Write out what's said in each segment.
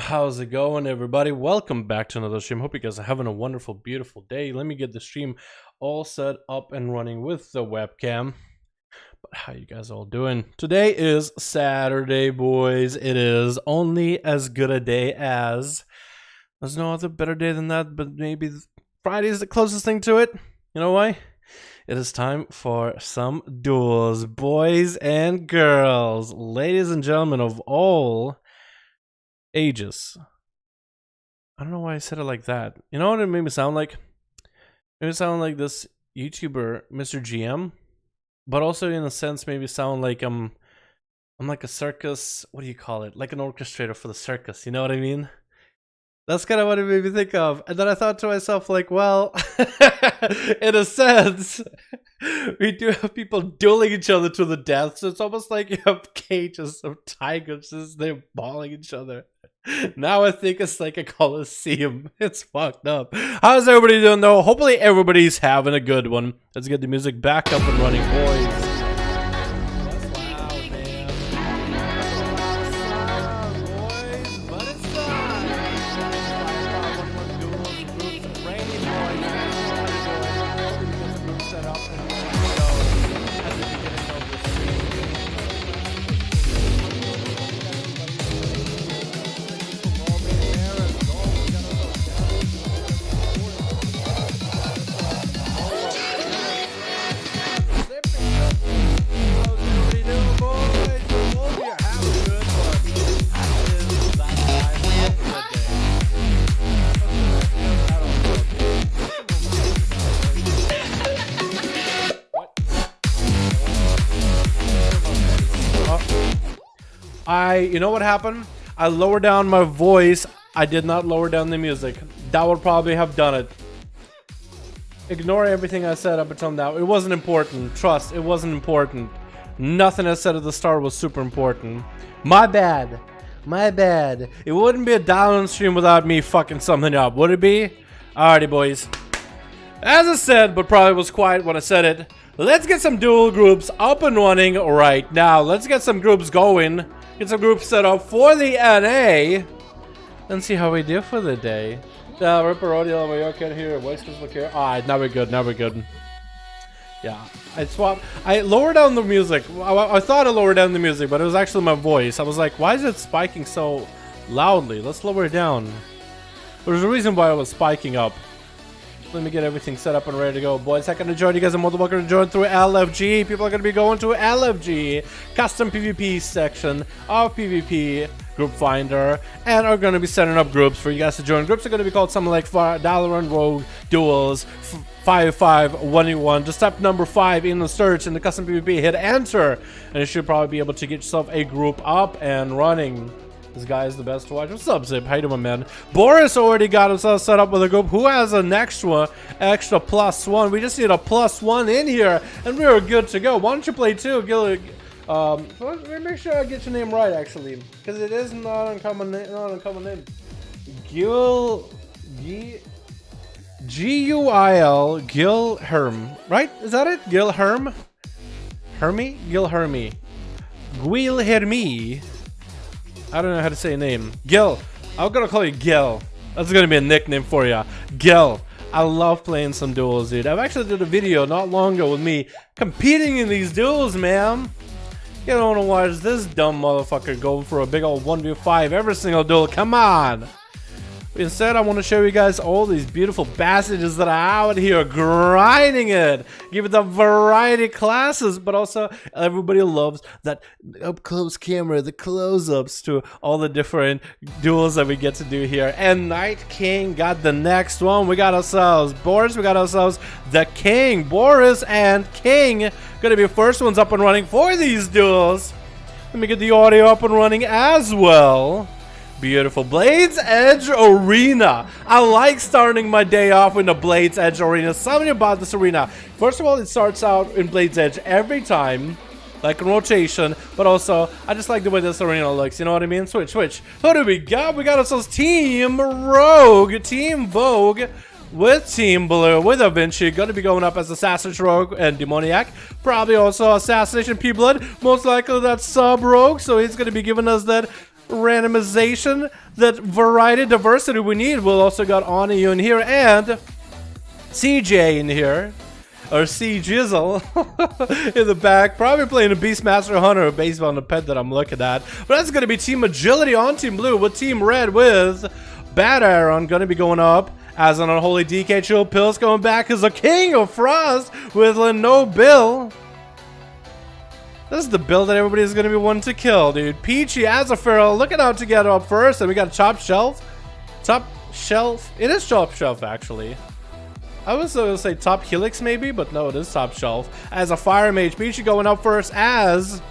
How's it going, everybody? Welcome back to another stream. Hope you guys are having a wonderful, beautiful day. Let me get the stream all set up and running with the webcam. But how you guys all doing? Today is Saturday, boys. It is only as good a day as... There's no other better day than that, but maybe Friday is the closest thing to it. You know why? It is time for some duels, boys and girls, ladies and gentlemen of all ages. I don't know why I said it like that. You know what it made me sound like? It made me sound like this YouTuber, Mr. GM, but also in a sense maybe sound like I'm like a circus, what do you call it? Like an orchestrator for the circus, you know what I mean? That's kind of what it made me think of. And then I thought to myself, like, well, in a sense, we do have people dueling each other to the death. So it's almost like you have cages of tigers as they're bawling each other. Now I think it's like a coliseum. It's fucked up. How's everybody doing, though? Hopefully everybody's having a good one. Let's get the music back up and running, boys. You know what happened? I lowered down my voice. I did not lower down the music. That would probably have done it. Ignore everything I said up until now. It wasn't important. Trust, it wasn't important. Nothing I said at the start was super important. My bad. My bad. It wouldn't be a Dalaran stream without me fucking something up, would it be? Alrighty, boys. As I said, but probably was quiet when I said it, let's get some duel groups up and running right now. Let's get some groups going. Get some groups set up for the NA. And see how we do for the day. Ripper audio, my can't hear. Voice was look here. Alright, now we're good. Now we're good. Yeah. I lowered down the music. I thought I lowered down the music, but it was actually my voice. I was like, why is it spiking so loudly? Let's lower it down. There's a reason why it was spiking up. Let me get everything set up and ready to go. Boys, I'm going to join you guys. I'm more than welcome to join through LFG. People are going to be going to LFG, custom PvP section of PvP group finder, and are going to be setting up groups for you guys to join. Groups are going to be called something like Dalaran Rogue Duels 5V5 1v1. Just type number 5 in the search in the custom PvP, hit enter, and you should probably be able to get yourself a group up and running. This guy is the best to watch. What's up, Zip? How you doing, man? Boris already got himself set up with a group. Who has an extra +1? We just need a +1 in here, and we're good to go. Why don't you play too, Gil? Let me make sure I get your name right, actually, because it is not uncommon name. Gil, G-U-I-L, Gilherm, right? Is that it? Gilherm, Hermy, Gilhermy, Guilherme. I don't know how to say a name. Gil. I'm gonna call you Gil. That's gonna be a nickname for you. Gil. I love playing some duels, dude. I've actually did a video not long ago with me competing in these duels, man. You don't wanna watch this dumb motherfucker go for a big old 1v5 every single duel. Come on. Instead, I want to show you guys all these beautiful passages that are out here grinding it. Give it the variety classes, but also everybody loves that up-close camera, the close-ups to all the different duels that we get to do here. And Night King got the next one. We got ourselves Boris, we got ourselves the King. Boris and King gonna be first ones up and running for these duels. Let me get the audio up and running as well. Beautiful. Blades Edge Arena. I like starting my day off in the Blades Edge Arena. Something about this arena. First of all, it starts out in Blades Edge every time, like in rotation, but also I just like the way this arena looks. You know what I mean? Switch. Who do we got? We got ourselves Team Rogue, Team Vogue, with Team Blue, with Da Vinci, going to be going up as Assassination Rogue and Demoniac. Probably also Assassination P-Blood. Most likely that's Sub Rogue, so he's going to be giving us that randomization, that variety, diversity we need. We'll also got Oniyu in here and CJ in here. Or C Jizzle in the back, probably playing a Beastmaster Hunter based on the pet that I'm looking at. But that's going to be Team Agility on Team Blue with Team Red with Bad Aaron going to be going up as an Unholy DK Chill. Pills going back as a King of Frost with no Bill. This is the build that everybody's going to be wanting to kill, dude. Peachy as a Feral looking out to get up first, and we got Top Shelf. Top Shelf. It is Top Shelf actually. I was going to say Top Helix maybe, but no, it is Top Shelf. As a Fire Mage, Peachy going up first as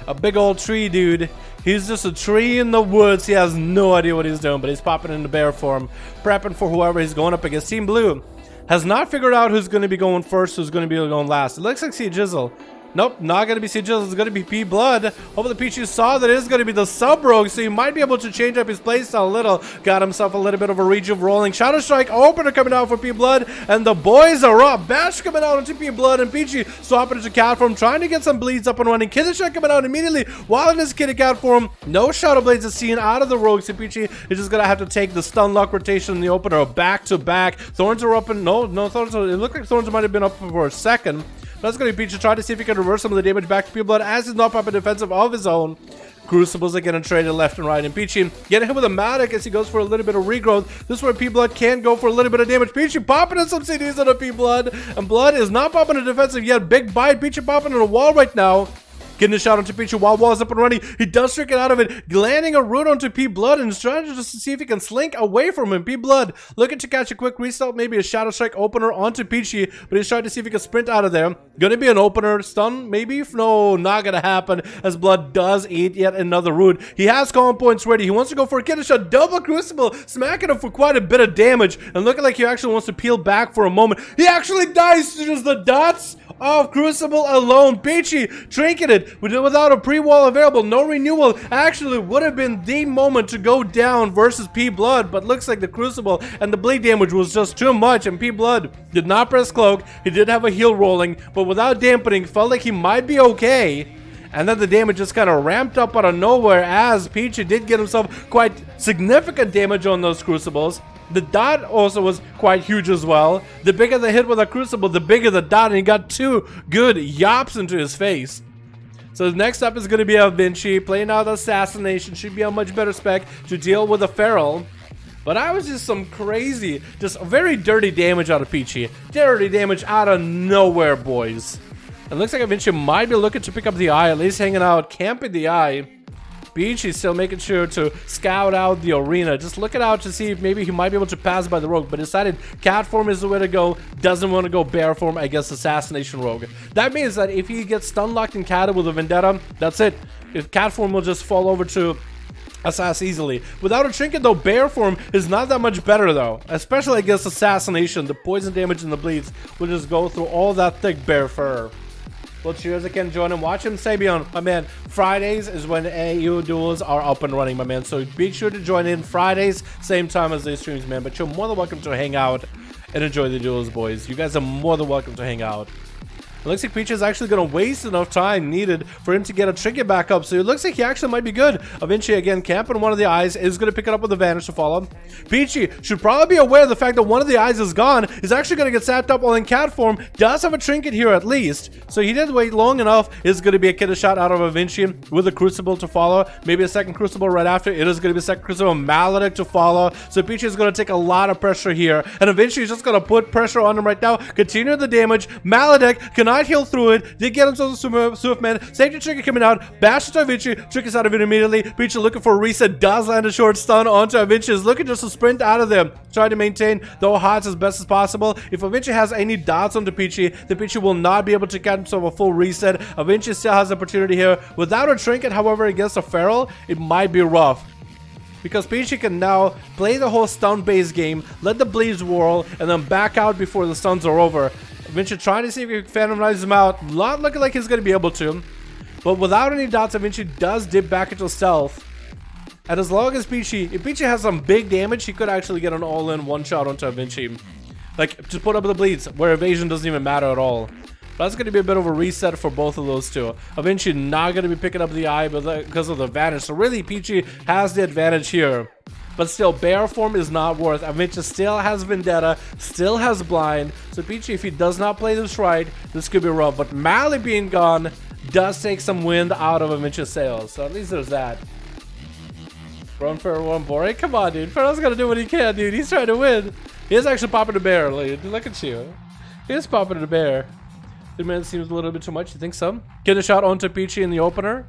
a big old tree dude. He's just a tree in the woods. He has no idea what he's doing, but he's popping into bear form, prepping for whoever he's going up against. Team Blue has not figured out who's going to be going first, who's going to be going last. It looks like C Jizzle. Nope, not going to be C Jizzle. It's going to be P Blood. Hopefully Peachy saw that it is going to be the sub-rogue, so he might be able to change up his playstyle a little. Got himself a little bit of a reach of rolling. Shadow Strike opener coming out for P Blood, and the boys are up. Bash coming out into P Blood, and Peachy swapping into Cat form, trying to get some bleeds up and running. Kidder Shot coming out immediately while in his Kitty Cat form. No Shadow Blades is seen out of the rogue, so Peachy is just going to have to take the stun lock rotation in the opener back to back. Thorns are up, and no Thorns. It looked like Thorns might have been up for a second. That's going to be Peachy trying to see if he can reverse some of the damage back to P Blood as he's not popping defensive of his own. Crucibles are getting traded left and right, and Peachy getting hit with a Matic as he goes for a little bit of regrowth. This is where P Blood can go for a little bit of damage. Peachy popping in some CDs on a P Blood, and Blood is not popping a defensive yet. Big bite. Peachy popping in a wall right now. Getting a shot onto Peachy while Wall's up and running. He does trick it out of it, landing a root onto P Blood and trying to just see if he can slink away from him. P Blood looking to catch a quick restart, maybe a Shadow Strike opener onto Peachy, but he's trying to see if he can sprint out of there. Gonna be an opener stun, maybe? No, not gonna happen, as Blood does eat yet another root. He has calm points ready. He wants to go for a Kidder Shot, double Crucible, smacking him for quite a bit of damage, and looking like he actually wants to peel back for a moment. He actually dies to just the dots of Crucible alone. Peachy trinketed without a pre-wall available, no renewal. Actually would have been the moment to go down versus P Blood, but looks like the Crucible and the bleed damage was just too much, and P Blood did not press cloak. He did have a heal rolling, but without dampening, felt like he might be okay. And then the damage just kind of ramped up out of nowhere as Peachy did get himself quite significant damage on those Crucibles. The dot also was quite huge as well. The bigger the hit with a Crucible, the bigger the dot, and he got two good yops into his face. So next up is going to be a Vinci playing out Assassination. Should be a much better spec to deal with a Feral. But I was just some crazy, just very dirty damage out of Peachy. Dirty damage out of nowhere, boys. It looks like Vinci might be looking to pick up the eye, at least hanging out, camping the eye. Peachy's still making sure to scout out the arena, just looking out to see if maybe he might be able to pass by the rogue, but decided cat form is the way to go, doesn't want to go bear form against assassination rogue. That means that if he gets stun locked in cat with a vendetta, that's it. If cat form will just fall over to Assass easily. Without a trinket though, bear form is not that much better though, especially against assassination. The poison damage and the bleeds will just go through all that thick bear fur. Well, cheers again, join and watch him. Sabion, my man, Fridays is when AU duels are up and running, my man. So be sure to join in Fridays, same time as these streams, man. But you're more than welcome to hang out and enjoy the duels, boys. You guys are more than welcome to hang out. It looks like Peachy is actually going to waste enough time needed for him to get a trinket back up. So it looks like he actually might be good. Eventually, again, camping one of the eyes is going to pick it up with advantage to follow. Peachy should probably be aware of the fact that one of the eyes is gone. He's actually going to get sapped up while in cat form. Does have a trinket here at least. So he did wait long enough. It's going to be a kidder shot out of a Vinci with a Crucible to follow. Maybe a second Crucible right after. It is going to be a second Crucible Maledict to follow. So Peachy is going to take a lot of pressure here. And eventually he's just going to put pressure on him right now. Continue the damage. Maledict cannot heal through it. Did get himself a Swiftman. Safety trigger coming out. Bash to Vinci. Triggers out of it immediately. Peachy looking for a reset. Does land a short stun onto Vinci. Is looking just to sprint out of them. Trying to maintain the hearts as best as possible. If Vinci has any dots onto Peachy, then Peachy will not be able to get himself a full reset. Vinci still has the opportunity here. Without a trinket, however, against a Feral, it might be rough. Because Peachy can now play the whole stun-based game, let the bleeds whirl, and then back out before the stuns are over. Vinci trying to see if he can phantomize him out. Not looking like he's going to be able to. But without any dots, Vinci does dip back into stealth. And as long as Peachy, if Peachy has some big damage, he could actually get an all-in one-shot onto Vinci. Like, just put up the bleeds, where evasion doesn't even matter at all. That's going to be a bit of a reset for both of those two. Eventually not going to be picking up the eye because of the advantage. So really, Peachy has the advantage here. But still, bear form is not worth. Avinci still has Vendetta, still has Blind. So Peachy, if he does not play this right, this could be rough. But Mally being gone does take some wind out of Avinci's sails. So at least there's that. Run for one boring. Come on, dude. Pharaoh's gonna do what he can, dude. He's trying to win. He is actually popping the bear, dude. Look at you. He is popping the bear. 2 minutes seems a little bit too much. You think so? Get a shot onto Peachy in the opener.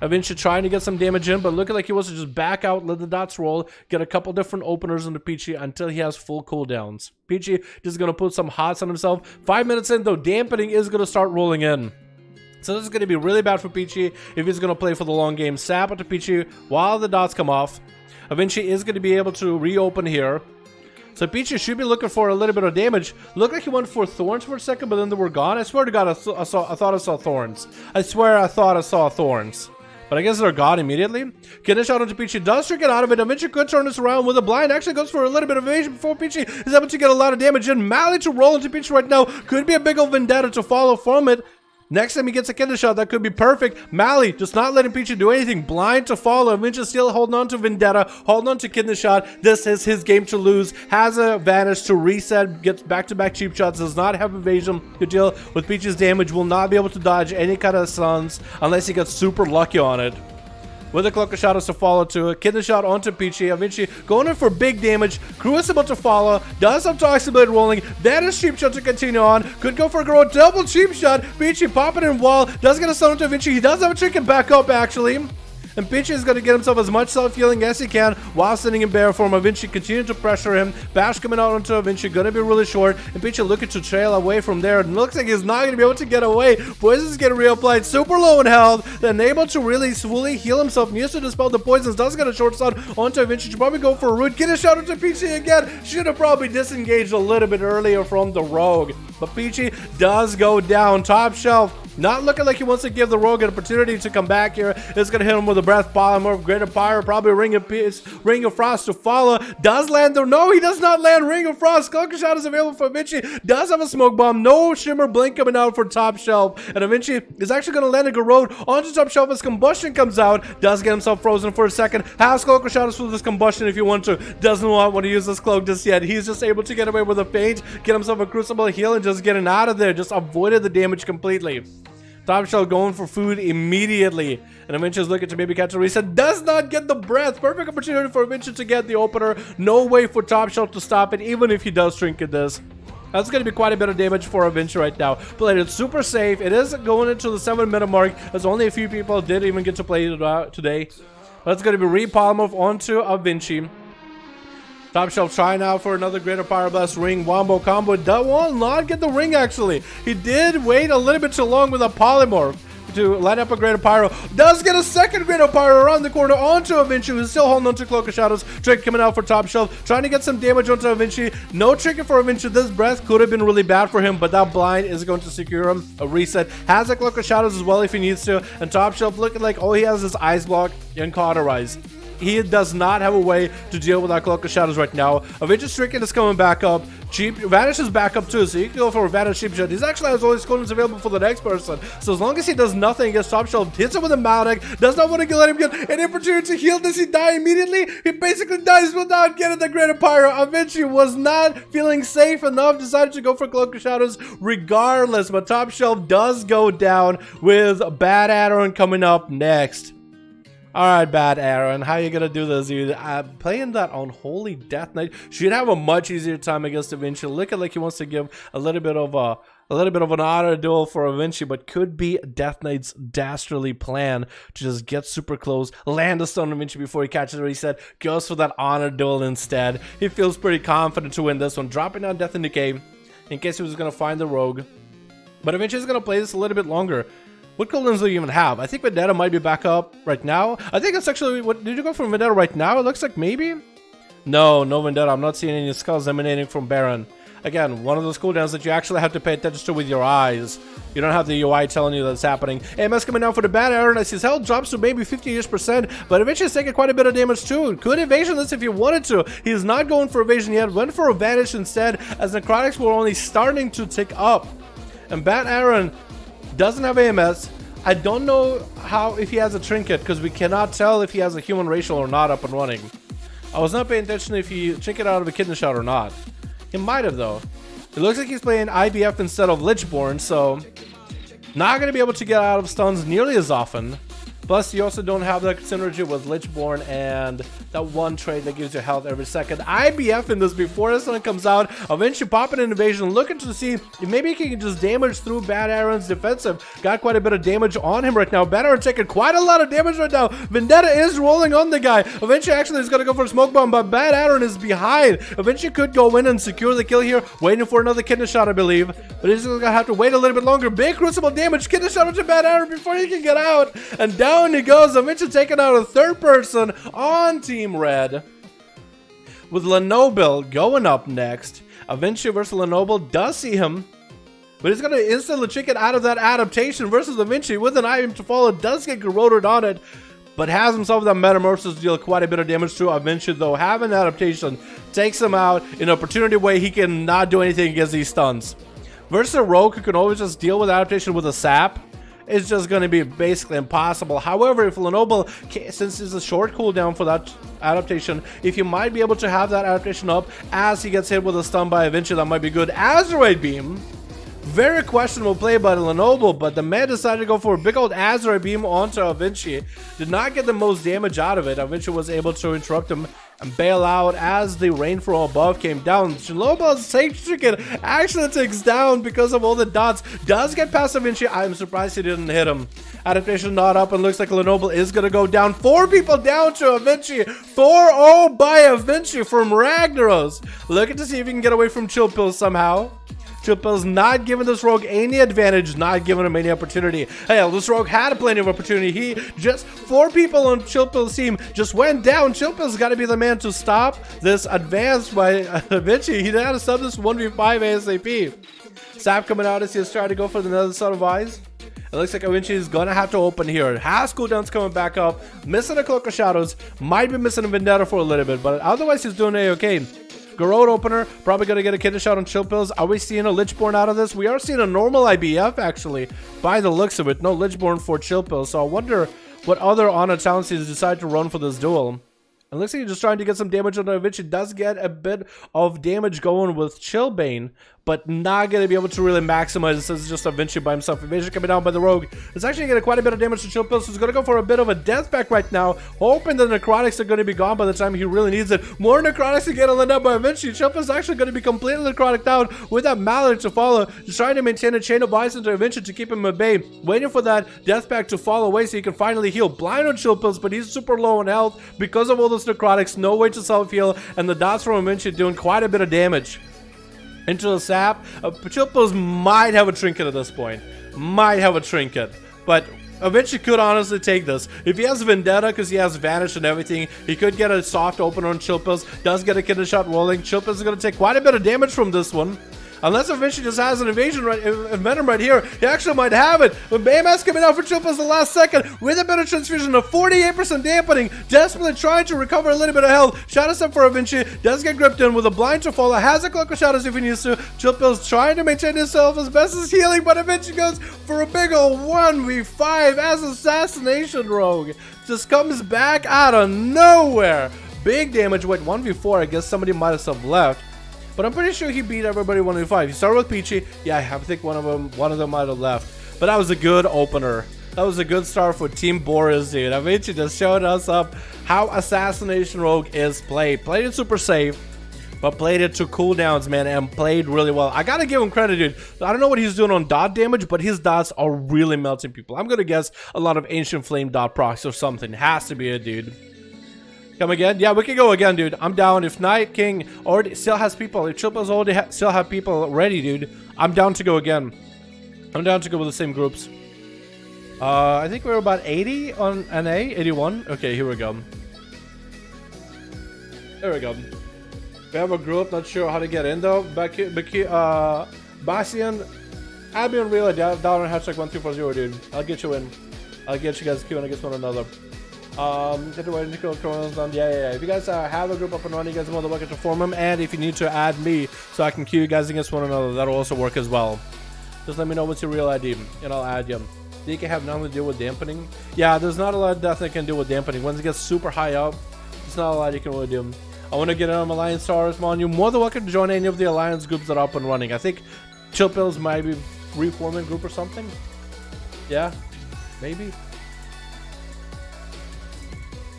Avinci trying to get some damage in, but looking like he wants to just back out, let the dots roll, get a couple different openers into Peachy until he has full cooldowns. Peachy just gonna put some hots on himself. 5 minutes in, though, dampening is gonna start rolling in. So this is going to be really bad for Peachy if he's going to play for the long game. Sap onto Peachy while the dots come off. Eventually is going to be able to reopen here. So Peachy should be looking for a little bit of damage. Looked like he went for Thorns for a second, but then they were gone. I swear to God, I thought I saw Thorns. I swear I thought I saw Thorns. But I guess they're gone immediately. Getting a shot onto Peachy does get out of it. Eventually could turn this around with a blind. Actually goes for a little bit of evasion before Peachy is able to get a lot of damage in. Mally to roll into Peachy right now. Could be a big old vendetta to follow from it. Next time he gets a kidney shot, that could be perfect. Mally just not letting Peachy do anything. Blind to follow. Vinci still holding on to Vendetta, holding on to kidney shot. This is his game to lose. Has a advantage to reset, gets back-to-back cheap shots, does not have evasion to deal with Peachy's damage, will not be able to dodge any kind of stuns unless he gets super lucky on it. With the Cloak of Shadows to follow to it. Kidney shot onto Peachy. Eventually going in for big damage. Crucible to follow. Does have Toxic Blade rolling. That is cheap shot to continue on. Could go for a grow. Double cheap shot. Peachy popping in wall. Does get a stun onto Vinci. He does have a trick and back up actually. And Peachy is going to get himself as much self-healing as he can while sitting in bear form. Vinci continuing to pressure him. Bash coming out onto Vinci, going to be really short. And Peachy looking to trail away from there. And looks like he's not going to be able to get away. Poison is getting reapplied. Super low in health. Then able to really fully heal himself. Needs to dispel the poisons. Does get a short stun onto Vinci. Should probably go for a root. Get a shot onto Peachy again. Should have probably disengaged a little bit earlier from the rogue. But Peachy does go down. Top shelf. Not looking like he wants to give the rogue an opportunity to come back here. It's going to hit him with a breath polymer, greater pyre, probably ring of frost to follow. Does land though? No, he does not land ring of frost. Cloak of Shadow is available for Vinci. Does have a smoke bomb. No shimmer blink coming out for top shelf. And Vinci is actually going to land a Garrode onto top shelf as combustion comes out. Does get himself frozen for a second. Has Cloak of Shadows for this combustion if you want to. Doesn't want to use this cloak just yet. He's just able to get away with a feint, get himself a crucible heal, and just getting out of there. Just avoided the damage completely. Top Shell going for food immediately. And Avinci is looking to maybe catch a reset. Does not get the breath. Perfect opportunity for Avinci to get the opener. No way for Top Shell to stop it, even if he does trinket this. That's going to be quite a bit of damage for Avinci right now. Played it super safe. It is going into the 7-minute mark, as only a few people did even get to play it today. That's going to be re-polymorph onto Avinci. Top Shelf trying out for another Greater Pyro Blast ring wombo combo. That will not get the ring actually. He did wait a little bit too long with a polymorph to line up a Greater Pyro. Does get a second Greater Pyro around the corner onto Avinci, who's still holding on to Cloak of Shadows. Trick coming out for Top Shelf, trying to get some damage onto Avinci. No tricking for Avinci. This breath could have been really bad for him, but that blind is going to secure him a reset. Has a Cloak of Shadows as well if he needs to. And Top Shelf looking like all he has is Ice Block and Cauterize. He does not have a way to deal with that Cloak of Shadows right now. Avinci Trinket is coming back up. Cheap Vanish is back up too, so you can go for a Vanish Cheap Shot. He's actually has all his coins available for the next person. So as long as he does nothing against Top Shelf, hits him with a Maldic, does not want to let him get an opportunity to heal. Does he die immediately? He basically dies without getting the Greater Pyro. Avinci was not feeling safe enough, decided to go for Cloak of Shadows regardless, but Top Shelf does go down with Bad Addon coming up next. Alright, Bad Aaron, how you gonna do this, dude? Playing that on Holy Death Knight should have a much easier time against Avinci. Looking like he wants to give a little bit of an honor duel for Avinci, but could be Death Knight's dastardly plan to just get super close, land a stun on Avinci before he catches a reset, goes for that honor duel instead. He feels pretty confident to win this one, dropping down Death and Decay in case he was gonna find the rogue. But Avinci is gonna play this a little bit longer. What cooldowns do you even have? I think Vendetta might be back up right now. I think it's actually, what did you go for Vendetta right now? It looks like maybe? No Vendetta. I'm not seeing any skulls emanating from Baron. Again, one of those cooldowns that you actually have to pay attention to with your eyes. You don't have the UI telling you that's happening. AMS coming down for the Bad Aaron as his health drops to maybe 50-ish%, but eventually he's taking quite a bit of damage too. Could evasion this if he wanted to. He's not going for evasion yet. Went for a Vanish instead, as Necrotics were only starting to tick up. And Bat Aaron doesn't have AMS. I don't know if he has a trinket, because we cannot tell if he has a human racial or not up and running. I was not paying attention if he trinket out of a kidney shot or not. He might have though. It looks like he's playing IBF instead of Lichborn, so not going to be able to get out of stuns nearly as often. Plus, you also don't have that synergy with Lichborn and that one trade that gives you health every second. IBF in this before the sun comes out. Eventually popping an invasion, looking to see if maybe he can just damage through Bad Aaron's defensive. Got quite a bit of damage on him right now. Bad Aaron taking quite a lot of damage right now. Vendetta is rolling on the guy. Eventually, actually, he's going to go for a smoke bomb, but Bad Aaron is behind. Eventually could go in and secure the kill here. Waiting for another kidney shot, I believe. But he's going to have to wait a little bit longer. Big crucible damage. Kidney shot into Bad Aaron before he can get out. And down he goes. Eventually taking out a third person on Team Red. With Lenoble going up next. Eventually versus Lenoble does see him. But he's going to instantly chicken out of that adaptation versus Eventually with an item to follow. Does get corroded on it. But has himself that Metamorphosis deal quite a bit of damage to Eventually though. Having adaptation takes him out in an opportunity way he can not do anything against these stuns. Versus a Rogue who can always just deal with adaptation with a sap. It's just going to be basically impossible. However, if Lenoble, since it's a short cooldown for that adaptation, if you might be able to have that adaptation up as he gets hit with a stun by Eventually, that might be good. Azeroth Beam, very questionable play by Lenoble, but the man decided to go for a big old Azeroth Beam onto Eventually. Did not get the most damage out of it. Eventually was able to interrupt him and bail out as the rain from above came down. Lenobles Sage Chicken actually takes down because of all the dots. Does get past Eventually. I'm surprised he didn't hit him. Adaptation not up, and looks like Lenoble is going to go down. 4 people down to Eventually. 4-0 by Eventually from Ragnaros. Looking to see if he can get away from Chill Pill somehow. Chill Pill's not giving this Rogue any advantage, not giving him any opportunity. Hell, this Rogue had plenty of opportunity. He just 4 people on Chill Pill's team just went down. Chill Pill's got to be the man to stop this advance by Eventually. He had to stop this 1v5 ASAP. Sap coming out as he's trying to go for another set of eyes. It looks like Eventually is going to have to open here. Has cooldowns coming back up. Missing a Cloak of Shadows. Might be missing a Vendetta for a little bit, but otherwise he's doing A-okay. Garrote opener, probably going to get a kidney shot on Chill Pills. Are we seeing a Lichborn out of this? We are seeing a normal IBF, actually, by the looks of it. No Lichborn for Chill Pills, so I wonder what other Honor Talents he's decided to run for this duel. It looks like he's just trying to get some damage on Eventually. Does get a bit of damage going with Chillbane, but not going to be able to really maximize this. It's just Eventually by himself. Evasion coming down by the Rogue. It's actually getting quite a bit of damage to Chill Pills, so he's going to go for a bit of a death pack right now, hoping the Necrotics are going to be gone by the time he really needs it. More Necrotics to get lined up by Eventually. Chill Pills is actually going to be completely necrotic down with that Mallet to follow. Just trying to maintain a chain of ice into Eventually to keep him at bay. Waiting for that death pack to fall away so he can finally heal. Blind on Chill Pills, but he's super low on health because of all those Necrotics. No way to self-heal, and the dots from Eventually doing quite a bit of damage into the sap. Chill Pills might have a trinket at this point. Might have a trinket, but Eventually could honestly take this. If he has Vendetta, because he has Vanish and everything, he could get a soft opener on Chill Pills. Does get a kidney shot rolling. Chill Pills is going to take quite a bit of damage from this one. Unless Eventually just has an invasion Venom right here, he actually might have it. But BMS coming out for Chill Pills the last second with a better transfusion of 48% dampening, desperately trying to recover a little bit of health. Shadow Step for Eventually, does get gripped in with a blind to follow, has a Cloak of Shadows if he needs to. Chill Pills trying to maintain himself as best as healing, but Eventually goes for a big ol' 1v5 as Assassination Rogue. Just comes back out of nowhere. Big damage. Wait, 1v4, I guess somebody might have left. But I'm pretty sure he beat everybody 1v5. He started with Peachy. Yeah, I think one of them might have left. But that was a good opener. That was a good start for Team Boris, dude. I mean, she just showed us up how Assassination Rogue is played. Played it super safe, but played it to cooldowns, man, and played really well. I gotta give him credit, dude. I don't know what he's doing on dot damage, but his dots are really melting people. I'm gonna guess a lot of Ancient Flame dot procs or something. Has to be it, dude. Come again? Yeah, we can go again, dude. I'm down. If Night King already still has people, if Chill Pills already still have people ready, dude, I'm down to go again. I'm down to go with the same groups. I think we're about 80 on NA, 81. Okay, here we go. There we go. We have a group, not sure how to get in though. Bastian, Albion, Real, Dalaran, hashtag 1340, dude. I'll get you in. I'll get you guys queuing against one another. Get away done. Yeah. If you guys have a group up and running, you guys are more than welcome to form them. And if you need to add me so I can queue you guys against one another, that'll also work as well. Just let me know what's your real ID, and I'll add you. They can have nothing to do with dampening. Yeah, there's not a lot of death that can do with dampening. Once it gets super high up, there's not a lot you can really do. I want to get on Alliance Stars, man. You're more than welcome to join any of the Alliance groups that are up and running. I think Chill Pills might be reforming group or something. Yeah, maybe.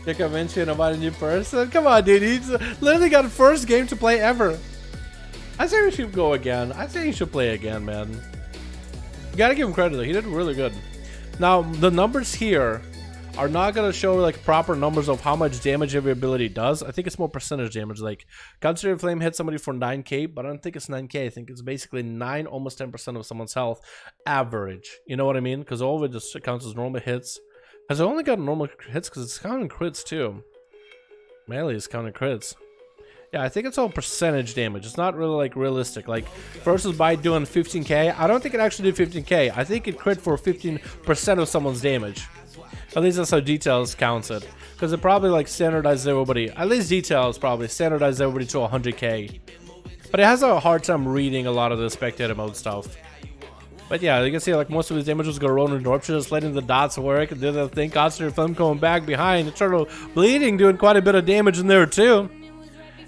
Pick up Vinci and invited you first. Come on, dude. He's literally got the first game to play ever. I say we should go again. I say he should play again, man. You gotta give him credit though. He did really good. Now, the numbers here are not gonna show like proper numbers of how much damage every ability does. I think it's more percentage damage. Like, Concentrated Flame hit somebody for 9k, but I don't think it's 9k. I think it's basically 9, almost 10% of someone's health average. You know what I mean? Because all of it just counts as normal hits. Has it only got normal hits? Because it's counting crits too. Melee is counting crits. Yeah, I think it's all percentage damage. It's not really like realistic. Like versus by doing 15k, I don't think it actually did 15k. I think it crit for 15% of someone's damage. At least that's how Details counts it. Because it probably like standardized everybody. At least Details probably standardized everybody to 100k. But it has a hard time reading a lot of the spectator mode stuff. But yeah, you can see like most of his damages go around interruption, just letting the dots work and do the thing. Concentrated Flame coming back behind. Eternal Bleeding doing quite a bit of damage in there too.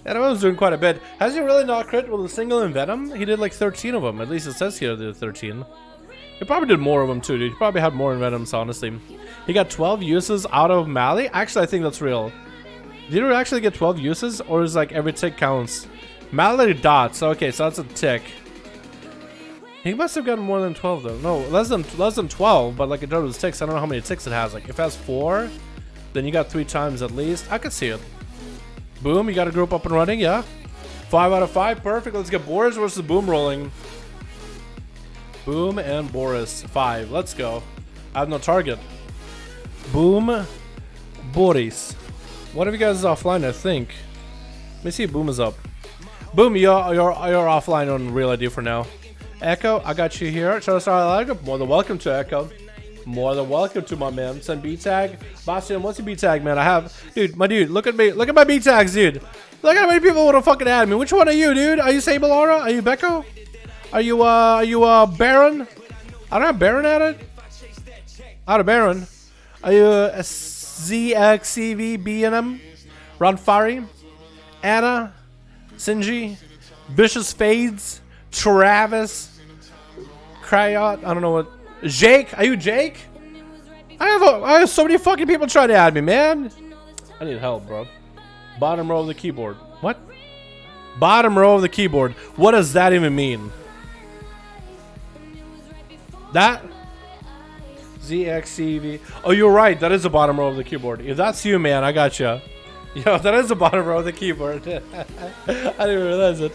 And I was doing quite a bit. Has he really not crit with a single Envenom? He did like 13 of them. At least it says here did 13. He probably did more of them too, dude. He probably had more Envenoms, honestly. He got 12 uses out of Mali. Actually, I think that's real. Did he actually get 12 uses? Or is like every tick counts? Mali dots. Okay, so that's a tick. He must have gotten more than 12 though. No, less than 12, but like in terms of ticks, I don't know how many ticks it has. Like if it has 4, then you got 3 times at least. I could see it. Boom, you got a group up and running, yeah. 5 out of 5, perfect. Let's get Boris versus Boom rolling. Boom and Boris, 5. Let's go. I have no target. Boom, Boris. One of you guys is offline, I think. Let me see if Boom is up. Boom, you're offline on Real ID for now. Echo, I got you here. Should I start like more than welcome to Echo. More than welcome to my man. Send B tag. Bastian, what's your B tag, man? I have, dude, my dude. Look at me. Look at my B tags, dude. Look at how many people want to fucking add me. Which one are you, dude? Are you Sable Aura? Are you Becco? Are you Baron? I don't have Baron added. Out of Baron. Are you ZXCV BNM? Ronfari? Anna? Sinji? Vicious Fades? Travis? Cryot? I don't know what. Jake? Are you Jake? I have so many fucking people trying to add me, man. I need help, bro. Bottom row of the keyboard. What? Bottom row of the keyboard. What does that even mean? That? ZXCV. Oh, you're right. That is the bottom row of the keyboard. If that's you, man, I got you. Yo, that is the bottom row of the keyboard. I didn't realize it.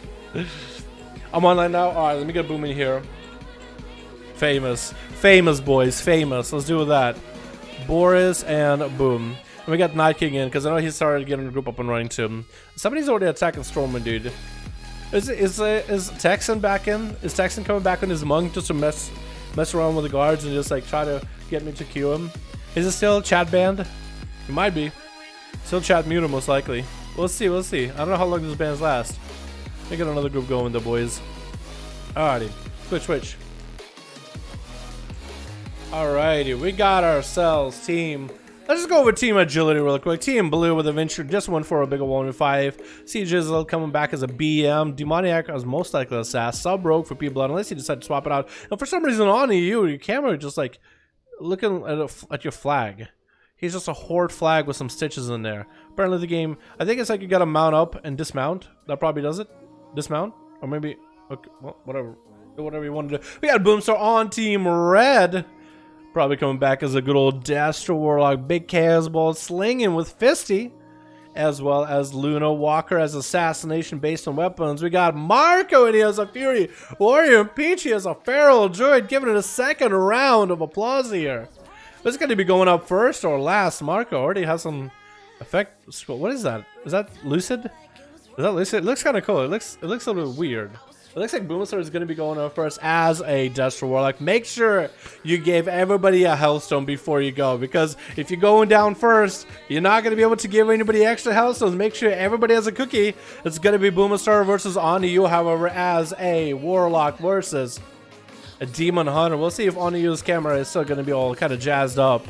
I'm online now. All right, let me get Boom in here. Famous. Famous, boys. Famous. Let's do that. Boris and Boom. And we got Night King in, because I know he started getting the group up and running too. Somebody's already attacking Stormwind, dude. Is Texan back in? Is Texan coming back on his monk just to mess around with the guards and just like try to get me to queue him? Is it still chat banned? It might be. Still chat muted, most likely. We'll see, we'll see. I don't know how long this bans last. Let me get another group going, the boys. Alrighty. Switch. Alrighty, we got ourselves team. Let's just go over Team Agility real quick. Team Blue with Adventure just went for a big 1v5. C Jizzle coming back as a BM. Demoniac as most likely a SAS. Sub Rogue for P-Blood, unless you decide to swap it out. And for some reason on EU, your camera just like looking at your flag. He's just a horde flag with some stitches in there. Apparently the game, I think it's like you gotta mount up and dismount. That probably does it. Dismount? Or maybe, okay, well, whatever. Do whatever you want to do. We got Boomstar on Team Red. Probably coming back as a good old Dastro Warlock. Big Chaos Ball slinging with Fisty. As well as Luna Walker as assassination based on weapons. We got Marco and he has a Fury Warrior and Peachy as a Feral Druid. Giving it a second round of applause here. This is going to be going up first or last. Marco already has some effect. What is that? Is that Lucid? Is that Lucid? It looks kind of cool. It looks a little weird. It looks like Boomstar is going to be going up first as a Destro Warlock. Make sure you gave everybody a Hellstone before you go, because if you're going down first, you're not going to be able to give anybody extra Hellstones. Make sure everybody has a cookie. It's going to be Boomstar versus On You, however, as a Warlock versus a Demon Hunter. We'll see if Oniyu's camera is still going to be all kind of jazzed up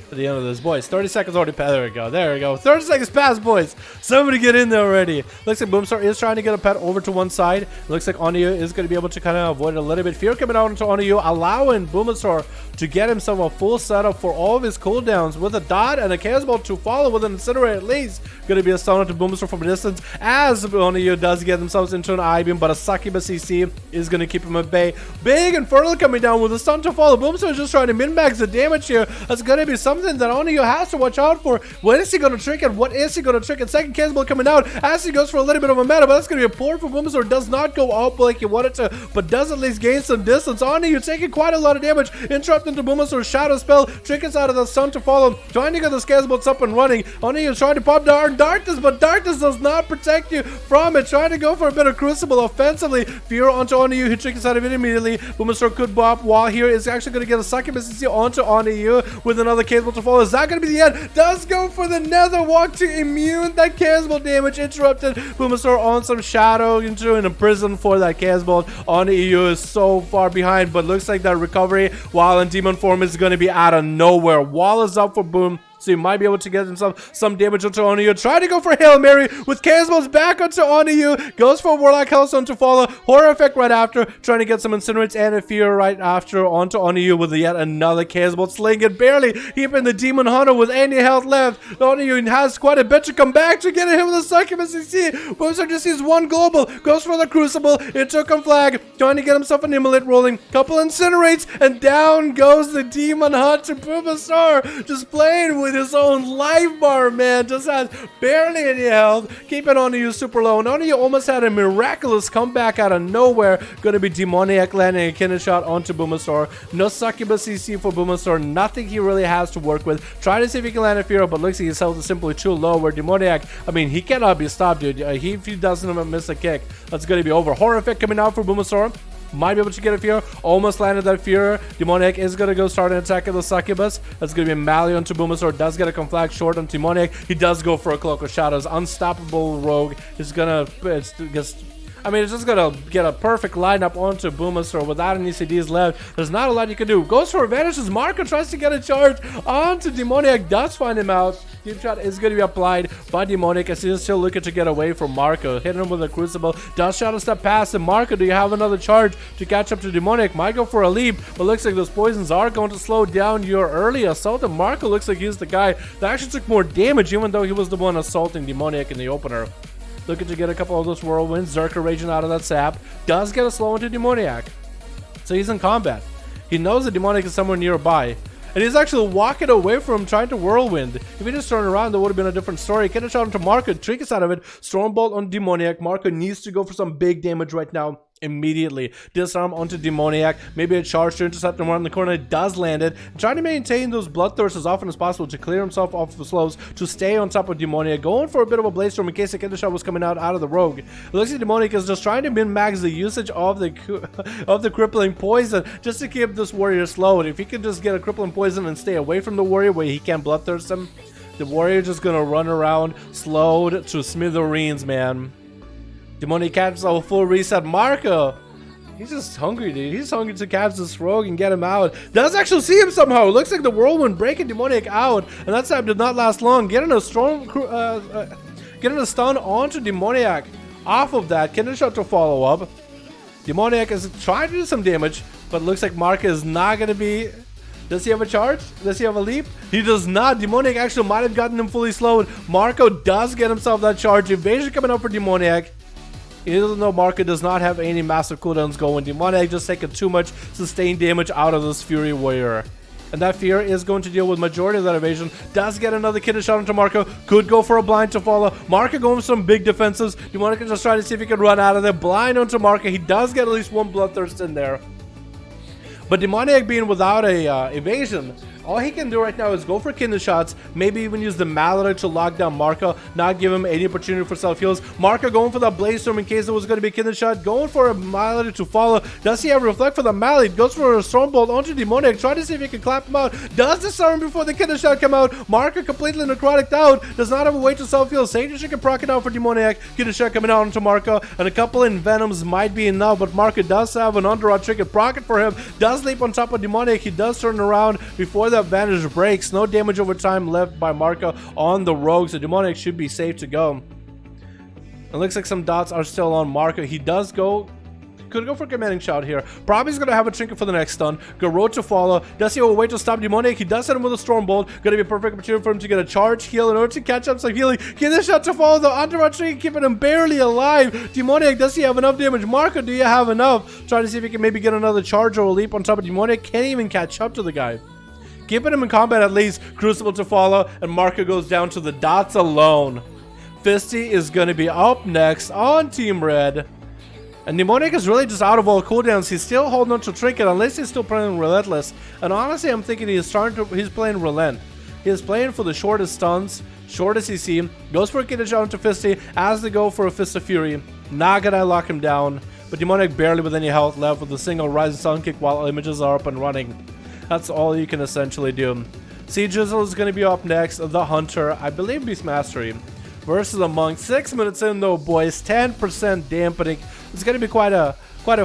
at the end of this, boys. 30 seconds already passed. There we go. There we go. 30 seconds passed, boys. Somebody get in there already. Looks like Boomstar is trying to get a pet over to one side. Looks like Oniyu is going to be able to kind of avoid a little bit. Fear coming out into Oniyu, allowing Boomstar to get himself a full setup for all of his cooldowns with a dot and a chaos ball to follow with an incinerate at least. Going to be a stun to Boomstar from a distance as Oniyu does get themselves into an I-beam, but a Succubus CC is going to keep him at bay. Big Infernal coming down with a stun to follow. Boomstar is just trying to min-max the damage here. That's going to be something that Oniyu has to watch out for. What is he going to trick and what is he going to trick? And second chaos ball coming out as he goes for a little bit of a meta, but that's going to be a poor for Boomstar. Does not go up like he wanted to, but does at least gain some distance. Oniyu taking quite a lot of damage. Interrupt into Boomstar's shadow spell. Trick is out of the stun to follow. Trying to get the chaos bolts up and running. Oniyu is trying to pop darkness, but darkness does not protect you from it. Trying to go for a bit of crucible offensively. Fear onto Oniyu. He tricks out of it immediately. Boomstar could bop while here is actually going to get a Succubus CC onto Oniyu with another chaos bolt to follow. Is that going to be the end? Does go for the nether walk to immune that chaos bolt damage. Interrupted. Boomstar on some shadow into an prison for that chaos bolt. Oniyu is so far behind, but looks like that recovery while in demon form is going to be out of nowhere. Wall is up for Boom. So he might be able to get himself some damage onto Oniyu. Try to go for Hail Mary with Chaos Balls back onto Oniyu. Goes for Warlock Hellstone to follow. Horror Effect right after. Trying to get some Incinerates and a Fear right after onto Oniyu with yet another Chaos Ball. Sling it barely keeping the Demon Hunter with any health left. Oniyu has quite a bit to come back to get him with a Succubus CC. Boomstar just sees one global. Goes for the Crucible. It took him flag. Trying to get himself an Immolate rolling. Couple Incinerates and down goes the Demon Hunter. Boomstar just playing with his own life bar, man. Just has barely any health. Keeping Oniyu super low. And Oniyu almost had a miraculous comeback out of nowhere. Going to be Demoniac landing a cannon shot onto Boomstar. No Succubus CC for Boomstar. Nothing he really has to work with. Try to see if he can land a Fear, but looks like his health is simply too low. Where Demoniac, I mean, he cannot be stopped, dude. If he doesn't miss a kick, that's going to be over. Horror Effect coming out for Boomstar. Might be able to get a Fear. Almost landed that Fear. Demoniac is going to go start an attack at the Succubus. That's going to be a Malion to Boomstar. Does get a conflag short on Demoniac. He does go for a Cloak of Shadows. Unstoppable Rogue. He's going to... I mean, it's just going to get a perfect lineup onto Boomstar without any CDs left. There's not a lot you can do. Goes for vanishes. Marco tries to get a charge onto Demoniac. Does find him out. Deep shot is going to be applied by Demoniac as he's still looking to get away from Marco. Hitting him with a Crucible. Does shadow step past him. Marco, do you have another charge to catch up to Demoniac? Might go for a leap, but looks like those poisons are going to slow down your early assault. And Marco looks like he's the guy that actually took more damage, even though he was the one assaulting Demoniac in the opener. Looking to get a couple of those whirlwinds. Zerker raging out of that sap. Does get a slow into Demoniac. So he's in combat. He knows that Demoniac is somewhere nearby. And he's actually walking away from him, trying to whirlwind. If he just turned around, that would have been a different story. Get a shot into Marco. Trick is out of it. Stormbolt on Demoniac. Marco needs to go for some big damage right now. Immediately. Disarm onto Demoniac. Maybe a charge to intercept him around the corner. It does land it. Trying to maintain those Bloodthirsts as often as possible to clear himself off the slows, to stay on top of Demoniac. Going for a bit of a Blaze Storm in case the Kender Shot was coming out of the Rogue. It looks like Demoniac is just trying to min-max the usage of the crippling poison just to keep this warrior slowed. If he can just get a crippling poison and stay away from the warrior where he can't Bloodthirst him, the warrior just gonna run around slowed to smithereens, man. Demoniac catches a full reset. Marco, he's just hungry, dude. He's hungry to catch this rogue and get him out. Does actually see him somehow. It looks like the whirlwind breaking Demoniac out, and that time did not last long. Getting a stun onto Demoniac. Off of that, Kender Shot to follow up. Demoniac is trying to do some damage, but looks like Marco is not gonna be. Does he have a charge? Does he have a leap? He does not. Demoniac actually might have gotten him fully slowed. Marco does get himself that charge. Evasion coming up for Demoniac. Even though Marco does not have any massive cooldowns going, Demoniac just taking too much sustained damage out of this Fury Warrior. And that Fear is going to deal with majority of that evasion. Does get another Kender Shot into Marco. Could go for a blind to follow. Marco going for some big defensives. Demoniac can just try to see if he can run out of there. Blind onto Marco. He does get at least one Bloodthirst in there. But Demoniac being without a evasion, all he can do right now is go for kidney shots, maybe even use the Mallet to lock down Marco, not give him any opportunity for self-heals. Marco going for that Blaze Storm in case it was going to be a kidney shot, going for a Mallet to follow. Does he have Reflect for the Mallet? Goes for a Stormbolt onto Demoniac, trying to see if he can clap him out. Does disarm before the kidney shot come out. Marco completely necrotic out, does not have a way to self-heal. Sage can proc it out for Demoniac. Kidney shot coming out onto Marco, and a couple Envenoms might be enough, but Marco does have an Underrod Trinket proc it for him, does leap on top of Demoniac. He does turn around before that Vantage breaks. No damage over time left by Marco on the Rogue, so Demoniac should be safe to go. It looks like some dots are still on Marco. He does could go for commanding shout here. Probably is going to have a trinket for the next stun. Garrote to follow. Does he have a way to stop Demoniac? He does hit him with a Stormbolt. Going to be a perfect opportunity for him to get a charge heal in order to catch up some healing. Get this shot to follow the Underrod Trinket, keeping him barely alive. Demoniac, does he have enough damage? Marco, do you have enough? Trying to see if he can maybe get another charge or a leap on top of Demoniac. Can't even catch up to the guy. Keeping him in combat at least. Crucible to follow, and Marco goes down to the dots alone. Fisty is going to be up next on Team Red. And Demoniac is really just out of all cooldowns. He's still holding on to Trinket unless he's still playing Relentless. And honestly, I'm thinking he's playing Relent. He's playing for the shortest stuns, shortest CC. Goes for a kidney shot onto Fisty as they go for a Fist of Fury. Not gonna lock him down. But Demoniac barely with any health left with a single Rising Sun Kick while images are up and running. That's all you can essentially do. Jizzle is going to be up next. The Hunter, I believe Beast Mastery, versus the Monk. 6 minutes in though, boys. 10% dampening. It's going to be quite a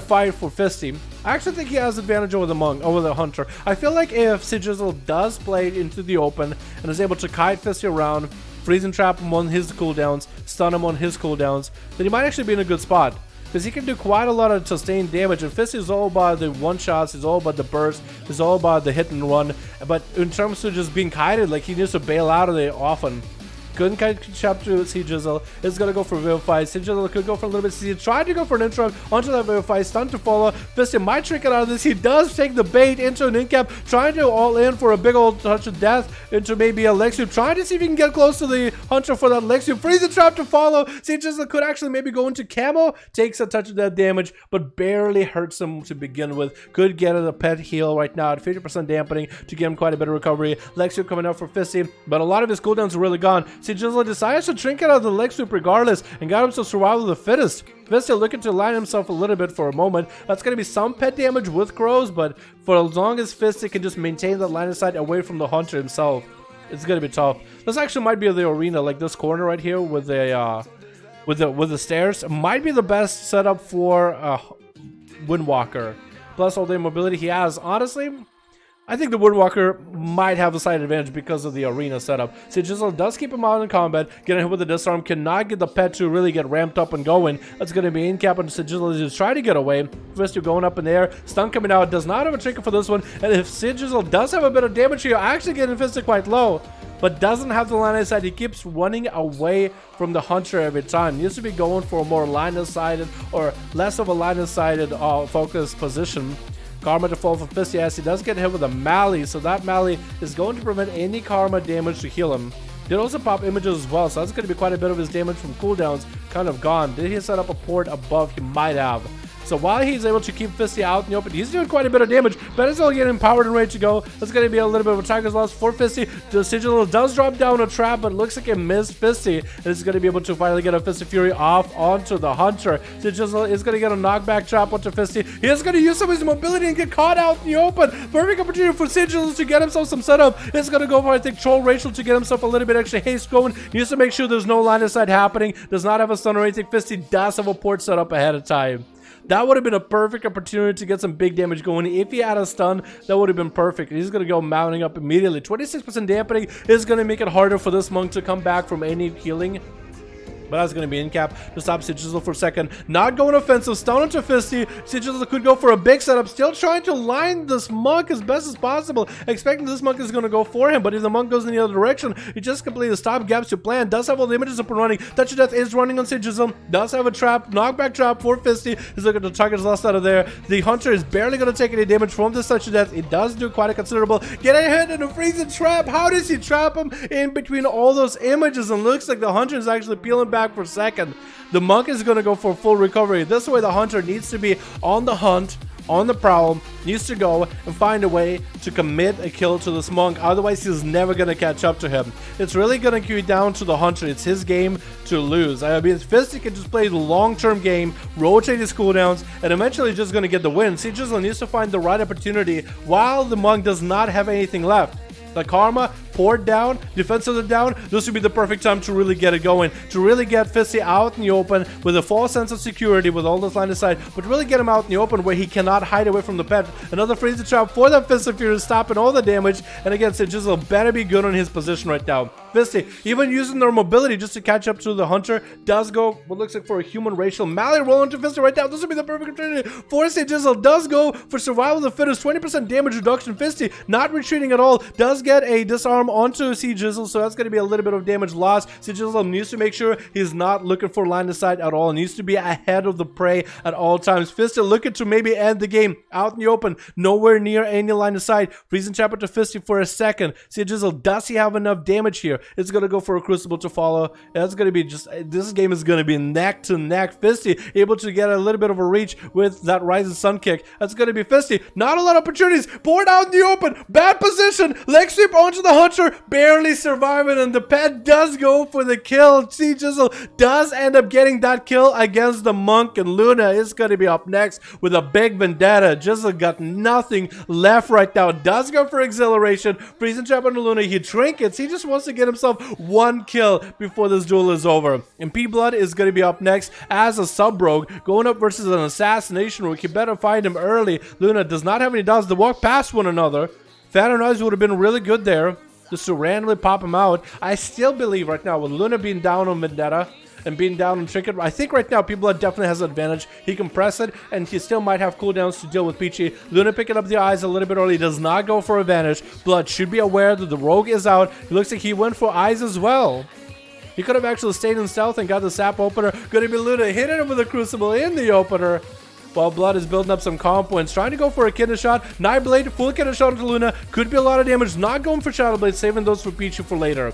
fight for Fisty. I actually think he has advantage over the Monk, over the Hunter. I feel like if Jizzle does play it into the open and is able to kite Fisty around, freezing trap him on his cooldowns, stun him on his cooldowns, then he might actually be in a good spot. Because he can do quite a lot of sustained damage. And Fist is all about the one-shots, he's all about the burst, he's all about the hit and run. But in terms of just being kited, like he needs to bail out of it often. Couldn't catch up to Jizzle. It's going to go for Vivify. Jizzle could go for a little bit. He tried to go for an interrupt onto that Vivify. Stun to follow. Fisty might trick it out of this. He does take the bait into an incap. Trying to all in for a big old touch of death into maybe a Lexium. Trying to see if he can get close to the Hunter for that Lexium. Freeze the trap to follow. Jizzle could actually maybe go into camo. Takes a touch of that damage, but barely hurts him to begin with. Could get a pet heal right now at 50% dampening to give him quite a bit of recovery. Lexium coming up for Fisty, but a lot of his cooldowns are really gone. Jizzle decides to trinket out the leg sweep regardless and got himself survival of the fittest. Fisty looking to line himself a little bit for a moment. That's going to be some pet damage with crows, but for as long as Fisty can just maintain that line of sight away from the Hunter himself, it's going to be tough. This actually might be the arena, like this corner right here with a with the stairs. It might be the best setup for Windwalker. Plus all the mobility he has. Honestly, I think the Woodwalker might have a slight advantage because of the arena setup. Jizzle does keep him out in combat, getting hit with the disarm, cannot get the pet to really get ramped up and going. That's going to be in cap on Jizzle is trying to get away. Fisty going up in the air, stun coming out, does not have a trinket for this one, and if Jizzle does have a bit of damage here, actually getting Fisty quite low, but doesn't have the line of sight. He keeps running away from the Hunter every time. He used to be going for a more line of sighted or less of a line of sighted focused position. Karma to fall for Fisty as he does get hit with a Mally, so that Mally is going to prevent any Karma damage to heal him. Did also pop images as well, so that's going to be quite a bit of his damage from cooldowns kind of gone. Did he set up a port above? He might have. So while he's able to keep Fisty out in the open, he's doing quite a bit of damage, but it's all getting empowered and ready to go. That's going to be a little bit of a Tiger's loss for Fisty. The Sigil does drop down a trap, but looks like it missed Fisty, and is going to be able to finally get a Fist of Fury off onto the Hunter. Sigil is going to get a knockback trap onto Fisty. He is going to use some of his mobility and get caught out in the open. Perfect opportunity for Sigil to get himself some setup. He's going to go for, I think, Troll Racial to get himself a little bit extra haste going. He needs to make sure there's no line of sight happening. Does not have a stun or anything. Fisty does have a port set up ahead of time. That would have been a perfect opportunity to get some big damage going. If he had a stun, that would have been perfect. He's going to go mounting up immediately. 26% dampening is going to make it harder for this Monk to come back from any healing. But that's going to be in cap to stop Jizzle for a second. Not going offensive. Stun into Fisty. Jizzle could go for a big setup. Still trying to line this Monk as best as possible. Expecting this Monk is going to go for him. But if the Monk goes in the other direction, he just completely stop gaps to plan. Does have all the images up and running. Touch of Death is running on Jizzle. Does have a trap. Knockback trap for Fisty. He's looking to target lost out of there. The Hunter is barely going to take any damage from this Touch of Death. It does do quite a considerable. Get a hit and a freezing trap. How does he trap him in between all those images? And looks like the Hunter is actually peeling back for a second. The Monk is going to go for full recovery. This way the Hunter needs to be on the hunt on the prowl, needs to go and find a way to commit a kill to this monk, otherwise he's never gonna catch up to him. It's really gonna queue down to the hunter. It's his game to lose. I mean, Fisty can just play the long-term game, rotate his cooldowns, and eventually just gonna get the win. See, Jizzle needs to find the right opportunity while the monk does not have anything left. The karma poured down, defenses are down. This would be the perfect time to really get it going, to really get Fisty out in the open with a false sense of security with all this line of sight, but really get him out in the open where he cannot hide away from the pet. Another freezer trap for that Fist of Fury, stopping all the damage, and again, Jizzle better be good on his position right now. Fisty, even using their mobility just to catch up to the hunter, does go what looks like for a human racial melee roll into Fisty right now. This would be the perfect opportunity for Jizzle. Does go for survival of the fittest, 20% damage reduction. Fisty not retreating at all, does get a disarm onto Jizzle, so that's going to be a little bit of damage lost. Jizzle needs to make sure he's not looking for line of sight at all. He needs to be ahead of the prey at all times. Fisty looking to maybe end the game out in the open, nowhere near any line of sight. Freezing trap to Fisty for a second. Jizzle, does he have enough damage here? It's going to go for a Crucible to follow. That's going to be just, this game is going to be neck to neck. Fisty able to get a little bit of a reach with that Rising Sun kick. That's going to be Fisty. Not a lot of opportunities. Board out in the open. Bad position. Leg sweep onto the hunter. Barely surviving, and the pet does go for the kill. Jizzle does end up getting that kill against the monk, and Luna is going to be up next with a big vendetta. Jizzle got nothing left right now. Does go for exhilaration. Freezing trap on Luna. He trinkets. He just wants to get himself one kill before this duel is over. And P-Blood is going to be up next as a sub-rogue, going up versus an assassination rogue. You better find him early. Luna does not have any dodge to walk past one another. Phantom Noise would have been really good there, just to randomly pop him out. I still believe right now with Luna being down on Vendetta and being down on Trinket, I think right now P-Blood definitely has an advantage. He can press it, and he still might have cooldowns to deal with Peachy. Luna picking up the eyes a little bit early, does not go for advantage. Blood should be aware that the rogue is out. It looks like he went for eyes as well. He could have actually stayed in stealth and got the sap opener. Gonna be Luna hitting him with a Crucible in the opener, while Blood is building up some comp points, trying to go for a kidney shot. Nightblade, full kidney shot into Luna. Could be a lot of damage. Not going for Shadow Blade, saving those for Pichu for later.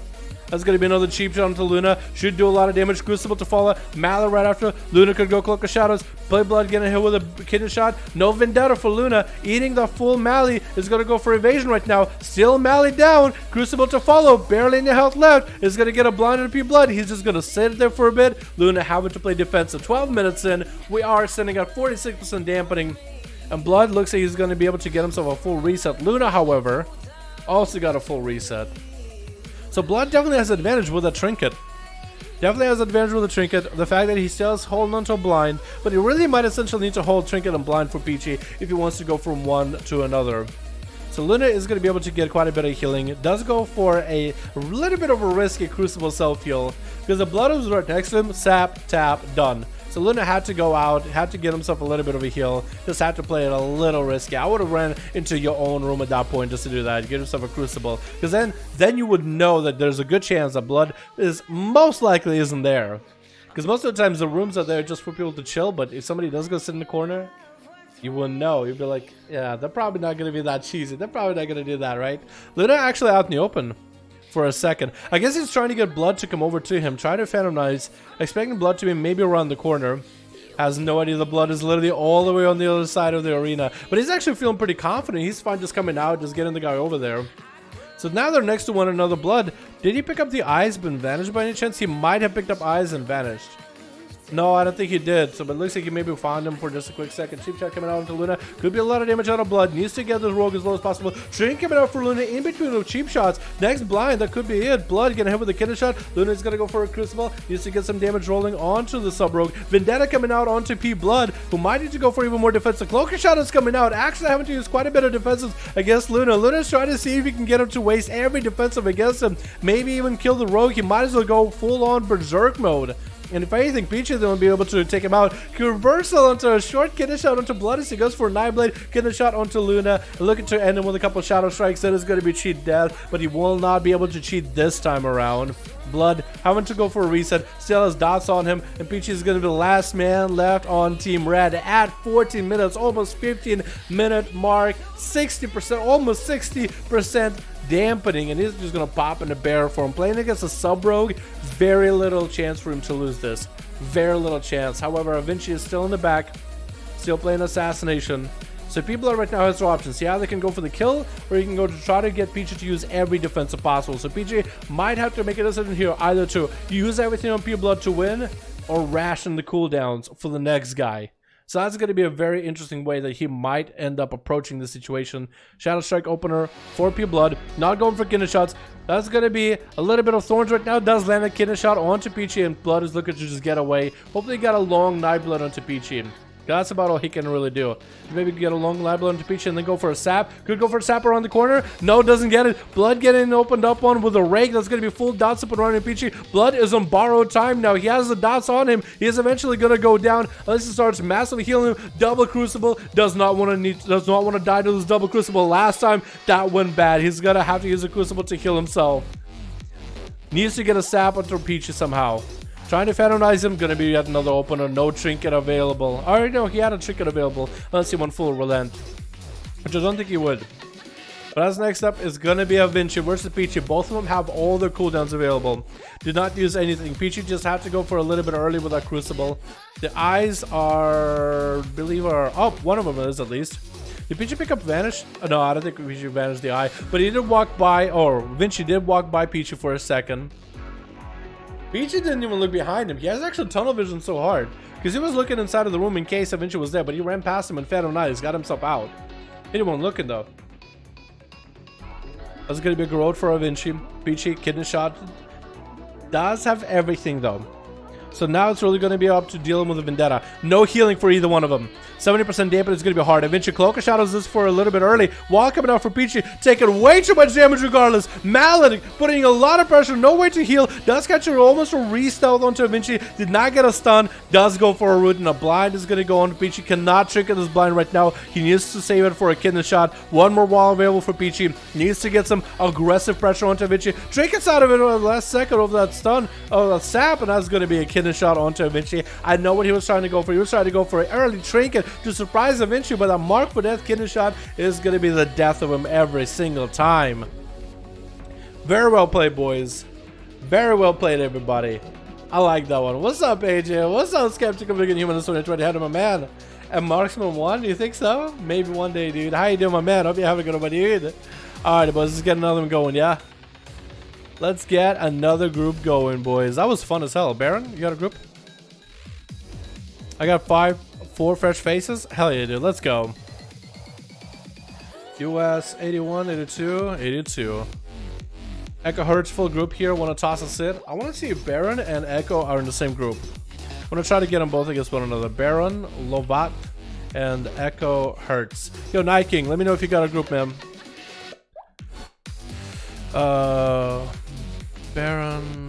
That's going to be another cheap shot into Luna. Should do a lot of damage. Crucible to follow. Mallow right after. Luna could go Cloak of Shadows. Play Blood getting hit with a kidney shot. No Vendetta for Luna. Eating the full Mally is going to go for evasion right now. Still Mally down. Crucible to follow. Barely any health left. Is going to get a blinded P-Blood. He's just going to sit there for a bit. Luna having to play defensive. 12 minutes in. We are sitting at 46% dampening. And Blood looks like he's going to be able to get himself a full reset. Luna, however, also got a full reset. So Blood definitely has advantage with a trinket. Definitely has advantage with a trinket. The fact that he still is holding onto a blind, but he really might essentially need to hold trinket and blind for Peachy if he wants to go from one to another. So Luna is going to be able to get quite a bit of healing. It does go for a little bit of a risky Crucible self-heal because the Blood was right next to him. Sap, tap, done. So Luna had to go out, had to get himself a little bit of a heal, just had to play it a little risky. I would have ran into your own room at that point just to do that, get yourself a Crucible, because then you would know that there's a good chance that Blood is most likely isn't there. Because most of the times the rooms are there just for people to chill, but if somebody does go sit in the corner, you wouldn't know. You'd be like, yeah, they're probably not going to be that cheesy. They're probably not going to do that, right? Luna actually out in the open for a second. I guess he's trying to get Blood to come over to him, trying to Phantom Knights, expecting Blood to be maybe around the corner. Has no idea the Blood is literally all the way on the other side of the arena. But he's actually feeling pretty confident. He's fine just coming out, just getting the guy over there. So now they're next to one another. Blood, did he pick up the eyes but vanished by any chance? He might have picked up eyes and vanished. No, I don't think he did. So, but it looks like he maybe found him for just a quick second. Cheap shot coming out into Luna. Could be a lot of damage out of Blood. Needs to get this rogue as low as possible. Shrink coming out for Luna in between the cheap shots. Next blind, that could be it. Blood getting hit with a kidney shot. Luna's gonna go for a Crucible. Needs to get some damage rolling onto the sub rogue. Vendetta coming out onto P-Blood, who might need to go for even more defense. The Cloak of Shadows coming out. Actually having to use quite a bit of defenses against Luna. Luna's trying to see if he can get him to waste every defensive against him. Maybe even kill the rogue. He might as well go full on berserk mode. And if anything, Peach is going to be able to take him out. Reversal onto a short kidney shot onto Blood as he goes for a Nightblade. Kidney shot onto Luna. Looking to end him with a couple Shadow Strikes. That is going to be cheat death, but he will not be able to cheat this time around. Blood having to go for a reset. Still has dots on him. And Peachy is going to be the last man left on Team Red at 14 minutes. Almost 15-minute mark. 60%, almost 60% dampening, and he's just gonna pop in the bear form. Playing against a sub rogue, very little chance for him to lose this. Very little chance. However, Vinci is still in the back, still playing assassination. So people right now has two options. Yeah, they can go for the kill, or you can go to try to get Peachy to use every defensive possible. So Peachy might have to make a decision here, either to use everything on Pure Blood to win, or ration the cooldowns for the next guy. So that's going to be a very interesting way that he might end up approaching the situation. Shadow Strike opener for Pure Blood, not going for kidney shots. That's going to be a little bit of thorns right now. Does land a kidney shot onto Peachy, and Blood is looking to just get away. Hopefully he got a long Night Blood onto Peachy. That's about all he can really do. Maybe get a long Night Blood onto Peachy and then go for a sap. Could go for a sap around the corner. No, doesn't get it. Blood getting opened up on with a rake. That's going to be full dots up and running Peachy. Blood is on borrowed time now. He has the dots on him. He is eventually going to go down unless he starts massively healing him. Double Crucible. Does not want to die to this double Crucible. Last time that went bad. He's going to have to use a Crucible to heal himself. Needs to get a sap onto Peachy somehow. Trying to phantomize him, gonna be yet another opener, no trinket available. Alright, no, he had a trinket available, unless he went full relent. Which I don't think he would. But as next up is gonna be a Vinci versus Peachy. Both of them have all their cooldowns available. Did not use anything. Peachy just had to go for a little bit early with that Crucible. The eyes are, one of them is at least. Did Peachy pick up Vanish? No, I don't think Peachy vanished the eye. But he did walk by, or Vinci did walk by Peachy for a second. Peachy didn't even look behind him. He has actual tunnel vision so hard. Because he was looking inside of the room in case Vinci was there. But he ran past him and Phantom Knight. Got himself out. He didn't want looking though. That's going to be a good road for a Vinci. Peachy, kidney shot. Does have everything though. So now it's really going to be up to dealing with a Vendetta. No healing for either one of them. 70% damage is going to be hard. Vinci Cloak of Shadows this for a little bit early. Wall coming out for Peachy. Taking way too much damage regardless. Mallet putting a lot of pressure. No way to heal. Does catch almost a re-stealth onto Vinci. Did not get a stun. Does go for a root. And a blind is going to go on to Peachy. Cannot trick this blind right now. He needs to save it for a kidney shot. One more wall available for Peachy. Needs to get some aggressive pressure onto Vinci. Trinkets out of it in the last second over that stun. Oh, that sap. And that's going to be a kidney shot onto Vinci. I know what he was trying to go for. He was trying to go for an early trinket to surprise Vinci, but a mark for death kidney shot is going to be the death of him every single time. Very well played, boys. Very well played, everybody. I like that one. What's up, AJ? What's up, Skeptical Vegan Human? This one I had him, my man. And Marksman 1, do you think so? Maybe one day, dude. How you doing, my man? Hope you have a good one, dude. Alright, boys, let's get another one going, yeah? Let's get another group going, boys. That was fun as hell. Baron, you got a group? I got 4 fresh faces. Hell yeah, dude. Let's go. US 81, 82, 82. Echo Hertz full group here. Want to toss a sit? I want to see if Baron and Echo are in the same group. I'm going to try to get them both against one another. Baron, Lovat, and Echo Hertz. Yo, Night King, let me know if you got a group, man. Baron.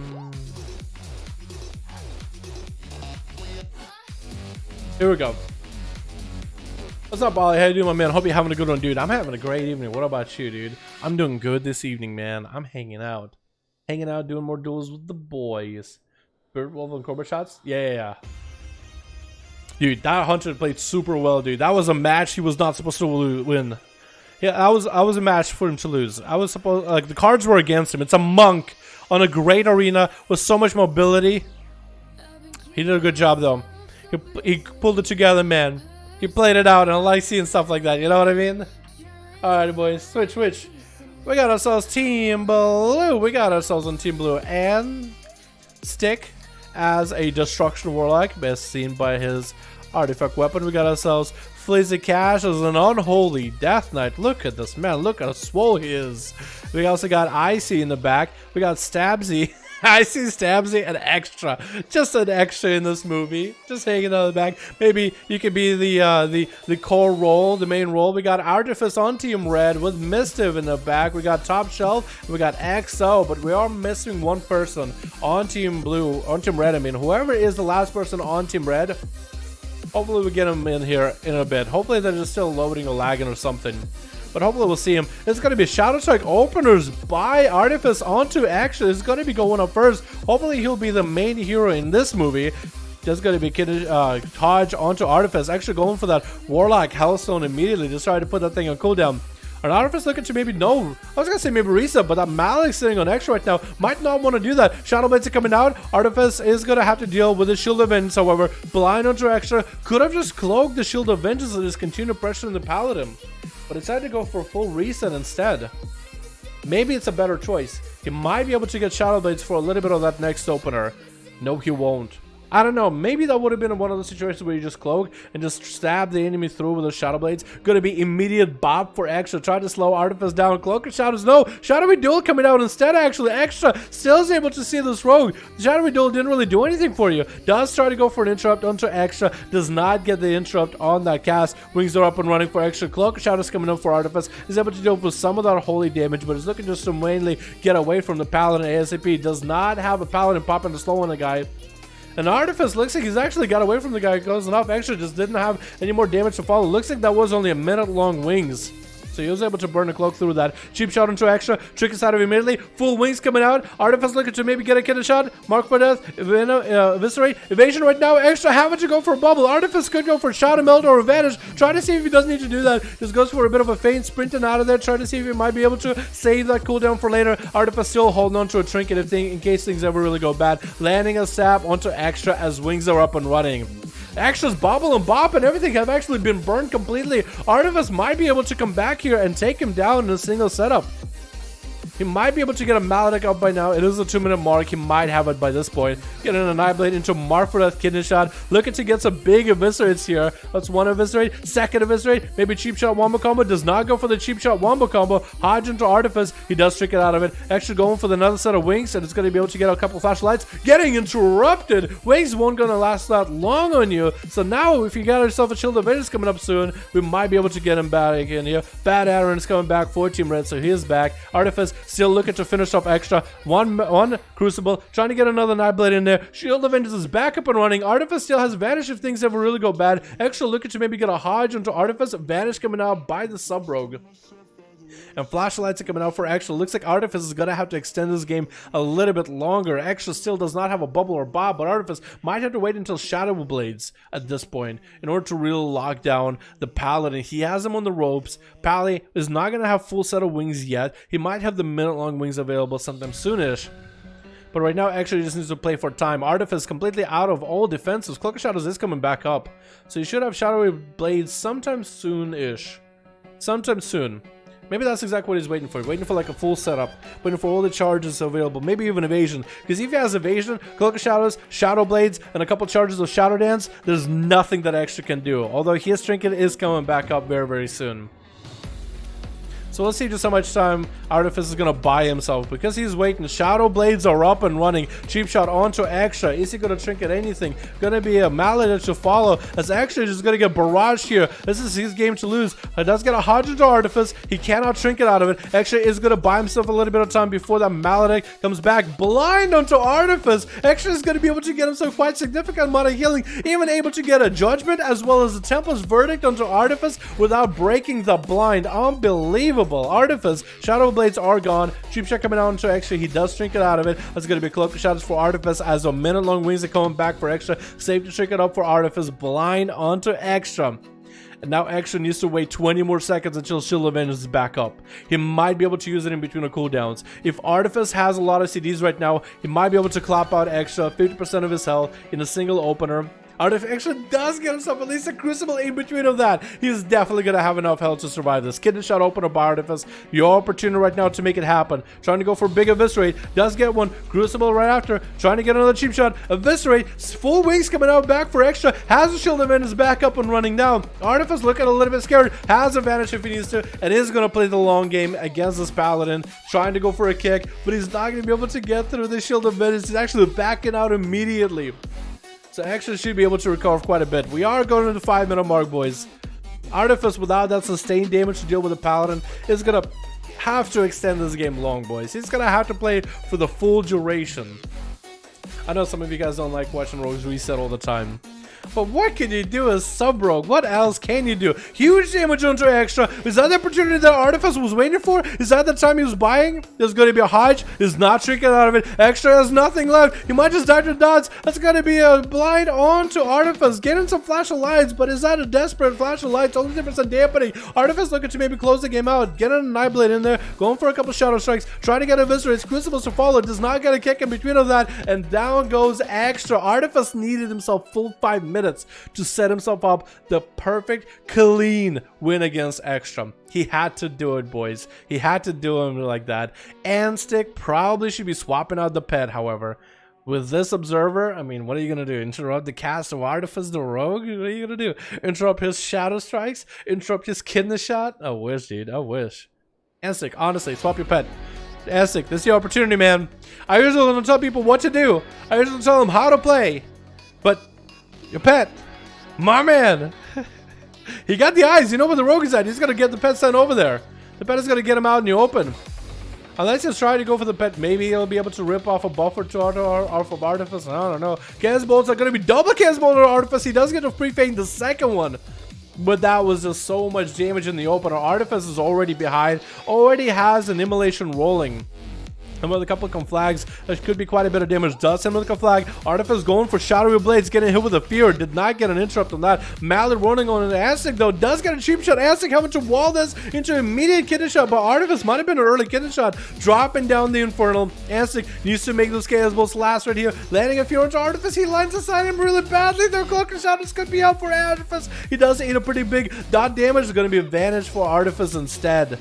Here we go. What's up, Ollie? How you doing, my man? Hope you're having a good one, dude. I'm having a great evening. What about you, dude? I'm doing good this evening, man. I'm hanging out. Doing more duels with the boys. Bird Wolf and Cobra shots? Yeah. Dude, that Hunter played super well, dude. That was a match he was not supposed to win. Yeah, I was a match for him to lose. I was supposed, like, the cards were against him. It's a monk on a great arena with so much mobility. He did a good job, though. He pulled it together, man. He played it out, and I like seeing stuff like that. You know what I mean? Alright, boys. Switch. We got ourselves Team Blue. We got ourselves on Team Blue. And Stick as a Destruction Warlock, best seen by his artifact weapon. We got ourselves Flizzy Cash as an Unholy Death Knight. Look at this, man. Look how swole he is. We also got Icy in the back. We got Stabsy. I see Stabsy, an extra, just an extra in this movie, just hanging out in the back. Maybe you could be the core role, the main role. We got Artifice on Team Red with Mistiv in the back. We got Top Shelf, we got XO, but we are missing one person on Team Blue, on Team Red. I mean, whoever is the last person on Team Red, hopefully we get him in here in a bit. Hopefully they're just still loading or lagging or something. But hopefully we'll see him. It's going to be Shadow Strike openers by Artifice onto Action. It's going to be going up first. Hopefully he'll be the main hero in this movie. Just going to be Hodge onto Artifice. Actually going for that Warlock Hellstone immediately. Just trying to put that thing on cooldown. And Artifice looking to maybe, no, I was gonna say maybe reset, but that Malik sitting on extra right now might not want to do that. Shadow Blades are coming out. Artifice is gonna have to deal with the Shield of Vengeance, however. Blind onto extra. Could have just cloaked the Shield of Vengeance and just continue pressuring the Paladin. But decided to go for a full reset instead. Maybe it's a better choice. He might be able to get Shadow Blades for a little bit of that next opener. No, he won't. I don't know, maybe that would have been one of those situations where you just cloak and just stab the enemy through with the Shadow Blades. Gonna be immediate bop for extra. Try to slow Artifice down. Cloak and Shadows, no. Shadowy Duel coming out instead, actually. Extra still is able to see this rogue. Shadowy Duel didn't really do anything for you. Does try to go for an interrupt onto extra. Does not get the interrupt on that cast. Wings are up and running for extra. Cloak and Shadows coming up for Artifice. Is able to deal with some of that holy damage, but is looking just to mainly get away from the Paladin ASAP. Does not have a Paladin popping to slow on the guy. And Artifice looks like he's actually got away from the guy close enough. Extra just didn't have any more damage to follow. Looks like that was only a minute-long wings. So he was able to burn a cloak through that. Cheap shot into extra. Trick is out of immediately. Full wings coming out. Artifice looking to maybe get a kidney shot. Mark for death. Eviscerate. Evasion right now. Extra having to go for a bubble. Artifice could go for Shadow Melt or Advantage. Try to see if he doesn't need to do that. Just goes for a bit of a feint. Sprinting out of there. Trying to see if he might be able to save that cooldown for later. Artifice still holding on to a trinket in case things ever really go bad. Landing a sap onto extra as wings are up and running. Extra's bobble and bop and everything have actually been burned completely. Artifice might be able to come back here and take him down in a single setup. He might be able to get a Maledict up by now. It is a 2-minute mark. He might have it by this point. Getting an Annihilator into Mark for Death kidney shot. Looking to get some big eviscerates here. That's one eviscerate. Second eviscerate. Maybe cheap shot wombo combo. Does not go for the cheap shot wombo combo. Hodge into Artifice. He does trick it out of it. Extra going for another set of wings. And it's going to be able to get a couple flashlights. Getting interrupted. Wings won't going to last that long on you. So now if you got yourself a Shield of Vengeance coming up soon, we might be able to get him back in here. Bad Aaron is coming back for Team Red. So he is back. Artifice still looking to finish off extra. One Crucible. Trying to get another Nightblade in there. Shield of Vengeance is back up and running. Artifice still has Vanish if things ever really go bad. Extra looking to maybe get a Hodge into Artifice. Vanish coming out by the Sub-Rogue. And flashlights are coming out for Extra. Looks like Artifice is going to have to extend this game a little bit longer. Extra still does not have a bubble or bob, but Artifice might have to wait until Shadow Blades at this point in order to really lock down the Paladin. He has him on the ropes. Pally is not going to have full set of wings yet. He might have the minute-long wings available sometime soonish. But right now, Extra just needs to play for time. Artifice completely out of all defenses. Cloak of Shadows is coming back up. So you should have Shadowy Blades sometime soon-ish. Sometime soon. Maybe that's exactly what he's waiting for. Waiting for like a full setup. Waiting for all the charges available. Maybe even evasion. Because if he has evasion, Cloak of Shadows, Shadow Blades, and a couple charges of Shadow Dance, there's nothing that Extra can do. Although his trinket is coming back up very, very soon. So let's see just how much time Artifice is going to buy himself. Because he's waiting. Shadow Blades are up and running. Cheap shot onto Extra. Is he going to trinket anything? Going to be a Maledict to follow. As Extra is going to get barraged here. This is his game to lose. He does get a Hodge into Artifice. He cannot trinket out of it. Extra is going to buy himself a little bit of time before that Maledict comes back. Blind onto Artifice. Extra is going to be able to get himself quite significant amount of healing. Even able to get a Judgment as well as the Templar's Verdict onto Artifice without breaking the blind. Unbelievable. Artifice. Shadow Blades are gone. Cheap shot coming out into Extra. He does trinket out of it. That's going to be Cloak of Shadows for Artifice as a minute-long wings are coming back for Extra. Safe to trinket up for Artifice. Blind onto Extra. And now Extra needs to wait 20 more seconds until Shield of Vengeance is back up. He might be able to use it in between the cooldowns. If Artifice has a lot of CDs right now, he might be able to clap out Extra 50% of his health in a single opener. Artifice Extra does get himself at least a Crucible in between of that. He's definitely going to have enough health to survive this. Kidney shot opener by Artifice. Your opportunity right now to make it happen. Trying to go for a big Eviscerate. Does get one. Crucible right after. Trying to get another cheap shot. Eviscerate. Full wings coming out back for Extra. Has a Shield of Vengeance back up and running now. Artifice looking a little bit scared. Has advantage if he needs to. And is going to play the long game against this Paladin. Trying to go for a kick. But he's not going to be able to get through the Shield of Vengeance. He's actually backing out immediately. So Extra should be able to recover quite a bit. We are going to the 5-minute mark, boys. Artifice, without that sustained damage to deal with the Paladin, is going to have to extend this game long, boys. He's going to have to play for the full duration. I know some of you guys don't like watching rogues reset all the time. But what can you do as sub-rogue? What else can you do? Huge damage onto Extra. Is that the opportunity that Artifice was waiting for? Is that the time he was buying? There's going to be a Hodge. He's not tricking out of it. Extra has nothing left. He might just die to dots. That's going to be a blind onto Artifice. Getting some flash of lights, but is that a desperate flash of lights? Only difference in dampening. Artifice looking to maybe close the game out. Getting a Nightblade in there. Going for a couple Shadow Strikes. Trying to get a Viscerate. Crucibles to follow. Does not get a kick in between of that. And down goes Extra. Artifice needed himself full 5 minutes to set himself up the perfect clean win against Extra. He had to do it, boys. He had to do him like that. And Stick probably should be swapping out the pet, however. With this Observer, I mean, what are you going to do? Interrupt the cast of Artifice the Rogue? What are you going to do? Interrupt his Shadow Strikes? Interrupt his Kidney Shot? I wish, dude. I wish. And Stick, honestly, swap your pet. Stick, this is your opportunity, man. I usually don't tell people what to do. I usually tell them how to play. But your pet, my man, he got the eyes. You know where the rogue is at. He's going to get the pet sent over there. The pet is going to get him out in the open. Unless he's trying to go for the pet, maybe he'll be able to rip off a buffer to off of Artifice. I don't know. Chaos Bolts are going to be double Chaos Bolt on Artifice. He does get to pre-feint the second one. But that was just so much damage in the opener. Artifice is already behind. Already has an immolation rolling. And with a couple of conflags, that could be quite a bit of damage. Does him with a conflag. Artifice going for Shadowy Blades, getting hit with a Fear. Did not get an interrupt on that. Mallet running on an Aztec, though, does get a cheap shot. Aztec having to wall this into immediate kidney shot, but Artifice might have been an early kidney shot. Dropping down the Infernal. Aztec needs to make those Chaos Bolts last right here. Landing a Fear into Artifice. He lines aside him really badly. Their Cloaker Shadows could be out for Artifice. He does eat a pretty big dot damage. It's going to be advantage for Artifice instead.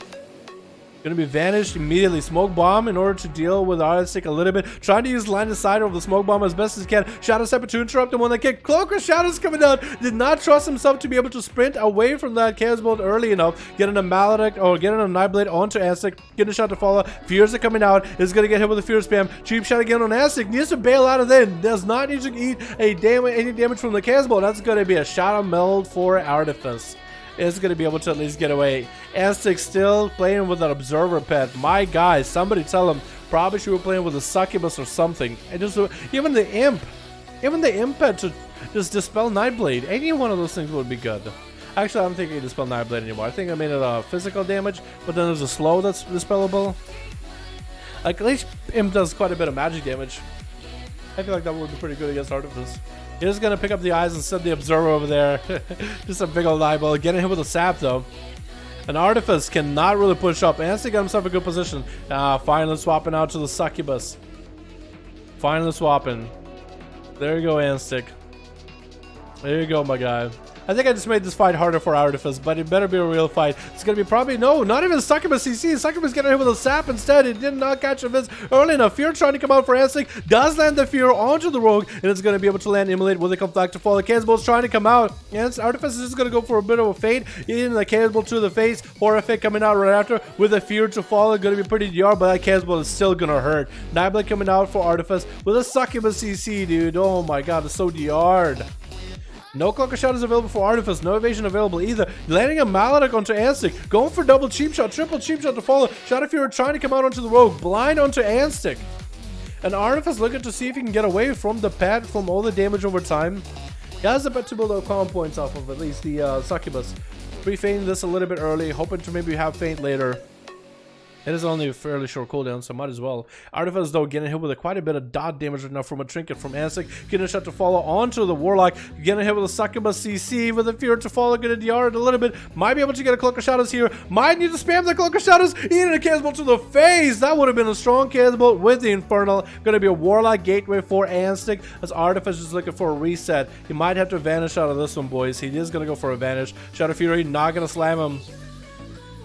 Going to be vanished immediately. Smoke Bomb in order to deal with Artistic a little bit. Trying to use line of sight over the Smoke Bomb as best as he can. Shadow Step to interrupt him on the kick. Cloaker Shadows coming down. Did not trust himself to be able to sprint away from that Chaos Bolt early enough. Getting a Maledict or getting a Nightblade onto Aztec. Getting a shot to follow. Fears are coming out. Is going to get hit with a Fear Spam. Cheap shot again on Aztec. Needs to bail out of there. Does not need to eat any damage from the Chaos Bolt. That's going to be a Shadow Meld for Artifice. Is going to be able to at least get away. Aztec still playing with an Observer pet. My guy, somebody tell him probably should be playing with a Succubus or something. And just even the Imp pet to just Dispel Nightblade. Any one of those things would be good. Actually, I'm thinking Dispel Nightblade anymore. I think I made it physical damage, but then there's a slow that's dispellable. Like, at least Imp does quite a bit of magic damage. I feel like that would be pretty good against Artifice. He's going to pick up the eyes and send the Observer over there. Just a big old eyeball. Getting hit with a sap, though. And Artifice cannot really push up. Anstey got himself a good position. Finally swapping out to the Succubus. Finally swapping. There you go, Anstick. There you go, my guy. I think I just made this fight harder for Artifice, but it better be a real fight. It's going to be probably, no, not even Succubus CC. Succubus getting hit with a sap instead. It did not catch a miss early enough. Fear trying to come out for Anstick. Does land the Fear onto the Rogue, and it's going to be able to land Immolate with a conflict to fall. The Chaos Bolt's trying to come out. And Artifice is just going to go for a bit of a fade. In the Chaos Bolt to the face. Horrific coming out right after with a Fear to fall. It's going to be pretty DR, but that Chaos Bolt is still going to hurt. Nightblade coming out for Artifice with a Succubus CC, dude. Oh my god, it's so DR'd. No Cloaker Shot is available for Artifice. No evasion available either. Landing a Maledict onto Anstick. Going for double cheap shot. Triple cheap shot to follow. Shadow Fury trying to come out onto the Rogue. Blind onto Anstick. And Artifice looking to see if he can get away from the pet from all the damage over time. He has the pet to build calm points off of at least the Succubus. Pre-feigning this a little bit early. Hoping to maybe have feint later. It is only a fairly short cooldown, so might as well. Artifice, though, getting hit with quite a bit of dot damage right now from a Trinket from Anstick. Getting a shot to follow onto the Warlock. Getting hit with a Succubus CC with a Fear to follow. Getting DR it a little bit. Might be able to get a Cloaker Shadows here. Might need to spam the Cloaker Shadows. Eating a Chaos Bolt to the face. That would have been a strong Chaos Bolt with the Infernal. Going to be a Warlock gateway for Anstick as Artifice is looking for a reset. He might have to vanish out of this one, boys. He is going to go for a vanish. Shadow Fury not going to slam him.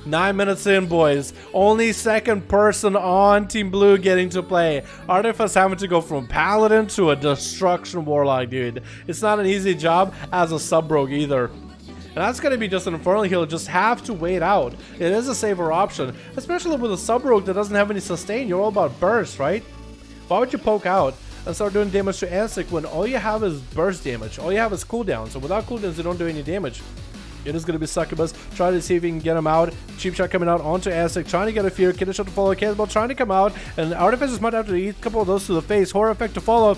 9 minutes in, boys. Only second person on Team Blue getting to play. Artifice having to go from Paladin to a Destruction Warlock, dude. It's not an easy job as a sub-rogue either. And that's going to be just an Infernal heal. Just have to wait out. It is a safer option. Especially with a sub-rogue that doesn't have any sustain. You're all about burst, right? Why would you poke out and start doing damage to Anstick when all you have is burst damage? All you have is cooldown. So without cooldowns, you don't do any damage. It is going to be Succubus. Try to see if he can get him out. Cheap shot coming out onto Aztec. Trying to get a Fear. Kidney shot to follow. Chaos Bolt trying to come out. And Artificers might have to eat a couple of those to the face. Horror effect to follow.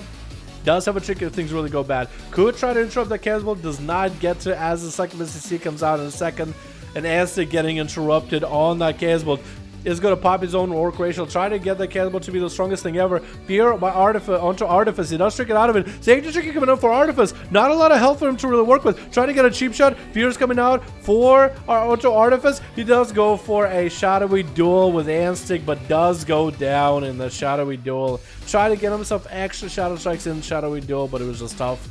Does have a trick if things really go bad. Could try to interrupt that cannonball. Does not get to as the second SCC comes out in a second. And Aztec getting interrupted on that cannonball is going to pop his own work ratio. Try to get that cannonball to be the strongest thing ever. Fear by Artifice onto Artifice. He does trick it out of it. Safety trick coming up for Artifice. Not a lot of health for him to really work with. Trying to get a cheap shot. Fear's coming out for onto Artifice. He does go for a shadowy duel with Anstic, but does go down in the shadowy duel. Try to get himself extra shadow strikes in shadowy duel, but it was just tough.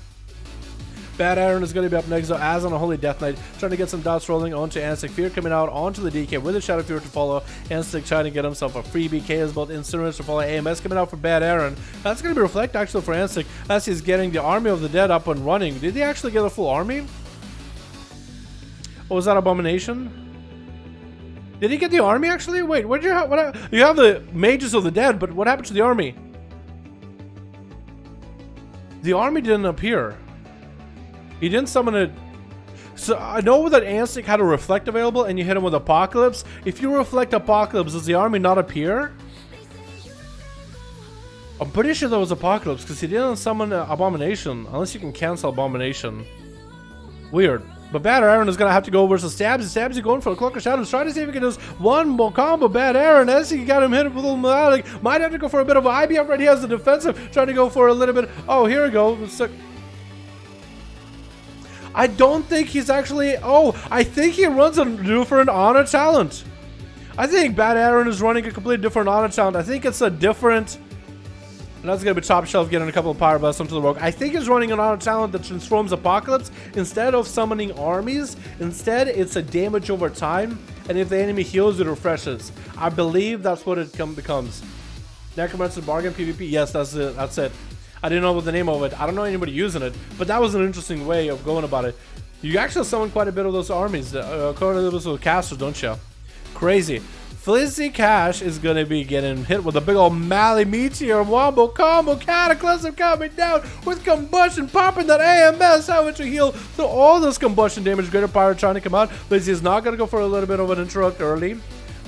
Bad Aaron is going to be up next, though, as on a Holy Death Knight, trying to get some dots rolling onto Anstic. Fear coming out onto the DK with a Shadow Fear to follow. Anstic trying to get himself a free BK as well. Incinerate to follow. AMS coming out for Bad Aaron. That's going to be Reflect, actually, for Anstic, as he's getting the Army of the Dead up and running. Did he actually get a full army? Or was that Abomination? Did he get the army, actually? Wait, what did you have? You have the Mages of the Dead, but what happened to the army? The army didn't appear. He didn't summon it. So I know that Anstic had a Reflect available and you hit him with Apocalypse. If you reflect Apocalypse, does the army not appear? I'm pretty sure that was Apocalypse because he didn't summon Abomination unless you can cancel Abomination. Weird. But Bad Aaron is going to have to go versus Stabsy. Stabsy going for a Cloak of Shadows. Try to see if he can do one more combo. Bad Aaron, as he got him hit with a little melodic. Might have to go for a bit of IBF right. He has the defensive. Trying to go for a little bit. Oh, here we go. I don't think he's actually... Oh, I think he runs a different honor talent. I think Bad Aaron is running a completely different honor talent. I think it's a different... And that's going to be Top Shelf getting a couple of Power Busts onto the Rogue. I think he's running an honor talent that transforms Apocalypse. Instead of summoning armies, instead it's a damage over time. And if the enemy heals, it refreshes. I believe that's what it becomes. Necromancer Bargain PvP. Yes, that's it. That's it. I didn't know what the name of it. I don't know anybody using it, but that was an interesting way of going about it. You actually summon quite a bit of those armies, according to those casters, don't you? Crazy. Flizzy Cash is going to be getting hit with a big old Mally Meteor Wombo Combo Cataclysm coming down with Combustion, popping that AMS out to heal through all this combustion damage. Greater Pyro trying to come out. Flizzy is not going to go for a little bit of an interrupt early.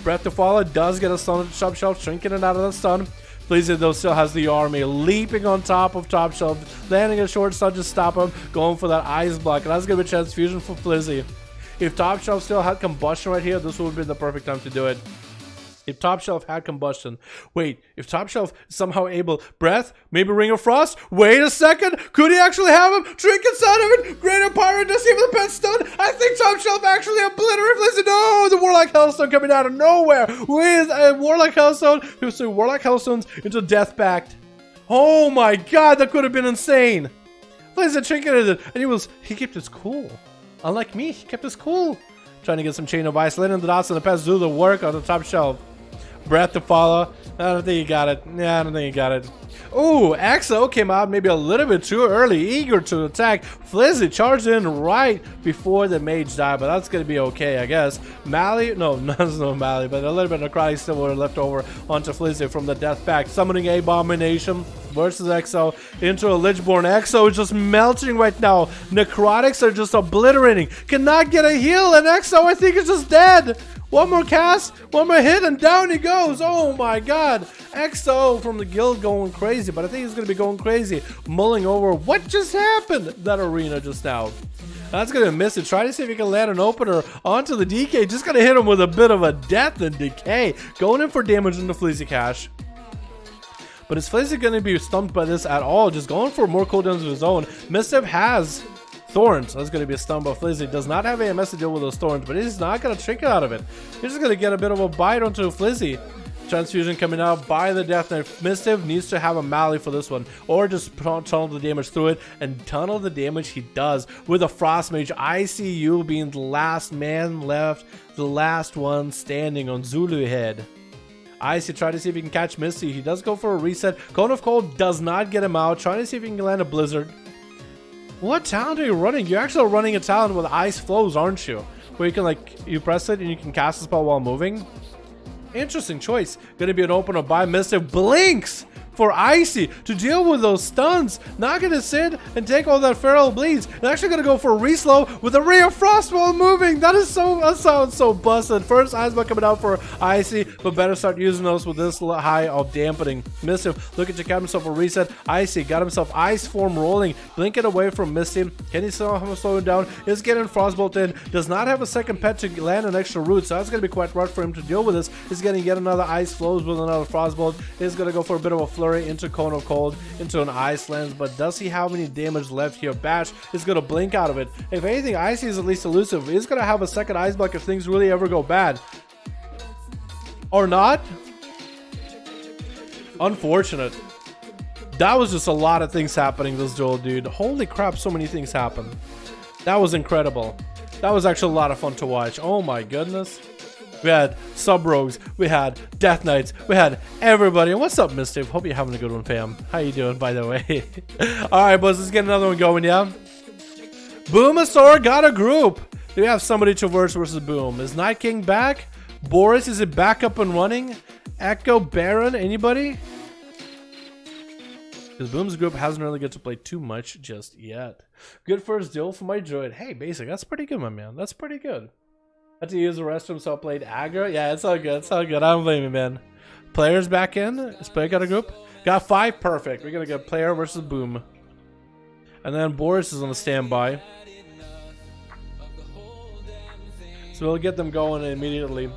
Breath to Follow does get a stun at Top Shelf, shrinking it out of the stun. Flizzy, though, still has the army leaping on top of Top Shelf, landing a short stun to stop him, going for that Ice Block, and that's going to be Transfusion for Flizzy. If Top Shelf still had Combustion right here, this would have been the perfect time to do it. If Top Shelf had Combustion. Wait, if Top Shelf is somehow able... Breath? Maybe Ring of Frost? Wait a second! Could he actually have him? Trinkets out of it! Greater Pyro does he have the pet stun? I think Top Shelf actually obliterated Flizzy. No! The Warlock Hellstone coming out of nowhere with a Warlock Hellstone. He was doing Warlock Hellstones into Death Pact. Oh my god, that could have been insane! Flizzy trinketed it, and he kept his cool. Unlike me, he kept his cool. Trying to get some Chain of Ice, letting the dots in the past do the work on the Top Shelf. Breath to Follow. I don't think you got it. Yeah, I don't think you got it. Ooh, Exo came out maybe a little bit too early, eager to attack. Flizzy charged in right before the mage died, but that's going to be okay, I guess. Mally, no, there's no Mally, but a little bit of necrotic still were left over onto Flizzy from the Death Pact. Summoning Abomination versus Exo into a Lichborn. Exo is just melting right now. Necrotics are just obliterating. Cannot get a heal, and Exo, I think, is just dead. One more cast, one more hit, and down he goes. Oh my god. XO from the guild going crazy, but I think he's going to be going crazy, mulling over what just happened that arena just now. That's going to miss it. Try to see if he can land an opener onto the DK. Just going to hit him with a bit of a death and decay. Going in for damage into Flizzy Cash. But is Flizzy going to be stumped by this at all? Just going for more cooldowns of his own. Mischief has Thorns. That's going to be a stun by Flizzy. Does not have AMS to deal with those Thorns, but he's not going to trick it out of it. He's just going to get a bit of a bite onto Flizzy. Transfusion coming out by the Death Knight. Mischief needs to have a Mally for this one, or just tunnel the damage through it, and tunnel the damage he does with a Frost Mage. ICU being the last man left, the last one standing on Zulu head. Icy try to see if he can catch Misty. He does go for a reset. Cone of Cold does not get him out. Trying to see if he can land a Blizzard. What talent are you running? You're actually running a talent with Ice Flows, aren't you? Where you can you press it and you can cast a spell while moving. Interesting choice. Gonna be an opener by Misty. Blinks for Icy to deal with those stuns. Not gonna sit and take all that feral bleeds. They're actually gonna go for a reslow with a ray of frost while moving. That sounds so busted. First ice block coming out for Icy, but better start using those with this high of dampening. Misty looking to get himself a reset. Icy got himself ice form rolling, blinking away from Misty. Can he slow him down? Is getting frostbolt in. Does not have a second pet to land an extra root, so that's gonna be quite rough for him to deal with this. He's getting yet another ice flows with another frostbolt. He's gonna go for a bit of a flurry into Cone of Cold, into an ice lens, but does he have any damage left here? Bash is gonna blink out of it. If anything, Icy is at least elusive. He's gonna have a second ice block if things really ever go bad. Or not? Unfortunate. That was just a lot of things happening this duel, dude. Holy crap, so many things happened. That was incredible. That was actually a lot of fun to watch. Oh my goodness. We had sub-rogues, we had death knights, we had everybody. And what's up, Misty? Hope you're having a good one, fam. How you doing, by the way? Alright, boys, let's get another one going, yeah? Boomasaur got a group. Do we have somebody Traverse versus Boom? Is Night King back? Boris, is it back up and running? Echo Baron, anybody? Because Boom's group hasn't really got to play too much just yet. Good first duel for my droid. Hey, basic, that's pretty good, my man. That's pretty good. Had to use the restroom, so I played aggro. Yeah, it's all good. It's all good. I don't blame you, man. Players back in. Is player got a group? Got 5. Perfect. We're going to get player versus Boom. And then Boris is on the standby. So we'll get them going immediately.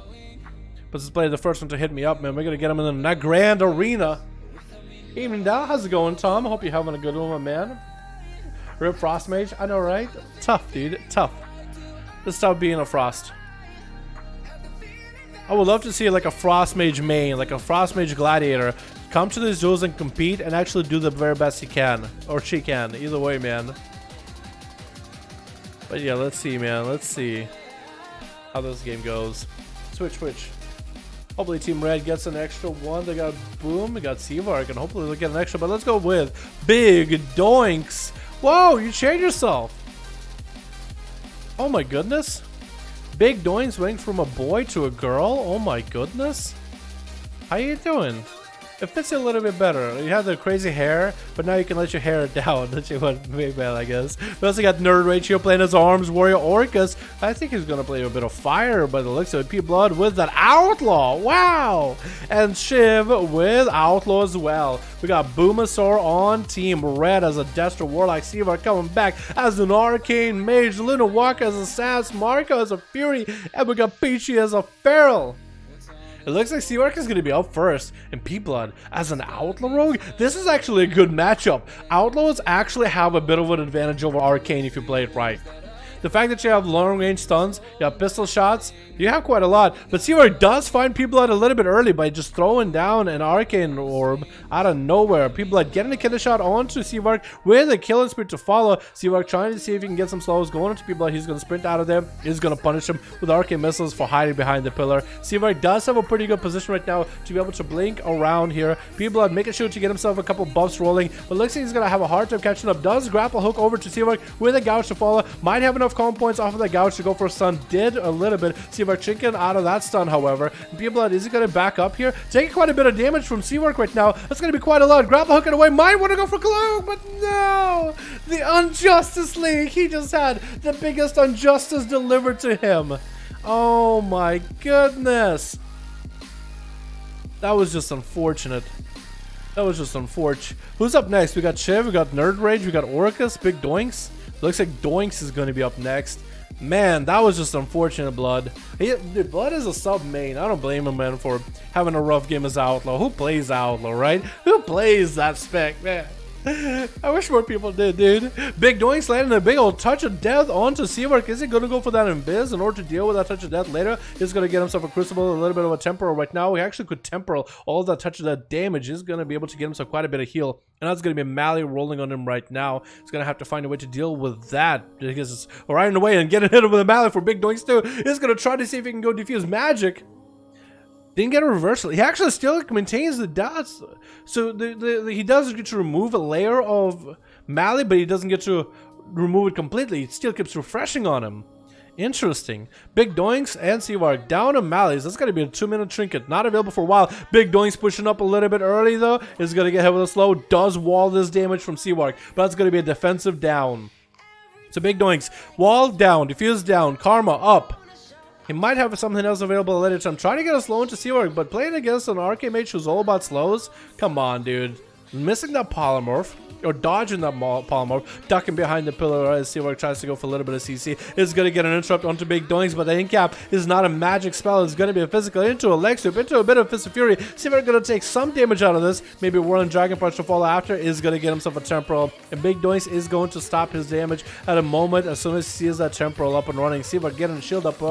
But this player the first one to hit me up, man. We're going to get him in the grand arena. Evening, Dal. How's it going, Tom? I hope you're having a good one, my man. Rip Frost Mage. I know, right? Tough, dude. Tough. Just tough being a Frost. I would love to see like a Frost Mage main, like a Frost Mage Gladiator, come to these duels and compete and actually do the very best he can. Or she can. Either way, man. But yeah, let's see, man. Let's see how this game goes. Switch. Hopefully Team Red gets an extra one. They got Boom, they got Seavark, and hopefully they'll get an extra. But let's go with Big Doinks. Whoa, you changed yourself. Oh my goodness. Big Doinks went from a boy to a girl. Oh my goodness. How you doing? It fits you a little bit better. You have the crazy hair, but now you can let your hair down. That's what made bad, I guess. We also got Nerd Rage here playing as Arms Warrior Orcus. I think he's gonna play a bit of fire by the looks of it. P Blood with that Outlaw. Wow! And Shiv with Outlaw as well. We got Boomasaur on Team Red as a Destro Warlock. Seavar coming back as an Arcane Mage. Luna Walker as a Sass. Marco as a Fury. And we got Peachy as a Feral. It looks like Seawark is going to be up first, and P-Blood as an Outlaw Rogue. This is actually a good matchup. Outlaws actually have a bit of an advantage over Arcane if you play it right. The fact that you have long range stuns, you have pistol shots, you have quite a lot. But Seawark does find P-Blood a little bit early by just throwing down an Arcane Orb out of nowhere. P-Blood getting a killer shot onto Seawark with a killing spree to follow. Seawark trying to see if he can get some slows going into P-Blood. He's going to sprint out of there. He's going to punish him with Arcane Missiles for hiding behind the pillar. Seawark does have a pretty good position right now to be able to blink around here. P-Blood making sure to get himself a couple buffs rolling, but looks like he's going to have a hard time catching up. Does grapple hook over to Seawark with a gouge to follow. Might have enough calm points off of that gouge to go for a stun. Did a little bit. Seawark chicken out of that stun, however. P-Blood, is he going to back up here? Taking quite a bit of damage from Seawark right now. That's going to be quite a lot. Grapple hooking away. Might want to go for Cloak, but no! The Unjustice League. He just had the biggest injustice delivered to him. Oh my goodness. That was just unfortunate. That was just unfortunate. Who's up next? We got Shiv, we got Nerd Rage, we got Orcus, Big Doinks. Looks like Doinks is going to be up next. Man, that was just unfortunate, Blood. Dude, Blood is a sub main. I don't blame him, man, for having a rough game as Outlaw. Who plays Outlaw, right? Who plays that spec, man? I wish more people did, dude. Big Doinks landing a big old touch of death onto Seawark. Is he going to go for that Invis in order to deal with that touch of death later? He's going to get himself a Crucible, a little bit of a Temporal right now. He actually could Temporal all that touch of that damage. He's going to be able to get himself quite a bit of heal. And that's going to be Mally rolling on him right now. He's going to have to find a way to deal with that. Because it's right in the way and getting hit with a Mally for Big Doinks too. He's going to try to see if he can go defuse magic. Didn't get a reversal. He actually still maintains the dots. So he does get to remove a layer of Mally, but he doesn't get to remove it completely. It still keeps refreshing on him. Interesting. Big Doinks and Seavark down to Malleys. That's going to be a 2-minute trinket. Not available for a while. Big Doinks pushing up a little bit early though. Is going to get hit with a slow. Does wall this damage from Seavark. But that's going to be a defensive down. So Big Doinks. Wall down. Diffuse down. Karma up. He might have something else available later. So I'm trying to get a slow into Seavark. But playing against an RK mage who's all about slows. Come on, dude. Missing that polymorph. Or dodging that polymorph, ducking behind the pillar as Seavark tries to go for a little bit of CC. Is going to get an interrupt onto Big Doinks, but the incap is not a magic spell. It's going to be a physical into a leg sweep, into a bit of Fist of Fury. Seavark going to take some damage out of this. Maybe Whirling Dragon Punch to follow after. Is going to get himself a temporal. And Big Doinks is going to stop his damage at a moment as soon as he sees that temporal up and running. Seavark getting a shield up.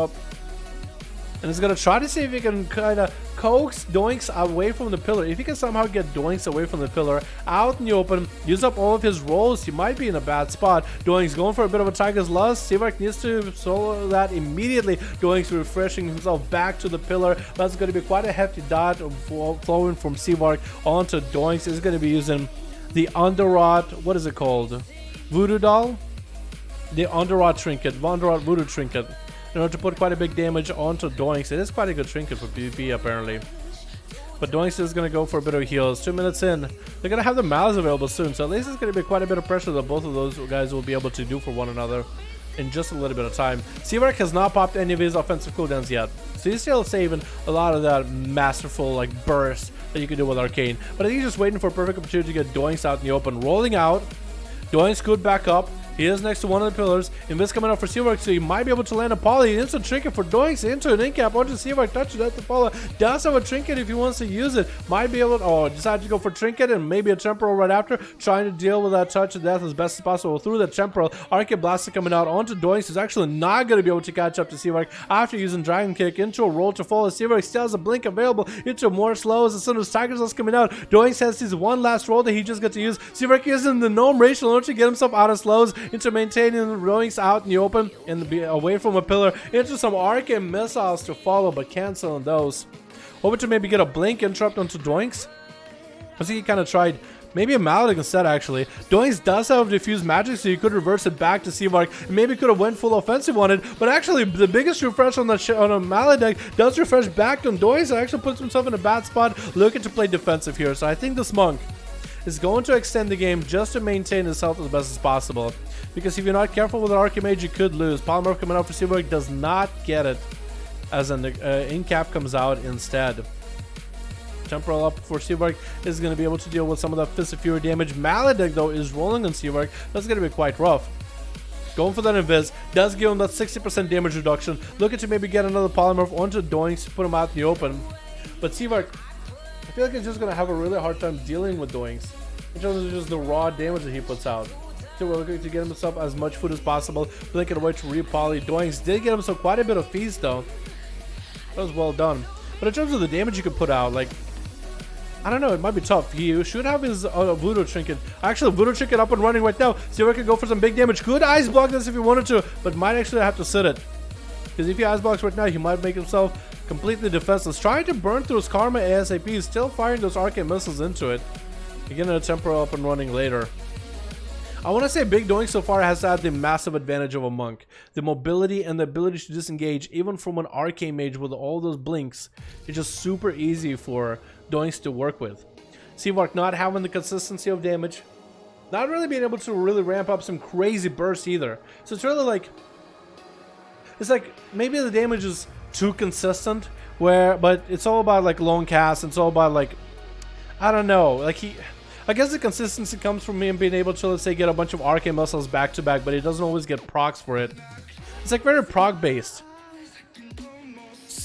And he's going to try to see if he can kind of coax Doinks away from the pillar. If he can somehow get Doinks away from the pillar, out in the open, use up all of his rolls, he might be in a bad spot. Doinks going for a bit of a Tiger's Lust. Seavark needs to solo that immediately. Doinks refreshing himself back to the pillar. That's going to be quite a hefty dot flowing from Seavark onto Doinks. He's going to be using the Underrot, what is it called? Voodoo Doll? The Underrot Trinket, Underrot Voodoo Trinket. In order to put quite a big damage onto Doinks. It is quite a good trinket for PvP apparently. But Doinks is going to go for a bit of heals. 2 minutes in. They're going to have the Malice available soon. So at least it's going to be quite a bit of pressure that both of those guys will be able to do for one another in just a little bit of time. Seavark has not popped any of his offensive cooldowns yet. So he's still saving a lot of that masterful like burst that you can do with Arcane. But I think he's just waiting for a perfect opportunity to get Doinks out in the open. Rolling out. Doinks could back up. He is next to one of the pillars. Invis coming out for Seavark, so he might be able to land a poly. Instant trinket for Doinks into an incap onto Seavark. Touches that to follow. Does have a trinket if he wants to use it. Might be able to, decide to go for trinket and maybe a temporal right after. Trying to deal with that touch of death as best as possible through the temporal. Arcade Blaster coming out onto Doinks. He's actually not going to be able to catch up to Seavark after using Dragon Kick into a roll to follow. Seavark still has a blink available into more slows. As soon as Tiger's Lust coming out, Doinks has his one last roll that he just got to use. Seavark using the gnome racial in order to get himself out of slows into maintaining Doinks out in the open and be away from a pillar into some arcane missiles to follow, but canceling those. Hoping to maybe get a blink interrupt onto Doinks. I think he kind of tried maybe a Maledict instead actually. Doinks does have diffused magic, so you could reverse it back to Seavark and maybe could have went full offensive on it, but actually the biggest refresh on a Maledict does refresh back on Doinks and actually puts himself in a bad spot looking to play defensive here. So I think this monk is going to extend the game just to maintain his health as best as possible. Because if you're not careful with an Archimage, you could lose. Polymorph coming out for Seavark does not get it as an incap comes out instead. Temporal up for Seavark is going to be able to deal with some of that Fist of Fury damage. Maledict though is rolling on Seavark. That's going to be quite rough. Going for that Invis does give him that 60% damage reduction. Looking to maybe get another Polymorph onto Doinks to put him out in the open. But Seavark, I feel like he's just going to have a really hard time dealing with Doinks in terms of just the raw damage that he puts out. So we're looking to get himself as much food as possible. Blinking away to repoly. Doinks did get himself quite a bit of feast though. That was well done. But in terms of the damage you could put out, like, I don't know, it might be tough. He should have his Voodoo Trinket. Actually, Voodoo Trinket up and running right now. Seavark can go for some big damage. Could Ice Block this if he wanted to, but might actually have to sit it. Because if he Ice Blocks right now, he might make himself completely defenseless. Trying to burn through his Karma ASAP. He's still firing those Arcane Missiles into it. Getting a temporal up and running later. I want to say Big Doink so far has had the massive advantage of a monk. The mobility and the ability to disengage even from an arcane mage with all those blinks is just super easy for Doinks to work with. Seavark not having the consistency of damage. Not really being able to really ramp up some crazy bursts either. So it's really like, it's like maybe the damage is too consistent but it's all about like lone cast. It's all about like, I don't know, like I guess the consistency comes from him being able to, let's say, get a bunch of arcane missiles back to back, but he doesn't always get procs for it. It's like very proc based.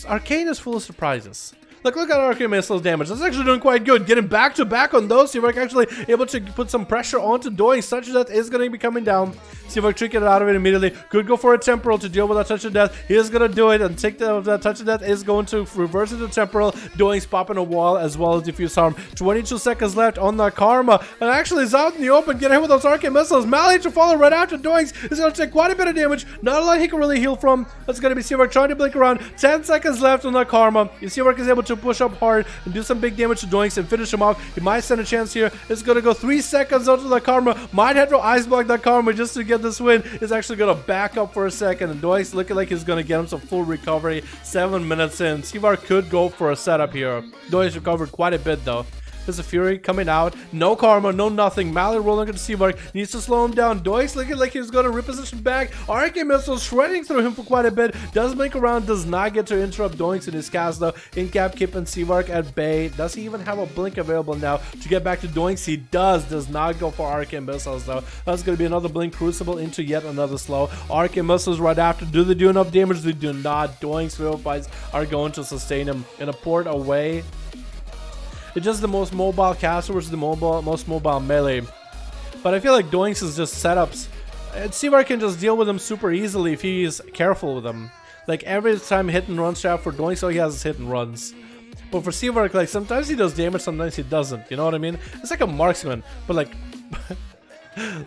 Arcane is full of surprises. Look at Arcane Missiles damage. That's actually doing quite good. Getting back to back on those. Seavark actually able to put some pressure onto Doinks. Touch of Death is going to be coming down. Seavark tricking it out of it immediately. Could go for a Temporal to deal with that Touch of Death. He is going to do it and take that Touch of Death is going to reverse it to Temporal. Doinks popping a wall as well as Diffuse Harm. 22 seconds left on that Karma. And actually is out in the open. Getting hit with those Arcane Missiles. Mally to follow right after Doinks. Is going to take quite a bit of damage. Not a lot he can really heal from. That's going to be Seavark trying to blink around. 10 seconds left on that Karma. Seavark is able to to push up hard and do some big damage to Doinks and finish him off. He might stand a chance here. It's going to go 3 seconds onto the Karma. Might have to ice block that Karma just to get this win. It's actually going to back up for a second, and Doinks looking like he's going to get him some full recovery. 7 minutes in. Seavar could go for a setup here. Doinks recovered quite a bit though. There's a Fury coming out. No Karma, no nothing. Mally rolling into Seavark. Needs to slow him down. Doinks looking like he's going to reposition back. RK Missile shredding through him for quite a bit. Does blink around. Does not get to interrupt Doinks in his cast though. In-cap keeping Seavark at bay. Does he even have a blink available now to get back to Doinks? He does. Does not go for RK Missiles though. That's going to be another blink Crucible into yet another slow. RK Missiles right after. Do they do enough damage? They do not. Doinks Vivifys are going to sustain him. In a port away. It's just the most mobile caster versus the most mobile melee. But I feel like Doinks is just setups. And Seavar can just deal with them super easily if he's careful with them. Like every time hit and run strat for Doinks, so he has his hit and runs. But for Seavar, like sometimes he does damage, sometimes he doesn't. You know what I mean? It's like a marksman, but like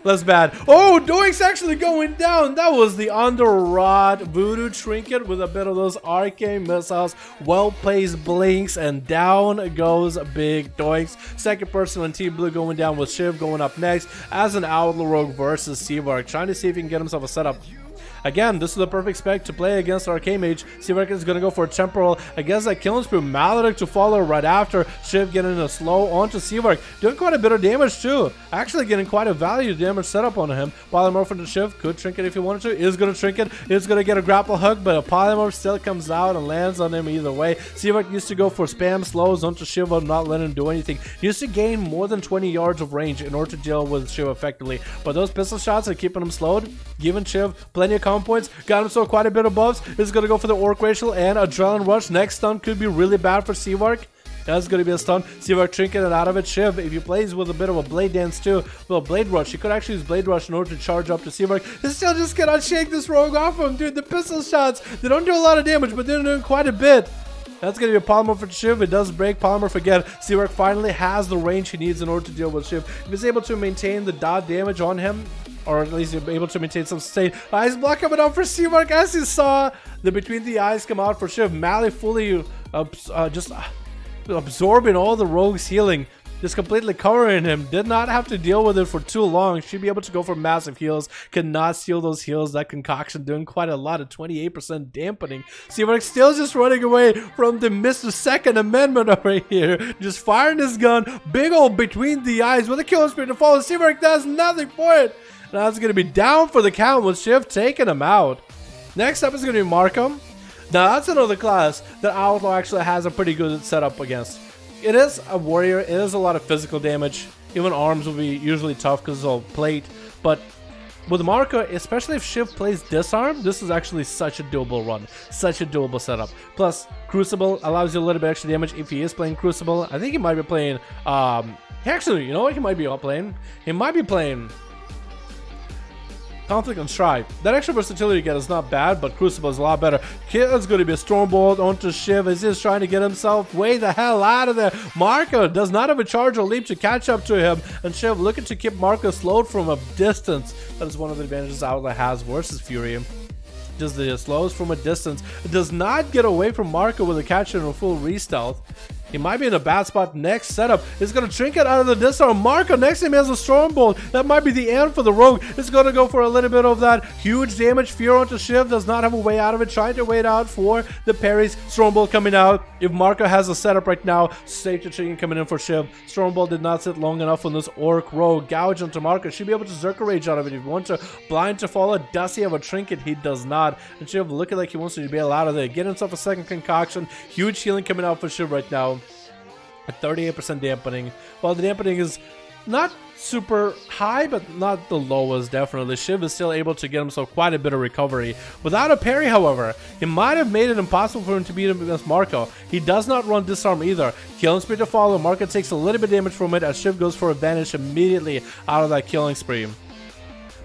less bad. Oh, Doinks actually going down. That was the under rod voodoo trinket with a bit of those arcane missiles, well-placed blinks, and down goes big Doinks. Second person on Team Blue going down with Shiv going up next as an Outlaw Rogue versus Seavark, trying to see if he can get himself a setup. Again, this is the perfect spec to play against Arcane Mage. Seavark is going to go for a Temporal against that Killing Spree. Maledict to follow right after. Shiv getting a slow onto Seavark. Doing quite a bit of damage too. Actually getting quite a value damage setup on him. Polymorph into Shiv. Could Trinket if he wanted to. Is going to Trinket. Is going to get a grapple hook, but a Polymorph still comes out and lands on him either way. Seavark used to go for spam slows onto Shiv, not letting him do anything. He used to gain more than 20 yards of range in order to deal with Shiv effectively. But those pistol shots are keeping him slowed. Giving Shiv plenty of points, got him so quite a bit of buffs. Is going to go for the Orc Racial and Adrenaline Rush. Next stun could be really bad for Seavark. That's going to be a stun. Seavark Trinket and out of it. Shiv, if he plays with a bit of a Blade Dance too, well, Blade Rush, he could actually use Blade Rush in order to charge up to Seavark. He still just cannot shake this rogue off him, dude. The pistol shots, they don't do a lot of damage, but they're doing quite a bit. That's going to be a Polymorph for Shiv. It does break Polymorph again. Seavark finally has the range he needs in order to deal with Shiv. If he's able to maintain the dot damage on him, or at least you're able to maintain some sustain. Ice block coming out for Seavark as you saw the between the eyes come out for Shiv. Mally fully just absorbing all the rogue's healing. Just completely covering him. Did not have to deal with it for too long. Should be able to go for massive heals. Cannot steal those heals. That concoction doing quite a lot of 28% dampening. Seavark still just running away from the Mr. Second Amendment over here. Just firing his gun. Big old between the eyes with a Killing Spree to follow. Seavark does nothing for it. Now it's going to be down for the count with Shiv taking him out. Next up is going to be Marco. Now that's another class that Outlaw actually has a pretty good setup against. It is a warrior. It is a lot of physical damage. Even arms will be usually tough because it's all plate. But with Marco, especially if Shiv plays Disarm, this is actually such a doable run. Such a doable setup. Plus, Crucible allows you a little bit extra damage if he is playing Crucible. I think he might be playing... actually, you know what he might be playing? He might be playing... Conflict and Strife. That extra versatility you get is not bad, but Crucible is a lot better. It's going to be a Stormbolt onto Shiv as he's trying to get himself way the hell out of there. Marco does not have a charge or leap to catch up to him, and Shiv looking to keep Marco slowed from a distance. That is one of the advantages Outlaw has versus Fury. Just the slows from a distance. It does not get away from Marco with a catch and a full re-stealth. He might be in a bad spot. Next setup is going to Trinket out of the Disarm. Marco next to him has a Stormbolt. That might be the end for the Rogue. It's going to go for a little bit of that huge damage. Fear onto Shiv. Does not have a way out of it. Trying to wait out for the parries. Stormbolt coming out. If Marco has a setup right now, safe to Trinket coming in for Shiv. Stormbolt did not sit long enough on this Orc Rogue. Gouge onto Marco. Should be able to Zerker Rage out of it. If you want to blind to follow, does he have a Trinket? He does not. And Shiv looking like he wants to bail out of there. Get himself a second concoction. Huge healing coming out for Shiv right now. At 38% dampening. While the dampening is not super high, but not the lowest, definitely. Shiv is still able to get himself quite a bit of recovery. Without a parry, however, it might have made it impossible for him to beat him against Marco. He does not run Disarm either. Killing Spree to follow. Marco takes a little bit of damage from it as Shiv goes for a vanish immediately out of that Killing Spree.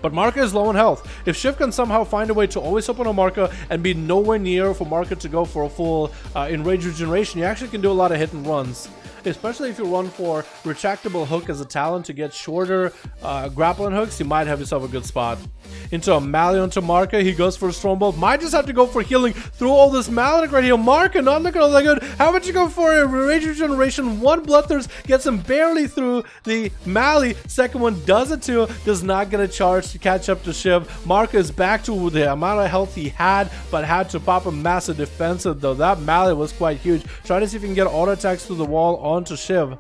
But Marco is low on health. If Shiv can somehow find a way to always open on Marco and be nowhere near for Marco to go for a full enrage regeneration, you actually can do a lot of hit and runs. especially if you run for retractable hook as a talent to get shorter grappling hooks, you might have yourself a good spot. Into a Mali onto Marka, he goes for a Stormbolt. Might just have to go for healing through all this Maledic right here. Marka not looking all that good. How about you go for a Rage Regeneration? One Bloodthirst gets him barely through the Mali. Second one does it too. Does not get a charge to catch up to Shiv. Marka is back to the amount of health he had, but had to pop a massive defensive though. That Mali was quite huge. Try to see if you can get auto attacks through the wall onto Shiv.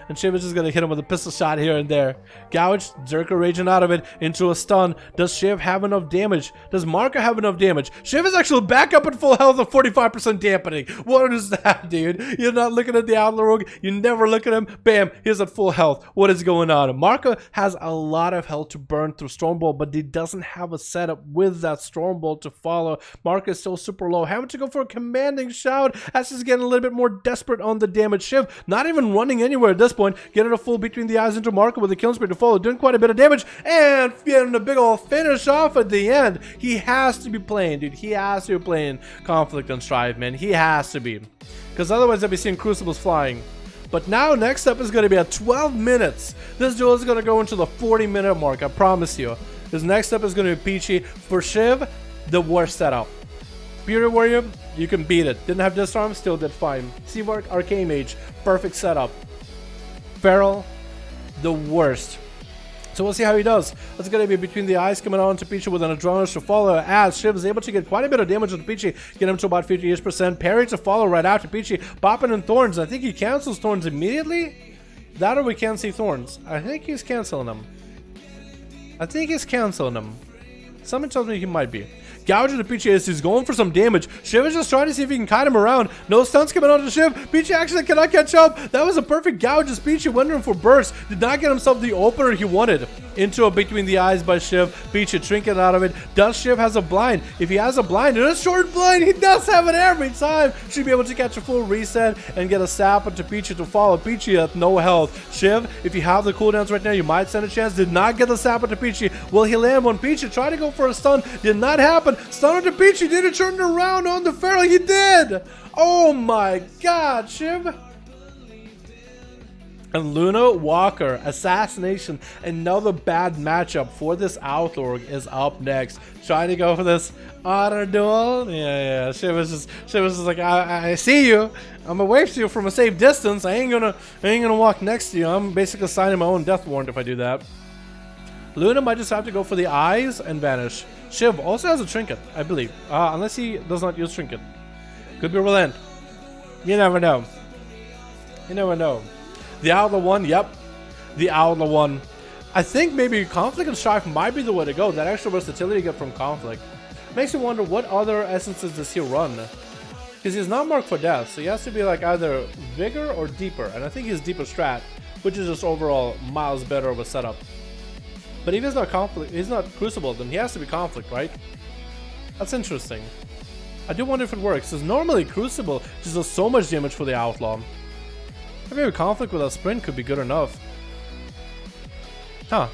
And Shiv is just going to hit him with a pistol shot here and there. Gouge, Zerka raging out of it into a stun. Does Shiv have enough damage? Does Marka have enough damage? Shiv is actually back up at full health of 45% dampening. What is that, dude? You're not looking at the Outlaw Rogue. You never look at him. Bam, he's at full health. What is going on? Marka has a lot of health to burn through Stormbolt, but he doesn't have a setup with that Stormbolt to follow. Marka is still super low. Having to go for a commanding shout as he's getting a little bit more desperate on the damage. Shiv not even running anywhere at this point. Getting a full between the eyes into Marka with the killing spree to follow, doing quite a bit of damage, and getting a big old finish off at the end. He has to be playing, dude. He has to be playing Conflict and Strive, man. He has to be. Because otherwise I'll be seeing Crucibles flying. But now, next up is going to be at 12 minutes. This duel is going to go into the 40-minute mark, I promise you. This next up is going to be Peachy. For Shiv, the worst setup. Beauty Warrior, you can beat it. Didn't have Disarm, still did fine. Seavark, Arcane Mage, perfect setup. Feral, the worst. So we'll see how he does. That's going to be between the eyes coming on to Peachy with an Adrenaline to follow, as Shiv is able to get quite a bit of damage with Peachy, get him to about 50-ish%. Parry to follow right after Peachy, popping in Thorns. I think he cancels Thorns immediately. That or we can't see Thorns. I think he's canceling them. Something tells me he might be. Gouge into Peachy as he's going for some damage. Shiv is just trying to see if he can kite him around. No stunts coming onto Shiv. Peachy actually cannot catch up. That was a perfect gouge as Peachy went in for burst. Did not get himself the opener he wanted. Into a between the eyes by Shiv. Peachy trinket out of it. Does Shiv has a blind? If he has a blind, and a short blind, he does have it every time. Should be able to catch a full reset and get a sap into Peachy to follow. Peachy at no health. Shiv, if you have the cooldowns right now, you might stand a chance. Did not get the sap into Peachy. Will he land one? Peachy tried to go for a stun. Did not happen. Stun into Peachy. Did it turn around on the Feral? He did. Oh my god, Shiv. And Luna Walker, Assassination, another bad matchup for this Outlaw is up next. Trying to go for this honor duel. Yeah. Shiv was just like, I see you. I'm gonna wave to you from a safe distance. I ain't gonna walk next to you. I'm basically signing my own death warrant if I do that. Luna might just have to go for the eyes and vanish. Shiv also has a trinket, I believe. Unless he does not use trinket. Could be relent. You never know. The Outlaw one, yep. The Outlaw one. I think maybe Conflict and Strife might be the way to go. That extra versatility you get from Conflict. Makes me wonder what other essences does he run? Because he's not marked for death, so he has to be like either Vigor or Deeper. And I think he's Deeper Strat, which is just overall miles better of a setup. But if he's not Conflict, he's not Crucible, then he has to be Conflict, right? That's interesting. I do wonder if it works, because normally Crucible just does so much damage for the Outlaw. Maybe a Conflict with a sprint could be good enough. Huh.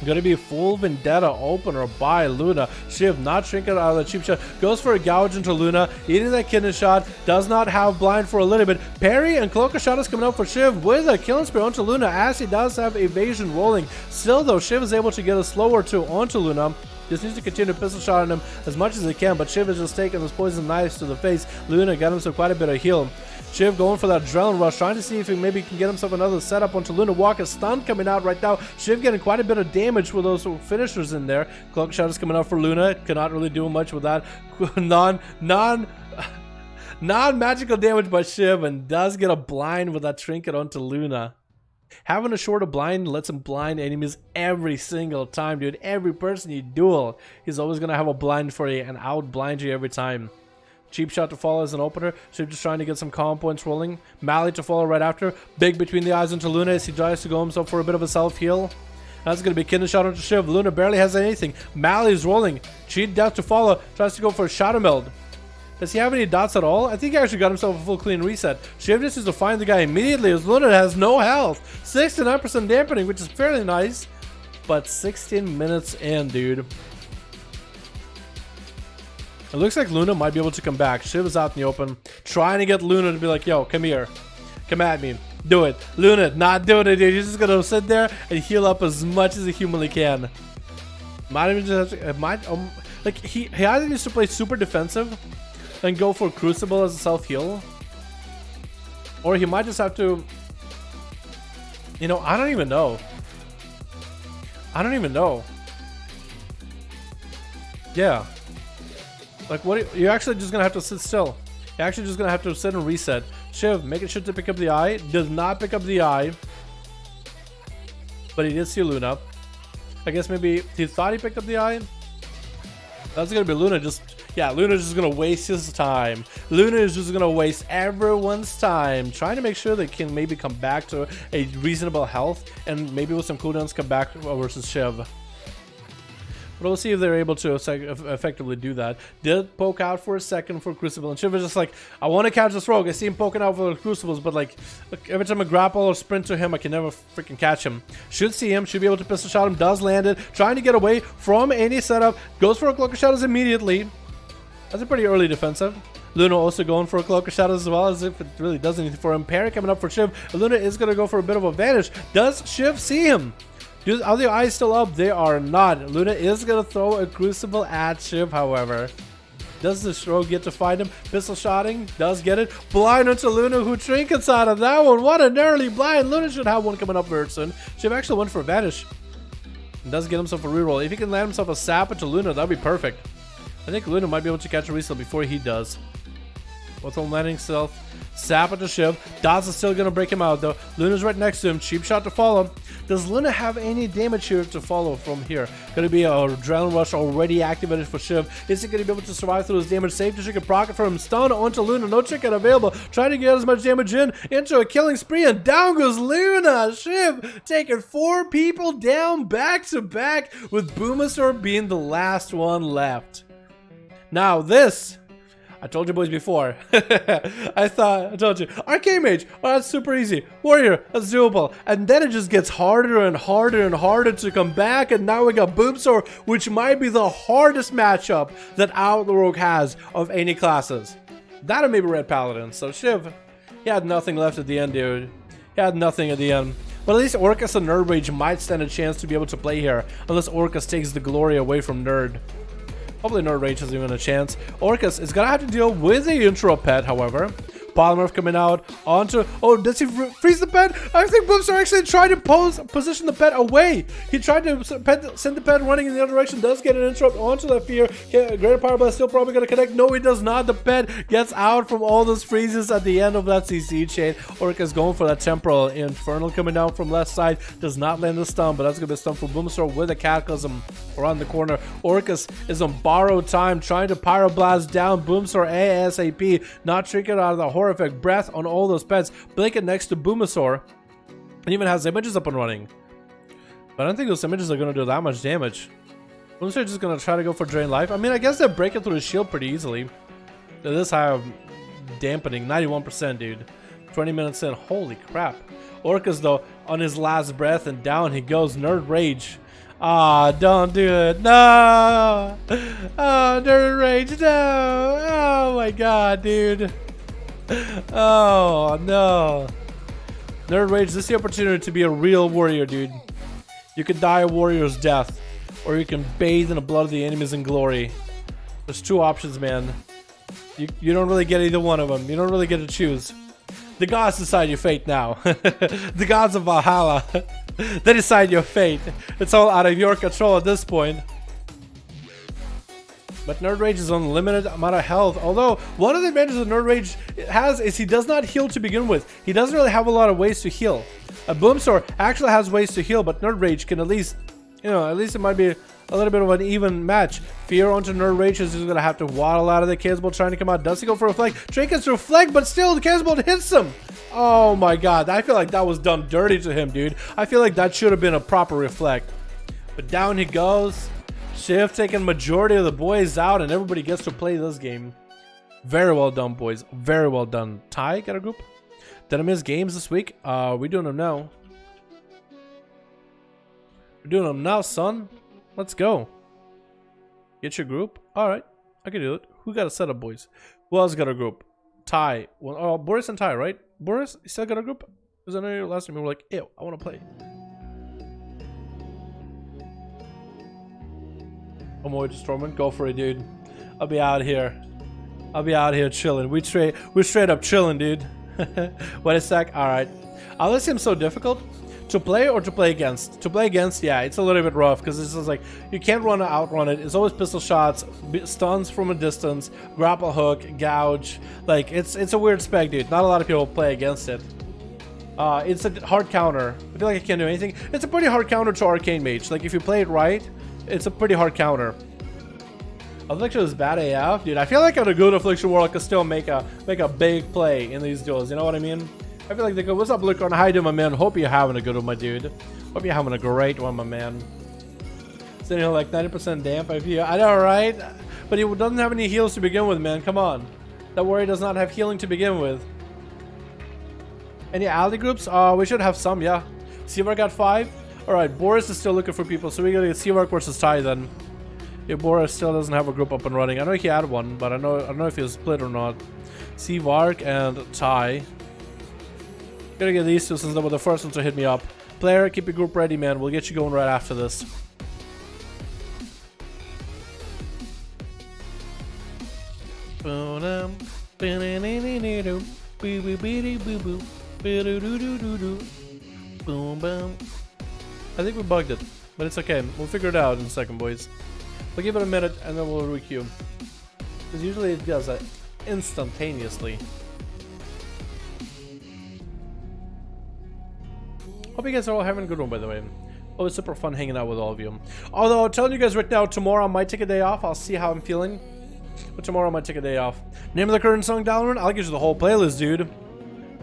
Gonna be a full Vendetta opener by Luna. Shiv not shrinking out of the cheap shot. Goes for a gouge into Luna. Eating that kidney shot. Does not have blind for a little bit. Parry and Cloaker shot is coming up for Shiv with a killing spree onto Luna, as he does have evasion rolling. Still though, Shiv is able to get a slower two onto Luna. Just needs to continue pistol shotting him as much as he can, but Shiv is just taking those poison knives to the face. Luna got himself quite a bit of heal. Shiv going for that adrenaline rush, trying to see if he maybe can get himself another setup onto Luna. Walker stun coming out right now. Shiv getting quite a bit of damage with those finishers in there. Cloak shot is coming out for Luna. Cannot really do much with that. Non-magical damage by Shiv, and does get a blind with that trinket onto Luna. Having a shorter blind lets him blind enemies every single time, dude. Every person you duel, he's always going to have a blind for you and out-blind you every time. Cheap shot to follow as an opener. Shiv just trying to get some calm points rolling. Mali to follow right after. Big between the eyes into Luna as he tries to go himself for a bit of a self-heal. That's going to be kidney shot onto Shiv. Luna barely has anything. Mali is rolling. Cheat death to follow. Tries to go for a shadow meld. Does he have any dots at all? I think he actually got himself a full clean reset. Shiv just needs to find the guy immediately as Luna has no health. 69% dampening, which is fairly nice. But 16 minutes in, dude. It looks like Luna might be able to come back. Shiv is out in the open, trying to get Luna to be like, yo, come here. Come at me. Do it. Luna, not doing it, dude. You're just gonna sit there and heal up as much as you humanly can. Might even just like he either needs to play super defensive and go for Crucible as a self heal, or he might just have to. You know, I don't even know. Yeah. Like, what? You're actually just gonna have to sit still. You're actually just gonna have to sit and reset. Shiv, making sure to pick up the eye. Does not pick up the eye. But he did see Luna. I guess maybe he thought he picked up the eye. That's gonna be Luna just... Yeah, Luna's just gonna waste his time. Luna is just gonna waste everyone's time trying to make sure they can maybe come back to a reasonable health and maybe with some cooldowns come back versus Shiv. But we'll see if they're able to effectively do that. Did poke out for a second for Crucible, and Shiv is just like, I want to catch this rogue. I see him poking out for the Crucibles, but like, look, every time I grapple or sprint to him, I can never freaking catch him. Should see him, should be able to pistol shot him, does land it, trying to get away from any setup, goes for a Cloak of Shadows immediately. That's a pretty early defensive. Luna also going for a Cloak of Shadows as well, as if it really does anything for him. Parry coming up for Shiv. Luna is going to go for a bit of a vanish. Does Shiv see him? Are the eyes still up? They are not. Luna is going to throw a Crucible at Shiv, however. Does the rogue get to find him? Pistol shotting. Does get it. Blind onto Luna, who trinkets out of that one. What an early blind. Luna should have one coming up very soon. Shiv actually went for a vanish. And does get himself a reroll. If he can land himself a sap into Luna, that would be perfect. I think Luna might be able to catch a resale before he does. With him landing stealth. Sap into Shiv. Daz is still going to break him out though. Luna's right next to him. Cheap shot to follow. Does Luna have any damage here to follow from here? Going to be a Adrenaline Rush already activated for Shiv. Is he going to be able to survive through his damage? Safe to trick a procket from him. Stun onto Luna. No chicken available. Trying to get as much damage into a killing spree. And down goes Luna. Shiv taking 4 people down back to back with Boomasaur being the last one left. Now this... I told you boys before. I told you. Arcane Mage, oh, that's super easy. Warrior, that's doable. And then it just gets harder and harder and harder to come back. And now we got Boomsaur, which might be the hardest matchup that Outrogue has of any classes. That or maybe Red Paladin. So Shiv, he had nothing left at the end, dude. He had nothing at the end. But at least Orcus and Nerd Rage might stand a chance to be able to play here. Unless Orcus takes the glory away from Nerd. Probably Nerd Rage has even a chance. Orcus is gonna have to deal with the intro pet, however. Polymorph coming out onto... Oh, does he freeze the pet? I think Boomsaur actually tried to position the pet away. He tried to send the pet running in the other direction. Does get an interrupt onto that fear. Greater Power Blast still probably going to connect. No, he does not. The pet gets out from all those freezes at the end of that CC chain. Orcus going for that Temporal Infernal coming down from left side. Does not land the stun, but that's going to be a stun for Boomsaur with a Cataclysm around the corner. Orcus is on borrowed time trying to Pyroblast down Boomsaur ASAP. Not triggered out of the Horrific Breath on all those pets. Blanket next to Boomasaur. And even has images up and running. But I don't think those images are going to do that much damage. Boomasaur just going to try to go for Drain Life. I mean, I guess they're breaking through his shield pretty easily. This high dampening. 91%, dude. 20 minutes in. Holy crap. Orcus, though, on his last breath, and down he goes. Nerd Rage. Ah, don't do it. No. Oh, Nerd Rage. No. Oh, my God, dude. Oh no. Nerd Rage, this is the opportunity to be a real warrior, dude. You can die a warrior's death, or you can bathe in the blood of the enemies in glory. There's 2 options, man. You don't really get either one of them. You don't really get to choose. The gods decide your fate now. The gods of Valhalla. They decide your fate. It's all out of your control at this point. But Nerd Rage is on limited amount of health. Although, one of the advantages that Nerd Rage has is he does not heal to begin with. He doesn't really have a lot of ways to heal. A Boomsaur actually has ways to heal, but Nerd Rage can at least, you know, at least it might be a little bit of an even match. Fear onto Nerd Rage is just going to have to waddle out of the Chaos Bolt trying to come out. Does he go for a Reflect? Drake gets to Reflect, but still the Chaos Bolt hits him. Oh my God. I feel like that was done dirty to him, dude. I feel like that should have been a proper Reflect. But down he goes. Shiv taking majority of the boys out, and everybody gets to play this game. Very well done, boys. Very well done. Ty, got a group? Did I miss games this week? We're doing them now. We're doing them now, son. Let's go. Get your group. All right, I can do it. Who got a setup, boys? Who else got a group? Ty. Well, oh, Boris and Ty, right? Boris, you still got a group? Because I know last time you were like, ew, I want to play. I'm away to Stormwind. Go for it, dude. I'll be out here. I'll be out here chilling. We're straight up chilling, dude. What a sec. All right. This seems so difficult. To play or to play against? To play against, yeah, it's a little bit rough because this is like you can't outrun it. It's always pistol shots, stuns from a distance, grapple hook, gouge. Like it's a weird spec, dude. Not a lot of people play against it. It's a hard counter. I feel like I can't do anything. It's a pretty hard counter to Arcane Mage. Like if you play it right, it's a pretty hard counter. Affliction is bad AF, dude. I feel like on a good Affliction world, I could still make a big play in these duels. You know what I mean? I feel like they go, what's up, Luke? How you doing, my man? Hope you're having a good one, my dude. Hope you're having a great one, my man. Sitting here like 90% damp, I feel. I know, right? But he doesn't have any heals to begin with, man. Come on. That warrior does not have healing to begin with. Any ally groups? We should have some, yeah. Seavark got 5. Alright, Boris is still looking for people, so we gotta get Seavark versus Ty then. Yeah, Boris still doesn't have a group up and running. I know he had one, but I don't know if he was split or not. Seavark and Ty. Gotta get these two since they were the first ones to hit me up. Player, keep your group ready, man. We'll get you going right after this. I think we bugged it, but it's okay. We'll figure it out in a second, boys. We'll give it a minute and then we'll requeue. Because usually it does that instantaneously. Hope you guys are all having a good one, by the way. Oh, it's super fun hanging out with all of you. Although, I'm telling you guys right now, tomorrow I might take a day off. I'll see how I'm feeling. But tomorrow I might take a day off. Name of the current song, Dalaran? I'll get you the whole playlist, dude.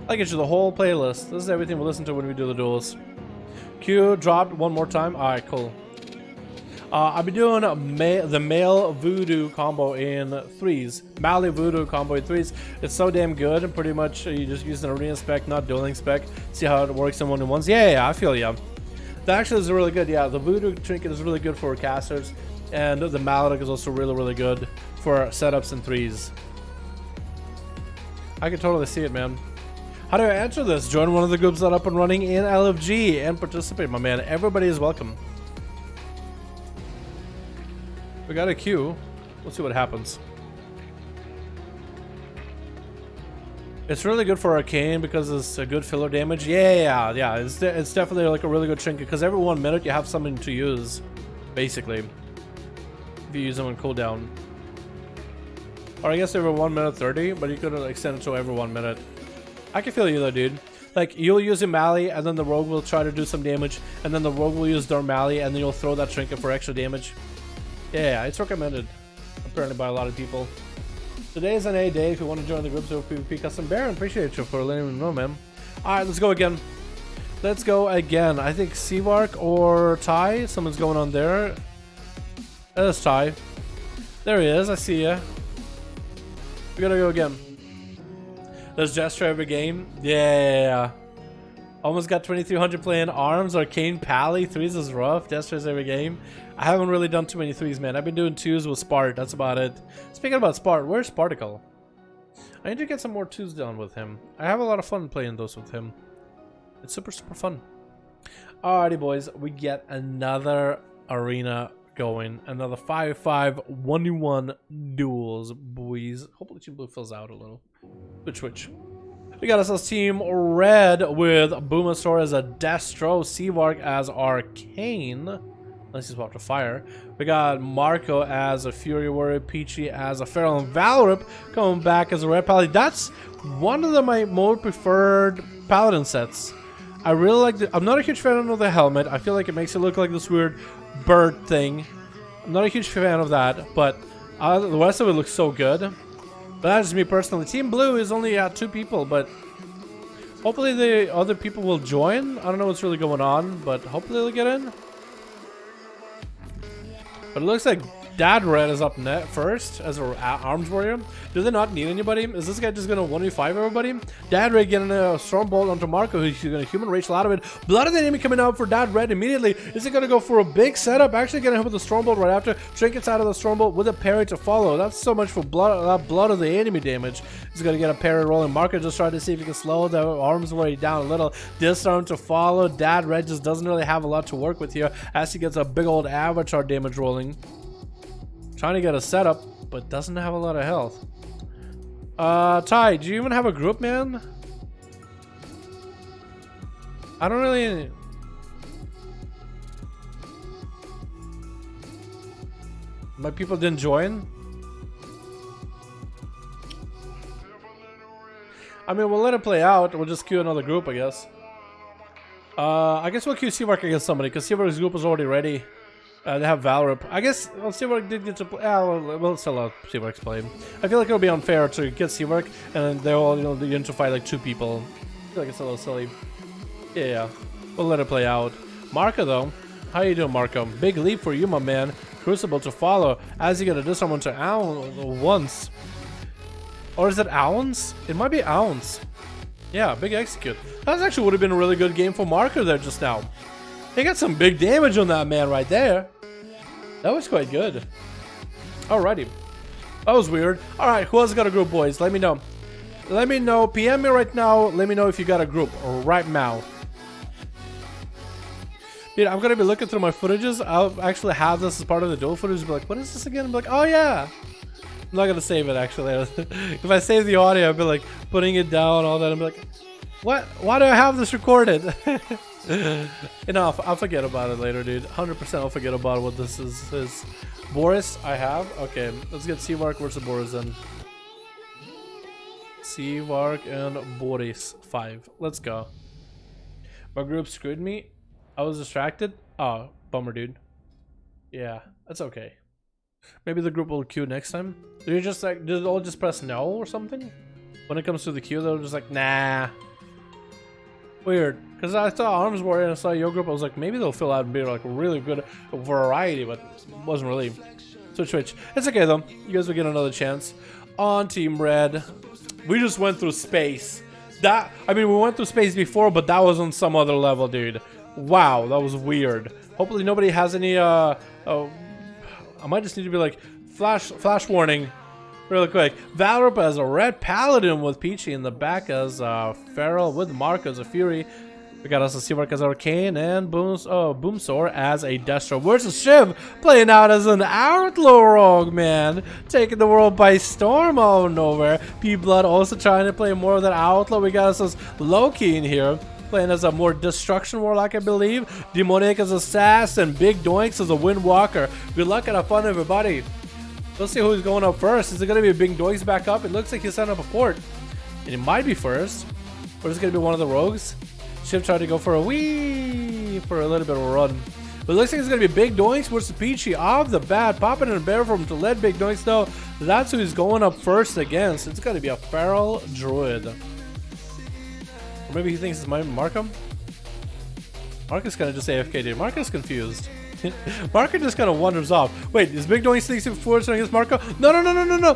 I'll get you the whole playlist. This is everything we listen to when we do the duels. Q dropped one more time. Alright, cool. I'll be doing the male voodoo combo in 3s. Mali voodoo combo in 3s. It's so damn good. And pretty much you just use an arena spec, not dueling spec. See how it works in 1v1s. Yeah, I feel ya. That actually is really good. Yeah, the voodoo trinket is really good for casters. And the maledict is also really good for setups in 3s. I can totally see it, man. How do I answer this? Join one of the groups that are up and running in LFG and participate, my man. Everybody is welcome. We got a queue. Let's see what happens. It's really good for Arcane because it's a good filler damage. Yeah. It's definitely like a really good trinket because every 1 minute you have something to use, basically. If you use them on cooldown. Or I guess every 1 minute 30, but you could extend it to every 1 minute. I can feel you though, dude. Like, you'll use a Mali, and then the rogue will try to do some damage, and then the rogue will use their Mali, and then you'll throw that trinket for extra damage. Yeah, it's recommended, apparently, by a lot of people. Today is NA day if you want to join the group of PvP Custom Baron. Appreciate you for letting me know, man. Alright, let's go again. Let's go again. I think Seavark or Ty. Someone's going on there. There's Ty. There he is. I see ya. We gotta go again. Does gesture every game? Yeah. Almost got 2300 playing arms. Arcane Pally. 3s is rough. Gestures every game. I haven't really done too many 3s, man. I've been doing 2s with Spart. That's about it. Speaking about Spart, where's Sparticle? I need to get some more 2s done with him. I have a lot of fun playing those with him. It's super fun. Alrighty, boys. We get another arena going. Another 5v5 1v1 duels, boys. Hopefully Team Blue fills out a little. Twitch. We got ourselves Team Red with Boomasaur as a Destro, Seavark as Arcane. Unless he's about to fire. We got Marco as a Fury Warrior, Peachy as a Feral, and Valorip coming back as a Red Paladin. That's one of my more preferred Paladin sets. I really like the. I'm not a huge fan of the helmet. I feel like it makes it look like this weird bird thing. I'm not a huge fan of that, but the rest of it looks so good. But that's just me personally. Team Blue is only 2 people, but hopefully the other people will join. I don't know what's really going on, but hopefully they'll get in. But it looks like Dad Red is up net first as an arms warrior. Do they not need anybody? Is this guy just gonna 1v5 everybody? Dad Red getting a storm bolt onto Marco, who's gonna human rage a lot of it. Blood of the enemy coming out for Dad Red immediately. Is he gonna go for a big setup? Actually getting hit with the storm bolt right after. Trinkets out of the storm bolt with a parry to follow. That's so much for blood of the enemy damage. He's gonna get a parry rolling. Marco just trying to see if he can slow the arms warrior down a little. Disarm to follow. Dad Red just doesn't really have a lot to work with here as he gets a big old avatar damage rolling. Trying to get a setup, but doesn't have a lot of health. Ty, do you even have a group, man? I don't really... My people didn't join? I mean, we'll let it play out. We'll just queue another group, I guess. I guess we'll queue Seawork against somebody, because Seawork's group is already ready. They have Valorant. I guess Seawork did get to play. We'll still let Seawork's play. I feel like it'll be unfair to get Seawork and then they're all, begin to fight like 2 people. I feel like it's a little silly. Yeah, we'll let it play out. Marco, though. How you doing, Marco? Big leap for you, my man. Crucible to follow as you get a disarm onto once. Or is it Ounce? It might be Ounce. Yeah, big execute. That actually would have been a really good game for Marco there just now. He got some big damage on that man right there. That was quite good. Alrighty. That was weird. Alright, who else got a group, boys? Let me know. Let me know. PM me right now. Let me know if you got a group right now. Dude, I'm going to be looking through my footages. I'll actually have this as part of the duel footage. Be like, what is this again? I'm like, oh yeah. I'm not going to save it, actually. If I save the audio, I'll be like putting it down, all that. I'm like, what? Why do I have this recorded? You know, I'll forget about it later, dude. 100% I'll forget about what this is. Boris, I have. Okay, let's get Seawark versus Boris then. Seawark and Boris 5. Let's go. My group screwed me. I was distracted. Oh, bummer, dude. Yeah, that's okay. Maybe the group will queue next time. Do you just like, did they all just press no or something? When it comes to the queue, they're just like, nah. Weird, because I saw Arms Warrior and I saw your group. I was like, maybe they'll fill out and be like a really good variety, but it wasn't really. Switch. It's okay though. You guys will get another chance. On Team Red, we just went through space. I mean, we went through space before, but that was on some other level, dude. Wow, that was weird. Hopefully nobody has any. I might just need to be like flash warning. Really quick, Valorant as a red paladin with Peachy in the back as Feral with Mark as a Fury. We got us a Seawork as Arcane and Boomsor as a Destro versus Shiv playing out as an Outlaw Rogue, man. Taking the world by storm out of nowhere. P-Blood also trying to play more of that Outlaw. We got us as Loki in here. Playing as a more Destruction Warlock, I believe. Demonic as a Sass and Big Doinks as a Windwalker. Good luck and have fun, everybody. Let's see who's going up first. Is it going to be a Big Doinks back up? It looks like he's setting up a port. And it might be first. Or is it going to be one of the rogues? Shiv tried to go for a for a little bit of a run. But it looks like it's going to be Big Doinks versus Peachy off the bat. Popping in a bear for him to let Big Doinks know. That's who he's going up first against. It's going to be a Feral Druid. Or maybe he thinks it's Markham. Marcus kind of just AFK, dude. Marcus confused. Marco just kind of wanders off. Wait, is Big Doink sneaking forward against Marco? No.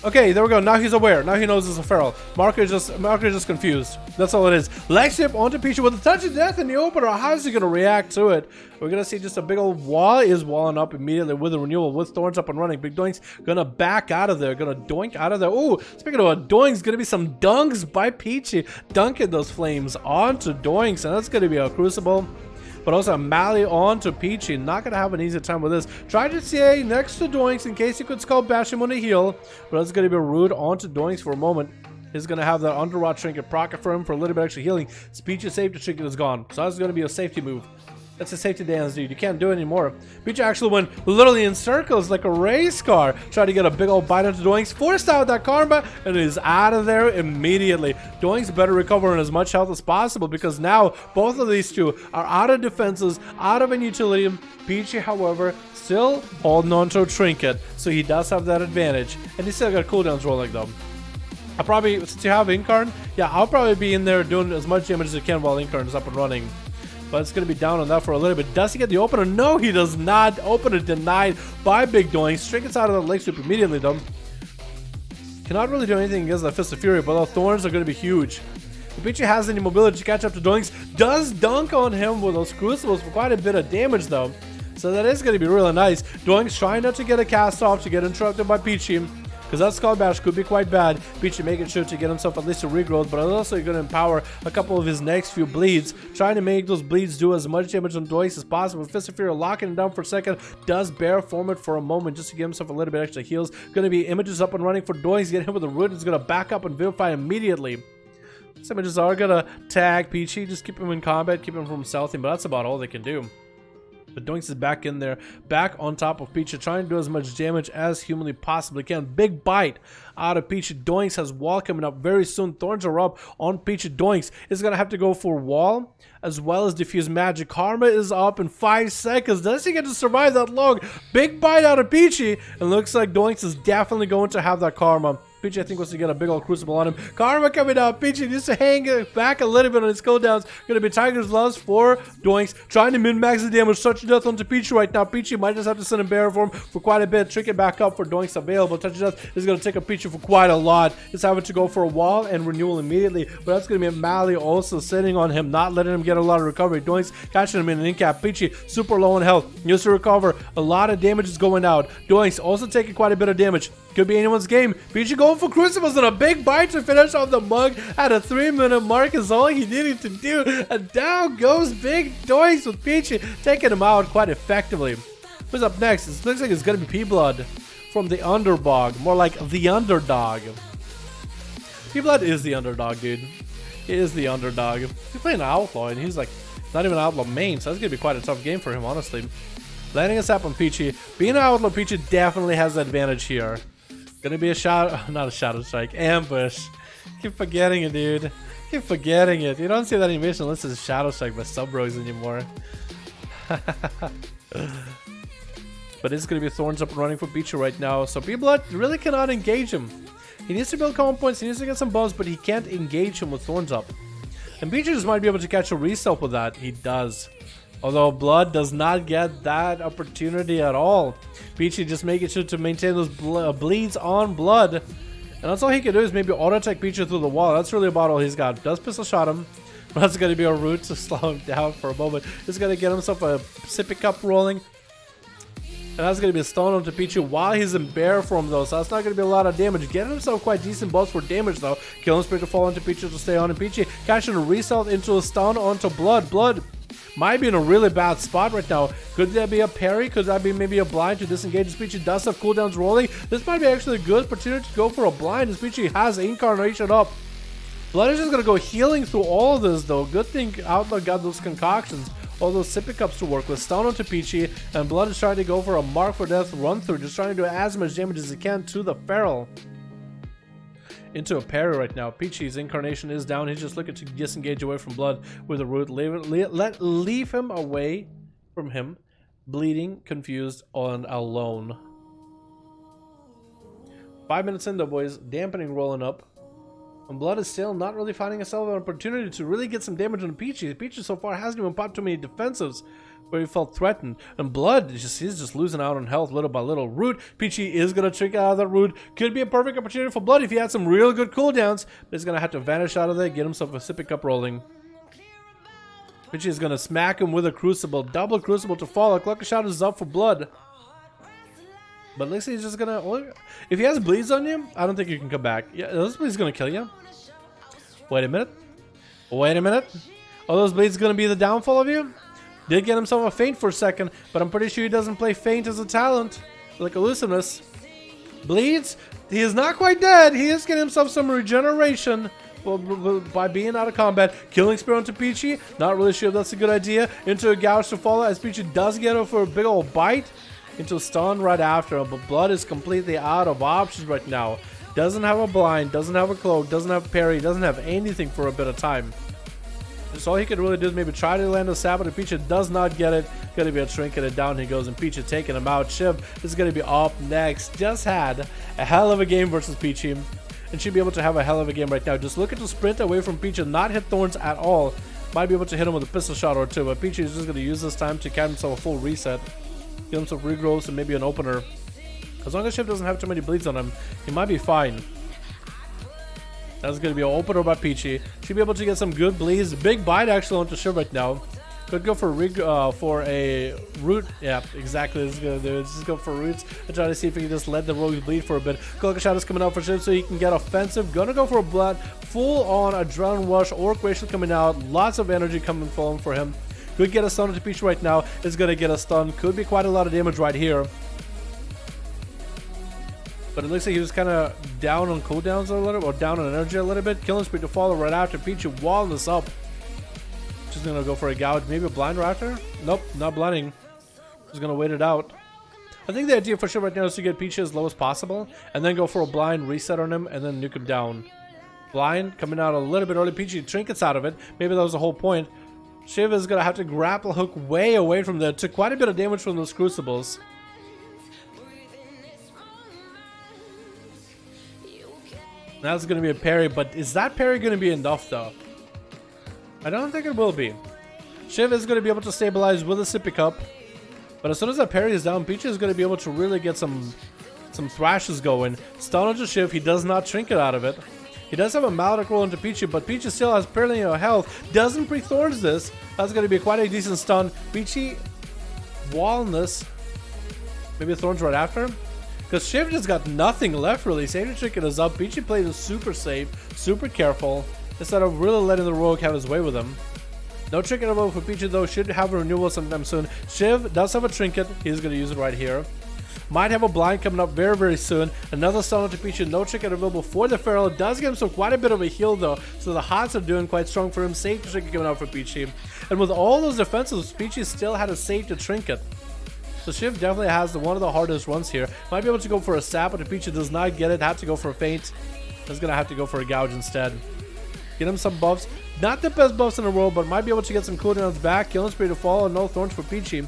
Okay, there we go. Now he's aware. Now he knows it's a Feral. Marco is just confused. That's all it is. Leg ship onto Peachy with a touch of death in the opener. How's he going to react to it? We're going to see just a big old wall is walling up immediately with the renewal, with Thorns up and running. Big Doink's going to back out of there. Going to doink out of there. Ooh, speaking of a Doink's, going to be some dunks by Peachy. Dunking those flames onto Doinks, and that's going to be a Crucible. But also Mally on to Peachy. Not going to have an easy time with this. Try to CA next to Doinks in case you could skull bash him on the heel. But that's going to be rude onto Doinks for a moment. He's going to have that Underrot Trinket procket for him for a little bit extra healing. Peachy's safety trinket is gone. So that's going to be a safety move. That's a safety dance, dude. You can't do it anymore. Peachy actually went literally in circles like a race car. Tried to get a big old bite into Doinks. Forced out that karma and is out of there immediately. Doinks better recover in as much health as possible because now both of these two are out of defenses, out of an utility. Peachy, however, still holding on to a trinket. So he does have that advantage. And he's still got cooldowns rolling though. I'll probably, since you have Incarn, yeah, I'll probably be in there doing as much damage as I can while Incarn is up and running. but it's going to be down on that for a little bit. Does he get the opener? No, he does not. Opener denied by Big Doinks. Trinkets out of the leg sweep immediately, though. Cannot really do anything against the Fist of Fury, but the thorns are going to be huge. If Peachy has any mobility to catch up to Doinks, does dunk on him with those crucibles for quite a bit of damage, though. So that is going to be really nice. Doinks trying not to get a cast off, to get interrupted by Peachy, because that Skull Bash could be quite bad. Peachy making sure to get himself at least a regrowth, but also going to empower a couple of his next few bleeds, trying to make those bleeds do as much damage on Doinks as possible. Fist of Fury locking him down for a second, does bear form it for a moment just to give himself a little bit extra heals. Going to be images up and running for Doinks, get him with the root. He's going to back up and Vivify immediately. These images are going to tag Peachy, just keep him in combat, keep him from stealthing, but that's about all they can do. But Doinks is back in there, back on top of Peachy, trying to do as much damage as humanly possibly can. Big bite out of Peachy. Doinks has wall coming up very soon. Thorns are up on Peachy. Doinks is going to have to go for wall as well as diffuse magic. Karma is up in 5 seconds. Does he get to survive that long? Big bite out of Peachy. It looks like Doinks is definitely going to have that Karma. Peachy, I think, wants to get a big old crucible on him. Karma coming out. Peachy needs to hang back a little bit on his cooldowns. Going to be Tiger's Loves for Doinks. Trying to min-max the damage. Touch of Death onto Peachy right now. Peachy might just have to send him Bear Form for quite a bit. Trick it back up for Doinks available. Touch of Death is going to take a Peachy for quite a lot. He's having to go for a wall and renewal immediately. But that's going to be Mally also sitting on him, not letting him get a lot of recovery. Doinks catching him in an incap. Peachy super low in health. Needs to recover. A lot of damage is going out. Doinks also taking quite a bit of damage. Could be anyone's game. Peachy going for Crucibles and a big bite to finish off the mug at a 3-minute mark is all he needed to do. And down goes Big Doinks with Peachy taking him out quite effectively. Who's up next? It looks like it's going to be P-Blood from the Underbog. More like the Underdog. P-Blood is the underdog, dude. He is the underdog. He's playing an Outlaw and he's like not even an Outlaw main, so that's going to be quite a tough game for him, honestly. Landing a sap on Peachy. Being an Outlaw, Peachy definitely has the advantage here. Gonna be a shot, not a Shadow Strike, ambush. Keep forgetting it, dude. Keep forgetting it. You don't see that animation unless it's Shadow Strike by Sub-Rogues anymore. But it's gonna be Thorns up and running for Peachy right now. So P-Blood really cannot engage him. He needs to build common points, he needs to get some bows, but he can't engage him with Thorns up. And Peachy just might be able to catch a resell with that. He does. Although Blood does not get that opportunity at all. Peachy just making sure to maintain those bleeds on Blood. And that's all he can do is maybe auto-attack Peachy through the wall. That's really about all he's got. Does pistol shot him. But that's going to be a route to slow him down for a moment. He's going to get himself a sippy cup rolling. And that's going to be a stone onto Peachy while he's in bear form though. So that's not going to be a lot of damage. Getting himself quite decent buffs for damage though. Killing Spirit to fall onto Peachy to stay on. And Peachy catching a result into a stun onto Blood. Blood might be in a really bad spot right now. Could there be a parry? Could that be maybe a blind to disengage? As Peachy does have cooldowns rolling. This might be actually a good opportunity to go for a blind as Peachy has Incarnation up. Blood is just going to go healing through all of this though. Good thing Outlaw got those concoctions. All those sippy cups to work with. Stun onto Peachy. And Blood is trying to go for a Mark for Death run through. Just trying to do as much damage as he can to the Feral. Into a parry right now. Peachy's Incarnation is down. He's just looking to disengage away from Blood with a root. Leave him away from him. Bleeding, confused, and alone. 5 minutes in though, boys. Dampening rolling up. And Blood is still not really finding himself an opportunity to really get some damage on Peachy. Peachy so far hasn't even popped too many defensives where he felt threatened. And Blood, he's just losing out on health little by little. Root, Peachy is going to trick out of that root. Could be a perfect opportunity for Blood if he had some real good cooldowns. But he's going to have to vanish out of there, get himself a sippy cup rolling. Peachy is going to smack him with a Crucible. Double Crucible to fall. A Clucker Shot is up for Blood. But looks like he's just going to... If he has bleeds on you, I don't think you can come back. Yeah, those bleeds going to kill you. Wait a minute. Wait a minute. Are those bleeds going to be the downfall of you? Did get himself a feint for a second, but I'm pretty sure he doesn't play feint as a talent. Like elusiveness. Bleeds. He is not quite dead. He is getting himself some regeneration by being out of combat. Killing Spear onto Peachy. Not really sure if that's a good idea. Into a gouge to follow as Peachy does get over a big old bite. Into a stun right after him, but Blood is completely out of options right now. Doesn't have a blind, doesn't have a cloak, doesn't have parry, doesn't have anything for a bit of time. So all he could really do is maybe try to land a Sabbath, and Peachy does not get it. Gonna be a trinket, and down he goes, and Peachy taking him out. Shiv is gonna be up next. Just had a hell of a game versus Peachy, and should be able to have a hell of a game right now. Just looking to sprint away from Peachy, not hit Thorns at all. Might be able to hit him with a pistol shot or two, but Peachy is just going to use this time to get himself a full reset. Get himself regrowths and maybe an opener. As long as Shiv doesn't have too many bleeds on him, he might be fine. That's going to be an opener by Peachy. Should be able to get some good bleeds. Big bite actually onto Shiv right now. Could go for a root. Yeah, exactly. This is gonna do. Just go for roots and try to see if he can just let the rogue bleed for a bit. Cloak shot is coming out for Shiv so he can get offensive. Gonna go for a blood. Full on adrenaline rush. Orc racial coming out. Lots of energy coming for him. Could get a stun to Peach right now. Is gonna get a stun. Could be quite a lot of damage right here. But it looks like he was kind of down on cooldowns a little, or down on energy a little bit. Killing spree to follow right after. Peach walling this up. Just gonna go for a gouge, maybe a blind after? Nope, not blinding. Just gonna wait it out. I think the idea for sure right now is to get Peach as low as possible, and then go for a blind reset on him, and then nuke him down. Blind coming out a little bit early. Peachy trinkets out of it. Maybe that was the whole point. Shiv is gonna have to grapple hook way away from there. Took quite a bit of damage from those crucibles. That's gonna be a parry, but is that parry gonna be enough though? I don't think it will be. Shiv is going to be able to stabilize with a sippy cup, but as soon as that parry is down, Peach is going to be able to really get some thrashes going. Stun onto Shiv, he does not trinket out of it. He does have a Maledict roll into Peachy, but Peachy still has plenty of health. Doesn't pre-thorns this. That's going to be quite a decent stun. Peachy walling this. Maybe thorns right after. Because Shiv just got nothing left really. Safety trinket is up. Peachy played it super safe, super careful, instead of really letting the rogue have his way with him. No trinket available for Peachy though. Should have a renewal sometime soon. Shiv does have a trinket. He's going to use it right here. Might have a blind coming up very, very soon. Another stun onto Peachy. No trinket available for the Feral. Does give him some quite a bit of a heal though. So the hots are doing quite strong for him. Safety trinket coming out for Peachy. And with all those defenses, Peachy still had a safety trinket. So Shiv definitely has one of the hardest runs here. Might be able to go for a sap, but Peachy does not get it. Have to go for a feint. He's going to have to go for a gouge instead. Get him some buffs. Not the best buffs in the world, but might be able to get some cooldowns back. Killing spree to follow. No thorns for Peachy.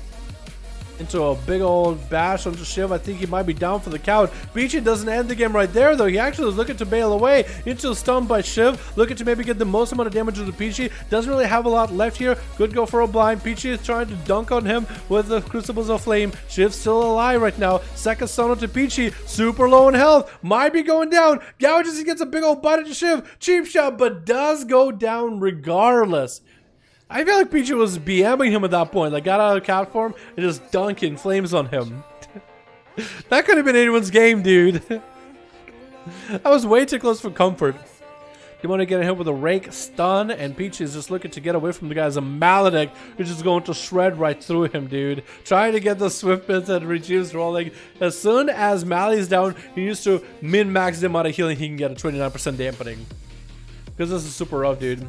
Into a big old bash onto Shiv. I think he might be down for the count. Peachy doesn't end the game right there, though. He actually is looking to bail away. Into a stun by Shiv. Looking to maybe get the most amount of damage into Peachy. Doesn't really have a lot left here. Could go for a blind. Peachy is trying to dunk on him with the Crucibles of Flame. Shiv's still alive right now. Second stun onto Peachy. Super low in health. Might be going down. Gouges, he gets a big old bite into Shiv. Cheap shot, but does go down regardless. I feel like Peachy was BMing him at that point. Like, got out of cat form and just dunking flames on him. That could have been anyone's game, dude. I was way too close for comfort. You want to get him with a rake stun, and Peachy is just looking to get away from the guy's a Maledict, who's just going to shred right through him, dude. Trying to get the swift bits and reduce rolling. As soon as Mally's down, he needs to min-max the amount of healing he can get at 29% dampening. Because this is super rough, dude.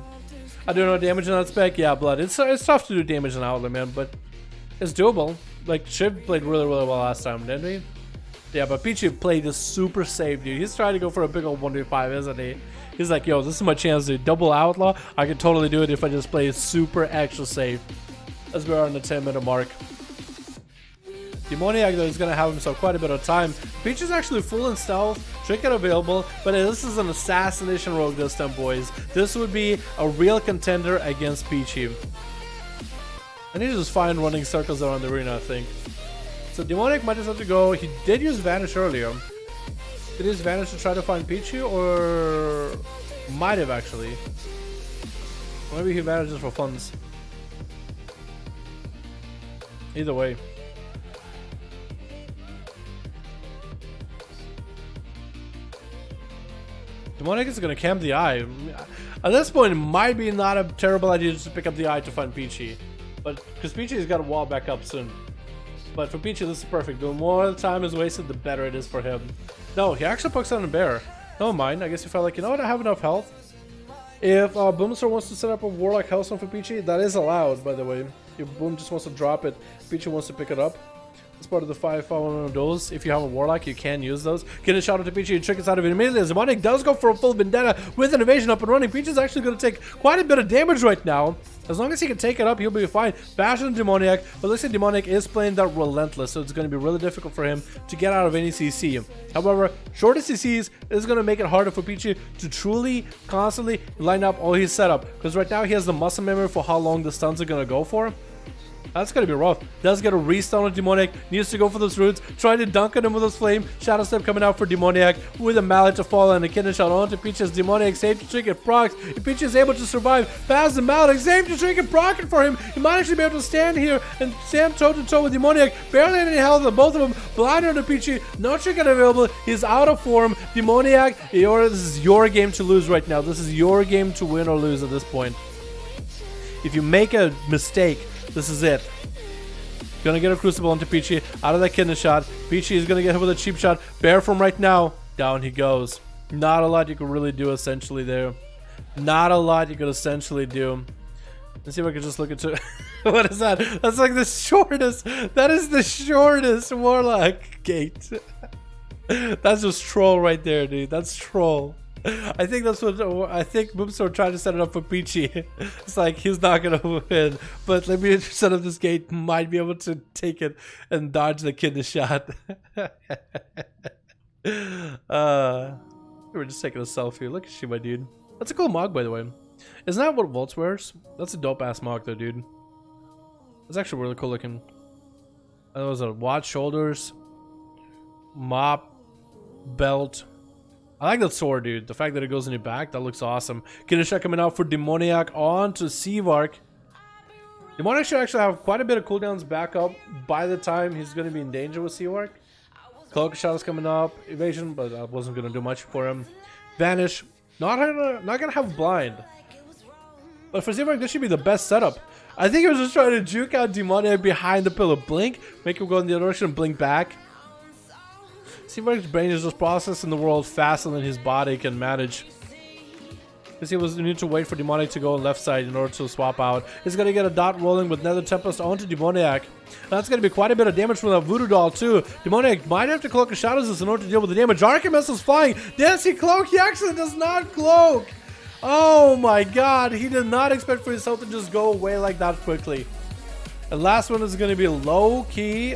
I do know damage on that spec. Yeah, blood. It's tough to do damage on Outlet, man, but it's doable. Like, Shiv played really, really well last time, didn't he? Yeah, but Peachy played this super safe, dude. He's trying to go for a big old 1v5, isn't he? He's like, yo, this is my chance to double outlaw. I can totally do it if I just play super extra safe. As we are on the 10-minute mark. Demoniac though is going to have himself quite a bit of time. Peach is actually full in stealth, trinket available, but this is an assassination rogue this time, boys. This would be a real contender against Peachy. I need to just find running circles around the arena, I think. So Demoniac might just have to go. He did use Vanish earlier. Did he use Vanish to try to find Peachy, or might have actually? Or maybe he vanishes for funds. Either way. Demoniac is going to camp the eye. At this point, it might be not a terrible idea just to pick up the eye to find Peachy. But, because Peachy's got to wall back up soon. But for Peachy, this is perfect. The more time is wasted, the better it is for him. No, he actually pokes out a bear. Never mind. I guess he felt like, you know what, I have enough health. If Boomstar wants to set up a Warlock Hellstone for Peachy, that is allowed, by the way. If Boom just wants to drop it, Peachy wants to pick it up. It's part of the 5v5 1v1 duels. If you have a warlock, you can use those. Get a shot at the Peachy and trick us out of it immediately. As Demonic does go for a full vendetta with an evasion up and running. Peachy's actually going to take quite a bit of damage right now. As long as he can take it up, he'll be fine. Fashion and Demoniac, but looks like Demoniac is playing that relentless, so it's going to be really difficult for him to get out of any CC. However, shorter CCs is going to make it harder for Peachy to truly, constantly line up all his setup. Because right now he has the muscle memory for how long the stuns are going to go for. That's gonna be rough. Does get a restun on Demoniac. Needs to go for those roots. Trying to dunk on him with those flame. Shadow Step coming out for Demoniac with a mallet to fall and a kidney shot onto Peach's Demoniac. Save to trick it procs. If Peach is able to survive past the mallet, save to trick it proc it for him. He might actually be able to stand here and stand toe to toe with Demoniac. Barely any health on both of them. Blind on the Peachy. No trick available. He's out of form. Demoniac, this is your game to lose right now. This is your game to win or lose at this point. If you make a mistake, this is it. Gonna get a Crucible onto Peachy out of that kidney shot. Peachy is gonna get hit with a cheap shot. Bear from right now. Down he goes. Not a lot you can really do essentially there. Not a lot you could essentially do. Let's see if I can just look into what is that? That's like the shortest. That is the shortest Warlock gate. That's just troll right there, dude. That's troll. I think that's what I think Boomstorm tried to set it up for Peachy. It's like he's not gonna win, but let me set up this gate. Might be able to take it and dodge the kidney shot. We were just taking a selfie. Look at you, my dude. That's a cool mog, by the way. Isn't that what Volts wears? That's a dope ass mog, though, dude. It's actually really cool looking. That was a wide shoulders, mop, belt. I like that sword, dude. The fact that it goes in your back, that looks awesome. Kinesha coming out for Demoniac on to Seavark. Demoniac should actually have quite a bit of cooldowns back up by the time he's going to be in danger with Seavark. Cloak Shot is coming up. Evasion, but that wasn't going to do much for him. Vanish. Not gonna have blind. But for Seavark, this should be the best setup. I think he was just trying to juke out Demoniac behind the pillar. Blink. Make him go in the other direction and blink back. Seavark's brain is just processing the world faster than his body can manage. Because he was need to wait for Demoniac to go on left side in order to swap out. He's going to get a dot rolling with Nether Tempest onto Demoniac. That's going to be quite a bit of damage from that Voodoo Doll too. Demoniac might have to cloak a Shadows in order to deal with the damage. Archimedes is flying. Does he cloak? He actually does not cloak. Oh my god. He did not expect for his health to just go away like that quickly. And last one is going to be Loki.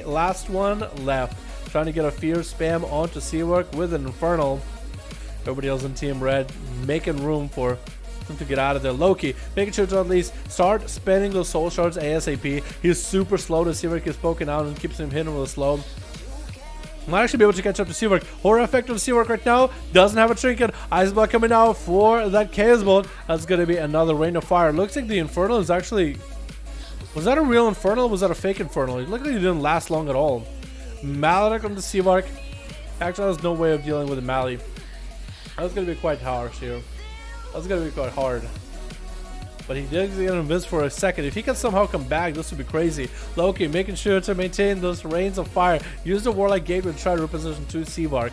Last one left. Trying to get a fear spam onto Seavark with an Infernal. Everybody else in Team Red making room for him to get out of there. Loki making sure to at least start spending those soul shards ASAP. He's super slow to Seavark is poking out and keeps him hitting with a slow. Might actually be able to catch up to Seavark. Horror effect of Seavark right now. Doesn't have a trinket. Ice Block coming out for that Chaos Bolt. That's going to be another Rain of Fire. Looks like the Infernal is actually... Was that a real Infernal or was that a fake Infernal? It looked like it didn't last long at all. Maledict on the Seavark. Actually, there's no way of dealing with the Mali. That's going to be quite harsh here. That's going to be quite hard. But he did get invis for a second. If he can somehow come back, this would be crazy. Loki making sure to maintain those rains of fire. Use the Warlike Gateway to try to reposition to Seavark.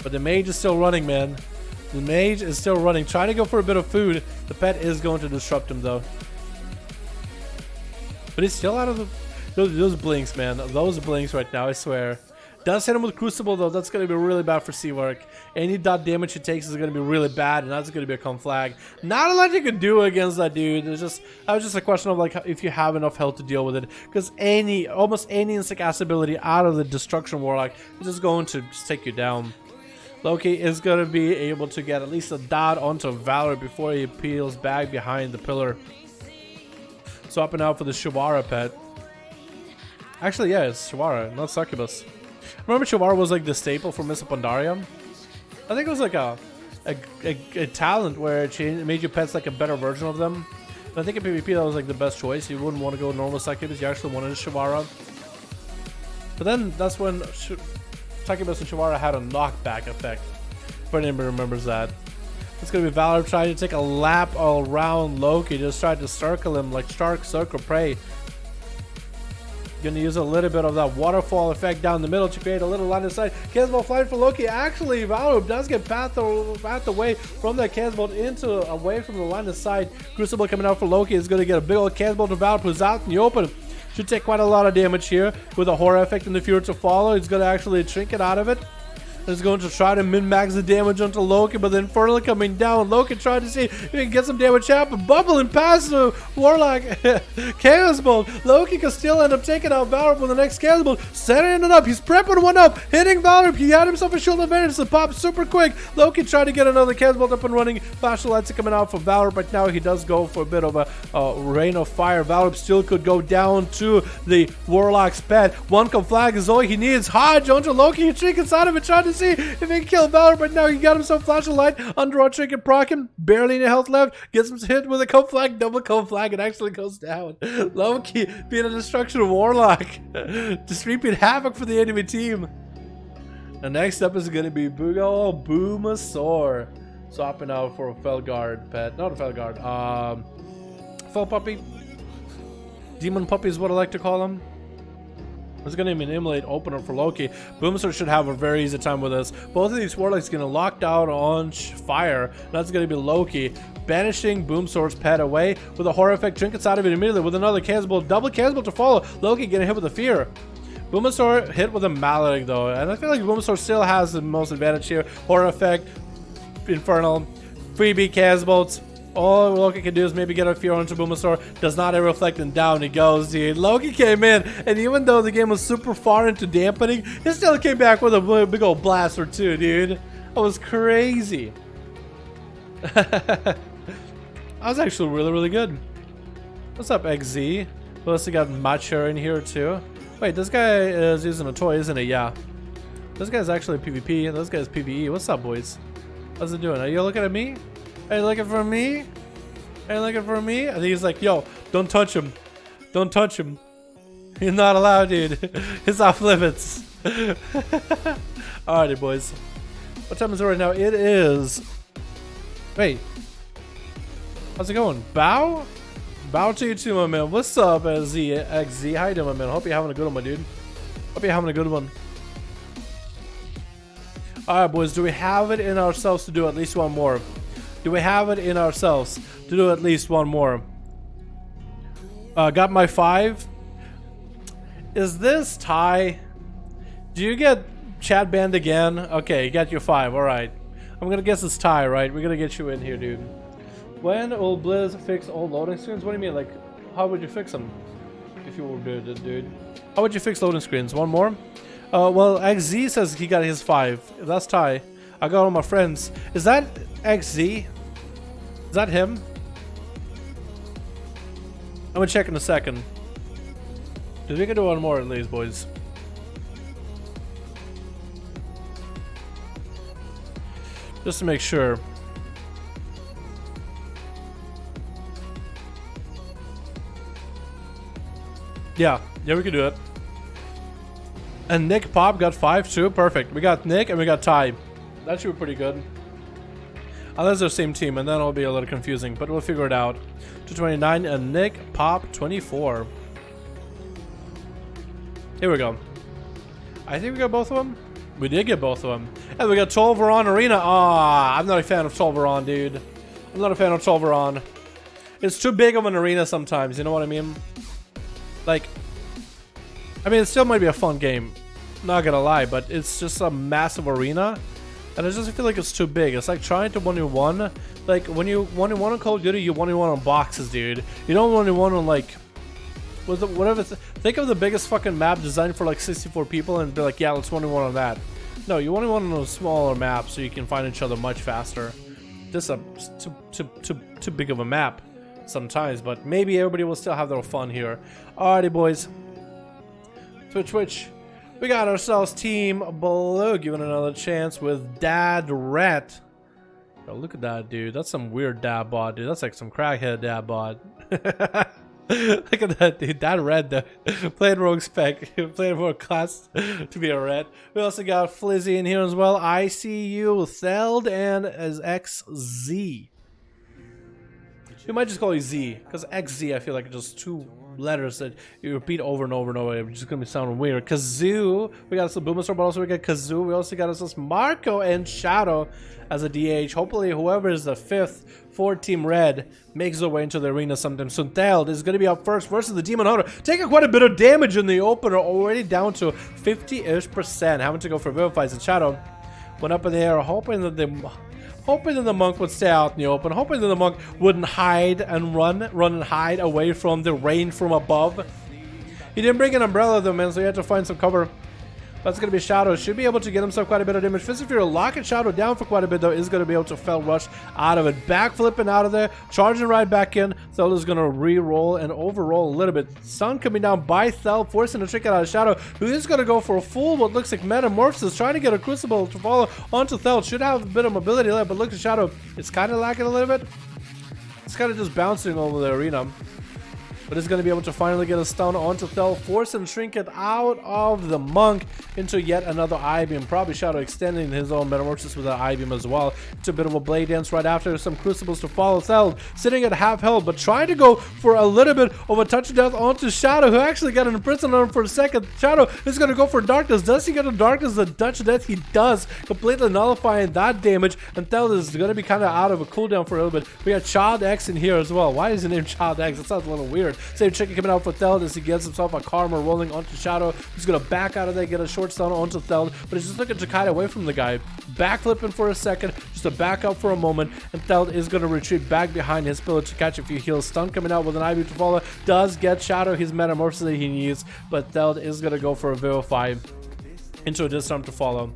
But the mage is still running, man. The mage is still running. Trying to go for a bit of food. The pet is going to disrupt him, though. But he's still out of the... Those blinks, man. Those blinks right now, I swear. Does hit him with Crucible, though. That's going to be really bad for Seavark. Any dot damage he takes is going to be really bad, and that's going to be a come flag. Not a lot you can do against that dude. It's just... That was just a question of, like, if you have enough health to deal with it. Because almost any instant cast ability out of the Destruction Warlock is just going to just take you down. Loki is going to be able to get at least a dot onto Valor before he peels back behind the pillar. Swapping out for the Shivara pet. Actually, yeah, it's Shivara, not Succubus. Remember Shivara was like the staple for Miss Pandaria? I think it was like a talent where it made your pets like a better version of them. But I think in PvP that was like the best choice. You wouldn't want to go normal Succubus, you actually wanted a Shivara. But then that's when Succubus and Shivara had a knockback effect. If anybody remembers that. It's going to be Valor trying to take a lap all around Loki. Just tried to circle him like Stark Circle Prey. Gonna use a little bit of that waterfall effect down the middle to create a little line of sight. Chaosbolt flying for Loki. Actually, Valor does get pathed away from that Chaosbolt away from the line of sight. Crucible coming out for Loki is gonna get a big old Chaosbolt to Valor, who's out in the open. Should take quite a lot of damage here with a horror effect in the future to follow. He's going to actually trinket out of it. He's going to try to min-max the damage onto Loki, but the Infernal coming down. Loki trying to see if he can get some damage out, but bubbling past the Warlock. Chaos Bolt. Loki can still end up taking out Valor with the next Chaos Bolt. Setting it up. He's prepping one up. Hitting Valor. He had himself a shield advantage to pop super quick. Loki trying to get another Chaos Bolt up and running. Flashlight lights are coming out for Valor, but now he does go for a bit of a rain of fire. Valor still could go down to the Warlock's pet. One can flag is all he needs. Hodge onto Loki. He trinkets out of it, trying to see if he can kill Valor, but now he got himself Flash of Light, Underwater Trinket proc him, barely any health left, gets him hit with a cone flag, double cone flag, it actually goes down. Loki being a destruction Warlock, just reaping havoc for the enemy team. The next up is going to be Boomasaur, swapping out for a Felguard pet, not a Felguard, Fel Puppy, Demon Puppy is what I like to call him. It's going to be an emulate opener for Loki. Boomsaur should have a very easy time with this. Both of these Warlocks going to lock down on fire. That's going to be Loki banishing Boomsaur's pet away with a horror effect. Trinkets out of it immediately with another Casbolt. Double Casbolt to follow. Loki getting hit with a fear. Boomsaur hit with a Maledict though. And I feel like Boomsaur still has the most advantage here. Horror effect, Infernal, freebie Casbolts. All Loki can do is maybe get a fear onto Boomasaur. Does not ever reflect, and down he goes, dude. Loki came in, and even though the game was super far into dampening, he still came back with a big old blast or two, dude. That was crazy. That was actually really, really good. What's up, XZ? Plus, we got Macho in here, too. Wait, this guy is using a toy, isn't he? Yeah. This guy's actually PvP, and this guy's PvE. What's up, boys? How's it doing? Are you looking at me? Are you looking for me? Are you looking for me? I think he's like, yo, don't touch him. Don't touch him. You're not allowed, dude. It's off limits. Alrighty, boys. What time is it right now? It is... Wait. How's it going? Bow? Bow to you too, my man. What's up, XZ? How you doing, my man? Hope you're having a good one, my dude. Hope you're having a good one. Alright, boys. Do we have it in ourselves to do at least one more? Do we have it in ourselves to do at least one more? Got my 5. Is this Ty? Do you get chat banned again? Okay, you got your 5. Alright. I'm gonna guess it's Ty, right? We're gonna get you in here, dude. When will Blizz fix old loading screens? What do you mean? Like, how would you fix them? If you were doing it, dude. How would you fix loading screens? One more? Well, XZ says he got his 5. If that's Ty, I got all my friends. Is that XZ? Is that him? I'm gonna check in a second. Dude, we can do one more at least, boys. Just to make sure. Yeah, we can do it. And Nick Pop got 5 too. Perfect. We got Nick and we got Ty. That should be pretty good. Unless they're the same team, and then it'll be a little confusing, but we'll figure it out. 229 and Nick Pop 24. Here we go. I think we got both of them. We did get both of them. And we got Tolvaron Arena. Ah, I'm not a fan of Tolvaron, dude. I'm not a fan of Tolvaron. It's too big of an arena sometimes, you know what I mean? Like, I mean, it still might be a fun game. Not gonna lie, but it's just a massive arena. And I just feel like it's too big. It's like trying to 1v1. Like, when you 1v1 on Call of Duty, you 1v1 on boxes, dude. You don't 1v1 on, like, whatever. Think of the biggest fucking map designed for, like, 64 people and be like, yeah, let's 1v1 on that. No, you 1v1 on a smaller map so you can find each other much faster. Just too big of a map sometimes, but maybe everybody will still have their fun here. Alrighty, boys. Twitch. We got ourselves Team Blue giving another chance with Dad Rat. Oh, look at that, dude. That's some weird dad bod, dude. That's like some crackhead dad bod. Look at that, dude. That red, though. Playing rogue spec. Playing rogue class to be a red. We also got Flizzy in here as well. ICU, Theld, and as XZ. We might just call you Z, because XZ I feel like it's just too letters that you repeat over and over and over. It's just gonna be sounding weird. Kazoo, we got us a Boomer, but also we got Kazoo. We also got us Marco and Shadow as a DH. Hopefully, whoever is the 5th for Team Red makes their way into the arena sometime soon. Theld is going to be up first versus the Demon Hunter, taking quite a bit of damage in the opener, already down to 50-ish%. Having to go for Vivifies, and Shadow went up in the air, hoping that the monk would stay out in the open, hoping that the monk wouldn't hide and run and hide away from the rain from above. He didn't bring an umbrella though, man, so he had to find some cover. That's going to be Shadow. Should be able to get himself quite a bit of damage. Fist of Fury locking Shadow down for quite a bit, though. Is going to be able to fell rush out of it. Back flipping out of there. Charging right back in. Thel is going to re-roll and overroll a little bit. Stun coming down by Thel, forcing a trick out of Shadow, who is going to go for a full, what looks like metamorphosis, trying to get a Crucible to follow onto Thel. Should have a bit of mobility left, but look at Shadow. It's kind of lacking a little bit. It's kind of just bouncing over the arena. But is going to be able to finally get a stun onto Thel, force and shrink it out of the monk into yet another I-beam. Probably Shadow extending his own metamorphosis with that I-beam as well. It's a bit of a blade dance right after, some crucibles to follow. Thel sitting at half health, but trying to go for a little bit of a touch of death onto Shadow, who actually got an imprisoned on him for a second. Shadow is going to go for darkness. Does he get a darkness? The touch of death he does, completely nullifying that damage. And Thel is going to be kind of out of a cooldown for a little bit. We got Child X in here as well. Why is he named Child X? That sounds a little weird. Same chicken coming out for Theld as he gets himself a karma rolling onto Shadow. He's going to back out of there, get a short stun onto Theld, but he's just looking to kite away from the guy. Backflipping for a second, just to back up for a moment, and Theld is going to retreat back behind his pillar to catch a few heals. Stun coming out with an IV to follow. Does get Shadow his metamorphosis that he needs, but Theld is going to go for a Vivify into a Disarm to follow.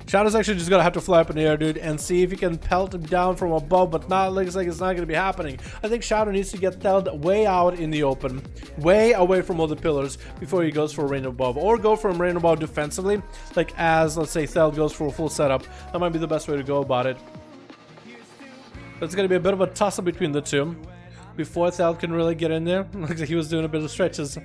Shadow's actually just gonna have to fly up in the air, dude, and see if he can pelt him down from above, but not looks like it's not gonna be happening. I think Shadow needs to get Theld way out in the open, way away from all the pillars before he goes for a rain above, or go from rain above defensively, like as, let's say, Theld goes for a full setup. That might be the best way to go about it. It's gonna be a bit of a tussle between the two before Theld can really get in there. Looks like he was doing a bit of stretches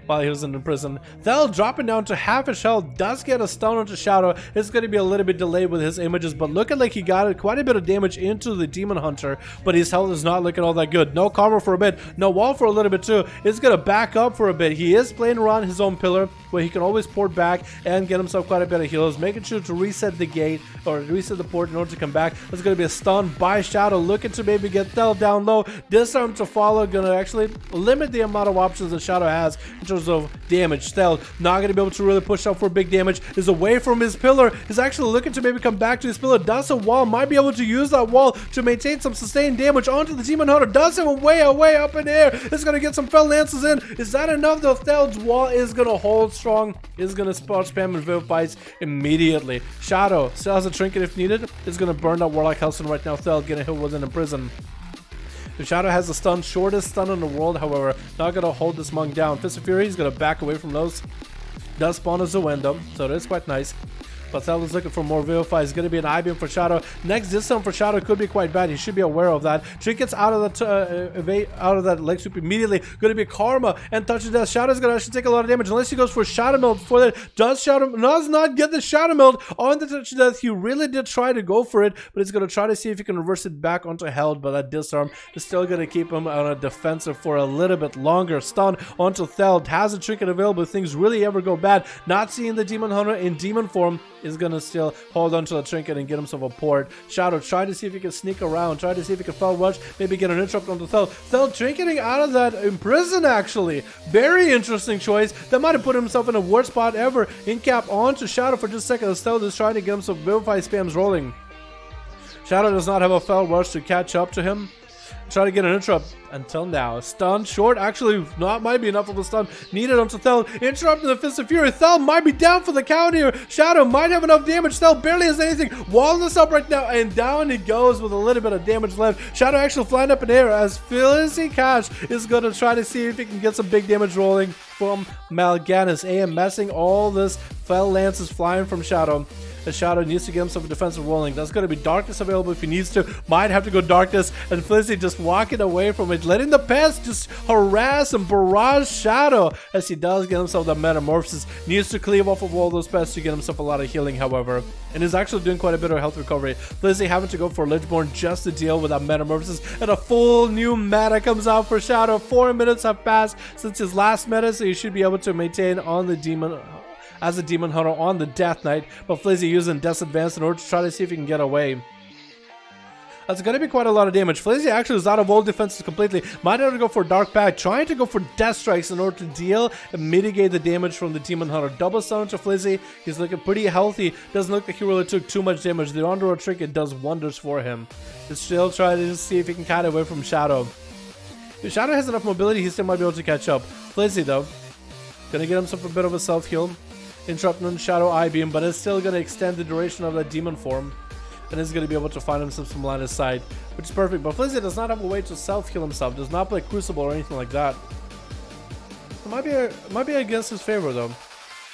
while he was in the prison. Thel dropping down to half his health, does get a stun onto Shadow. It's going to be a little bit delayed with his images, but looking like he got quite a bit of damage into the Demon Hunter, but his health is not looking all that good. No karma for a bit, no wall for a little bit too. It's going to back up for a bit. He is playing around his own pillar, where he can always port back and get himself quite a bit of heals, making sure to reset the gate, or reset the port in order to come back. There's going to be a stun by Shadow, looking to maybe get Thel down low. Disarm to follow, going to actually limit the amount of options that Shadow has in terms of damage. Thel not going to be able to really push up for big damage, is away from his pillar, is actually looking to maybe come back to his pillar, does a wall, might be able to use that wall to maintain some sustained damage onto the Demon Hunter, does him way up in the air, is going to get some fell lances in. Is that enough though? Theld's wall is going to hold strong, is going to spot spam and Vivifies immediately. Shadow still has a trinket if needed, is going to burn that Warlock Hellstone right now. Thel getting hit with an imprison. The Shadow has the stun, shortest stun in the world, however, not going to hold this monk down. Fist of Fury is going to back away from those. Does spawn a Zuendo, so it is quite nice. But Thel is looking for more Vivify. It's going to be an I-beam for Shadow. Next disarm for Shadow could be quite bad. He should be aware of that. Trinkets out of that leg sweep immediately. Going to be Karma and touch of death. Shadow's going to actually take a lot of damage unless he goes for Shadow Meld before that. Does not get the Shadow Meld on the touch of death. He really did try to go for it, but he's going to try to see if he can reverse it back onto Held, but that disarm is still going to keep him on a defensive for a little bit longer. Stun onto Thel. Has a trinket available if things really ever go bad. Not seeing the Demon Hunter in demon form, is going to still hold on to the trinket and get himself a port. Shadow try to see if he can sneak around, try to see if he can fell rush, maybe get an interrupt onto Thel. Thel trinketing out of that imprison, actually. Very interesting choice. That might have put himself in a worst spot ever. In cap onto Shadow for just a second as Thel is trying to get himself Vivify spams rolling. Shadow does not have a fell rush to catch up to him. Try to get an interrupt until now. Stun short, actually might be enough of a stun needed onto Thel. Interrupting the Fist of Fury. Thel might be down for the count here. Shadow might have enough damage. Thel barely has anything. Walling this up right now, and down he goes with a little bit of damage left. Shadow actually flying up in the air as Felicity Cash is going to try to see if he can get some big damage rolling from Mal'Ganis. AM messing all this fell lances flying from Shadow. And Shadow needs to get himself a defensive rolling. That's going to be Darkness available if he needs to. Might have to go Darkness. And Flizzy just walking away from it, letting the pest just harass and barrage Shadow as he does get himself the Metamorphosis. Needs to cleave off of all those pests to get himself a lot of healing, however. And is actually doing quite a bit of health recovery. Flizzy having to go for Lichborn just to deal with that Metamorphosis. And a full new meta comes out for Shadow. 4 minutes have passed since his last meta, so you should be able to maintain on the Demon as a Demon Hunter on the Death Knight. But Flizzy using Death's Advance in order to try to see if he can get away. That's going to be quite a lot of damage. Flizzy actually is out of all defenses completely. Might have to go for Dark Pact, trying to go for Death Strikes in order to deal and mitigate the damage from the Demon Hunter. Double summon to Flizzy. He's looking pretty healthy. Doesn't look like he really took too much damage. The Underworld Trinket does wonders for him. He's still trying to see if he can cut away from Shadow. If Shadow has enough mobility, he still might be able to catch up. Flizzy, though, gonna get himself a bit of a self-heal. Interrupting on Shadow I-Beam, but it's still gonna extend the duration of that Demon form. And is going to be able to find himself some line of sight, which is perfect. But Flizzy does not have a way to self-heal himself, does not play Crucible or anything like that. It might be against his favor, though,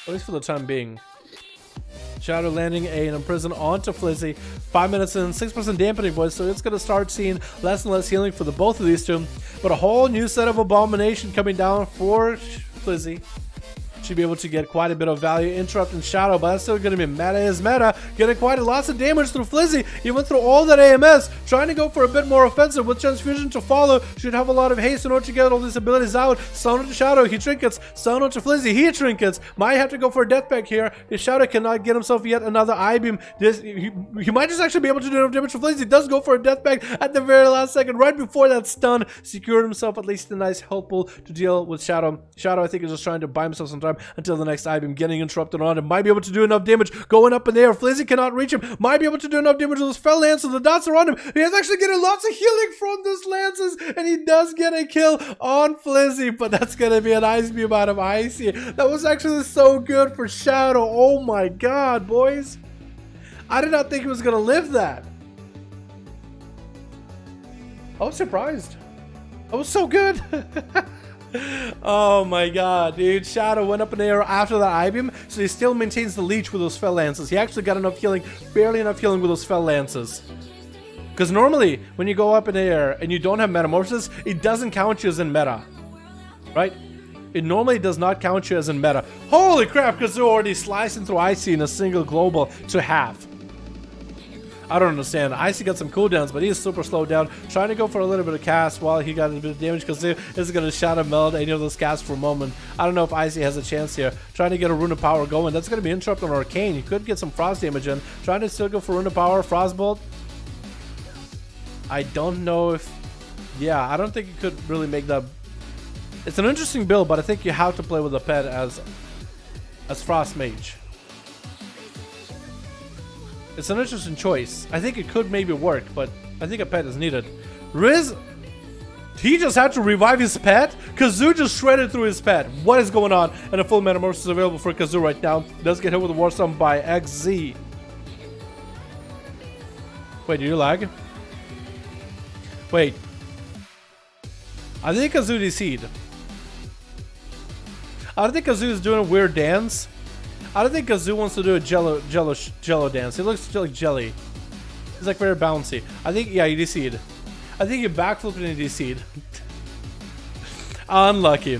at least for the time being. Shadow landing an Imprison onto Flizzy. 5 minutes in, 6% dampening, boys, so it's going to start seeing less and less healing for the both of these two. But a whole new set of Abomination coming down for Flizzy. Should be able to get quite a bit of value. Interrupt and Shadow, but that's still going to be meta is meta. Getting quite a lot of damage through Flizzy, even through all that AMS. Trying to go for a bit more offensive with Transfusion to follow. Should have a lot of haste in order to get all these abilities out. Summon to Shadow, he trinkets. Summon to Flizzy, he trinkets. Might have to go for a Death Pack here. If Shadow cannot get himself yet another I-Beam, he might just actually be able to do enough damage to Flizzy. He does go for a Death Pack at the very last second, right before that stun. Secured himself at least a nice health pool to deal with Shadow. Shadow, I think, is just trying to buy himself some time until the next I-Beam getting interrupted on him. Might be able to do enough damage going up in the air. Flizzy cannot reach him. Might be able to do enough damage with those fell lances. The dots are on him. He is actually getting lots of healing from those lances, and he does get a kill on Flizzy, but that's going to be an Ice Beam out of Icy. That was actually so good for Shadow. Oh my god, boys. I did not think he was going to live that. I was surprised. That was so good. Oh my god, dude. Shadow went up in the air after that I-Beam, so he still maintains the leech with those fell lances. He actually got enough healing, barely enough healing with those fell lances. Because normally, when you go up in the air and you don't have Metamorphosis, it doesn't count you as in meta. Right? It normally does not count you as in meta. Holy crap, Kazoo already slicing through Icy in a single global to half. I don't understand. Icy got some cooldowns, but he's super slowed down. Trying to go for a little bit of cast while he got a bit of damage, because this is going to Shadow Meld any of those casts for a moment. I don't know if Icy has a chance here. Trying to get a Rune of Power going. That's going to be interrupted on Arcane. He could get some Frost damage in. Trying to still go for Rune of Power. Frostbolt. I don't know if... Yeah, I don't think you could really make that... It's an interesting build, but I think you have to play with a pet as Frost Mage. It's an interesting choice. I think it could maybe work, but I think a pet is needed. Riz, he just had to revive his pet? Kazoo just shredded through his pet. What is going on? And a full Metamorphosis is available for Kazoo right now. Does get hit with a War Stone by XZ. Wait, do you lag? Wait. I think Kazoo DC'd. I don't think Kazoo is doing a weird dance. I don't think Kazoo wants to do a jello dance. He looks like jelly. He's like very bouncy. I think, yeah, he DC'd. I think he backflipped and he DC'd. Unlucky.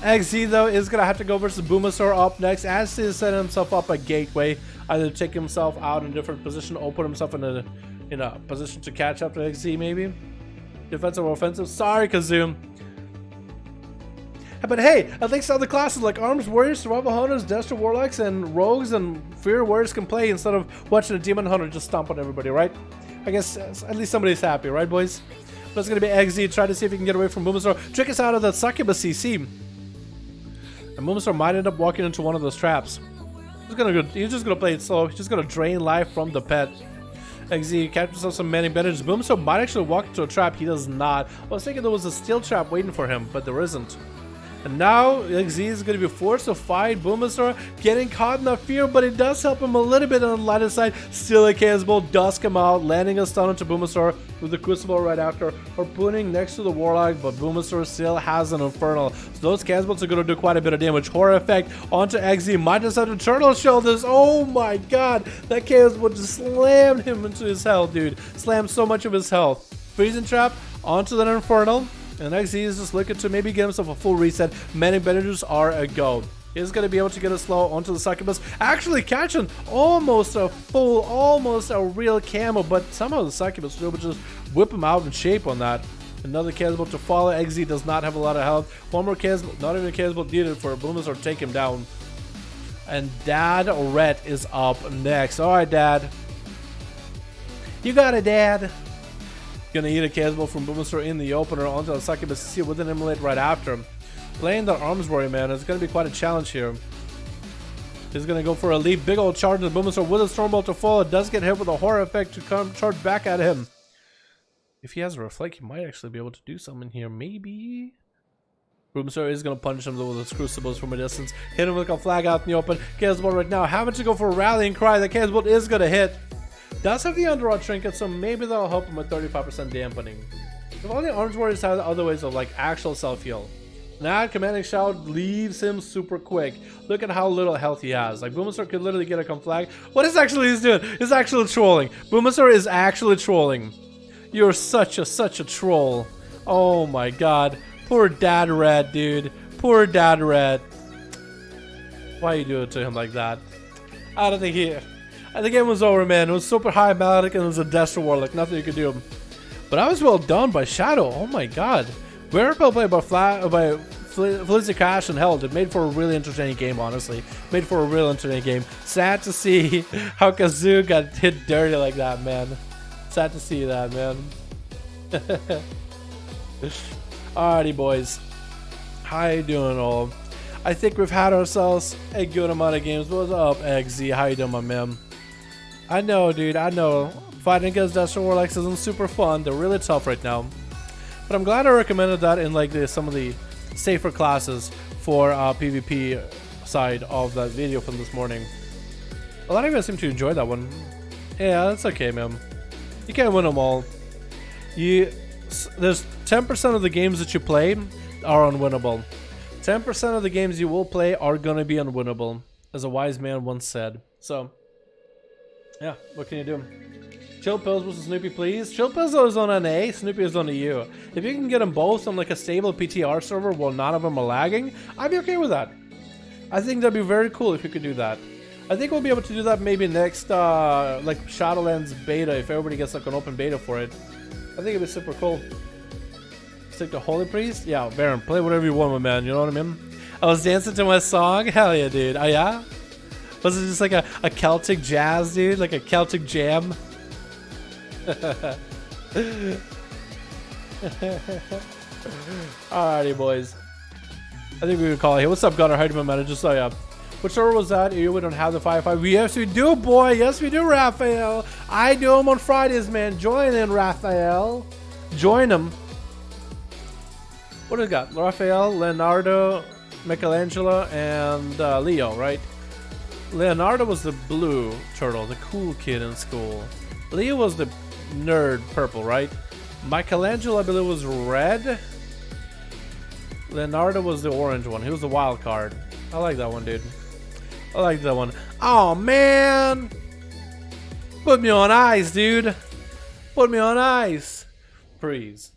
XZ, though, is going to have to go versus Boomasaur up next, as he is setting himself up a gateway. Either take himself out in a different position or put himself in a position to catch up to XZ, maybe. Defensive or offensive. Sorry, Kazoo. But hey, at least other classes like Arms Warriors, Survival Hunters, Destro Warlocks, and Rogues and Fear Warriors can play instead of watching a Demon Hunter just stomp on everybody, right? I guess at least somebody's happy, right, boys? But it's going to be XZ, try to see if he can get away from Boomasaur. Trick us out of that Succubus CC. And Boomasaur might end up walking into one of those traps. He's just going to play it slow. He's just going to drain life from the pet. XZ catches himself some many advantages. Boomasaur might actually walk into a trap. He does not. I was thinking there was a steel trap waiting for him, but there isn't. And now XZ is going to be forced to fight Boomasaur, getting caught in the fear, but it does help him a little bit on the lighter side. Still a Chaos Bolt does come out, landing a stun onto Boomasaur with the Crucible right after, or putting next to the Warlock, but Boomasaur still has an Infernal. So those Chaos Bolts are going to do quite a bit of damage. Horror effect onto XZ, might just have to Turtle Shell this. Oh my god, that Chaos Bolt just slammed him into his health, dude. Slammed so much of his health. Freezing Trap onto that Infernal. And XZ is just looking to maybe get himself a full reset. Many Benedus are a go. He's going to be able to get a slow onto the Succubus. Actually catching almost a full, almost a real camo. But somehow the Succubus was able to just whip him out in shape on that. Another Chaos Bolt to follow. XZ does not have a lot of health. One more Chaos Bolt, not even a Chaos Bolt needed for Boomasaur to take him down. And Dad Ret is up next. Alright, Dad. You got it, Dad. Gonna eat a Chaos Bolt from Boomasaur in the opener onto the Succubus. See with an immolate right after him. Playing the Arms Warrior, man, it's gonna be quite a challenge here. He's gonna go for a leap. Big old charge of Boomasaur with a Stormbolt to follow. It does get hit with a Horror effect to come charge back at him. If he has a Reflect, he might actually be able to do something here. Maybe. Boomasaur is gonna punish him with his Crucibles from a distance. Hit him with a flag out in the open. Chaos Bolt right now having to go for a Rallying Cry. The Chaos Bolt is gonna hit. Does have the Underrot Trinket, so maybe that'll help him with 35% dampening. If all the Arms Warriors have other ways of like actual self-heal. Now Commanding Shout leaves him super quick. Look at how little health he has. Like Boomasaur could literally get a conflag. What is actually he's doing? He's actually trolling. Boomasaur is actually trolling. You're such a troll. Oh my god. Poor Dad Red, dude. Poor Dad Red. Why you do it to him like that? I don't think he... The game was over, man. It was super high melodic and it was a Destro Warlock. Nothing you could do. But I was well done by Shadow. Oh my god. Very well played by Flizzy Crash and Held. It made for a really entertaining game, honestly. Made for a real entertaining game. Sad to see how Kazoo got hit dirty like that, man. Sad to see that, man. Alrighty, boys. How you doing, all? I think we've had ourselves a good amount of games. What's up, XZ? How you doing, my man? I know, dude. I know. Fighting against Destro Warlocks isn't super fun. They're really tough right now. But I'm glad I recommended that in like some of the safer classes for PvP side of that video from this morning. A lot of you guys seem to enjoy that one. Yeah, that's okay, man. You can't win them all. There's 10% of the games that you play are unwinnable. 10% of the games you will play are gonna be unwinnable, as a wise man once said. So, yeah, what can you do? Chill Pills versus Snoopy, please. Chill Pills is on NA, Snoopy is on EU. If you can get them both on like a stable PTR server while none of them are lagging, I'd be okay with that. I think that'd be very cool if you could do that. I think we'll be able to do that maybe next, like Shadowlands beta, if everybody gets like an open beta for it. I think it'd be super cool. Stick to Holy Priest? Yeah, Baron, play whatever you want, my man, you know what I mean? I was dancing to my song? Hell yeah, dude. Oh yeah? Was it just like a Celtic jazz, dude? Like a Celtic jam? Alrighty, boys. I think we would call it here. What's up, Gunnar? How you doing, man? I just saw ya. Which server was that? We don't have the 5v5. Yes, we do, boy. Yes, we do, Raphael. I do them on Fridays, man. Join in, Raphael. Join them. What do we got? Raphael, Leonardo, Michelangelo, and Leo, right? Leonardo was the blue turtle, the cool kid in school. Leo was the nerd purple, right? Michelangelo, I believe, was red. Leonardo was the orange one. He was the wild card. I like that one, dude. I like that one. Oh, man. Put me on ice, dude. Put me on ice. Freeze.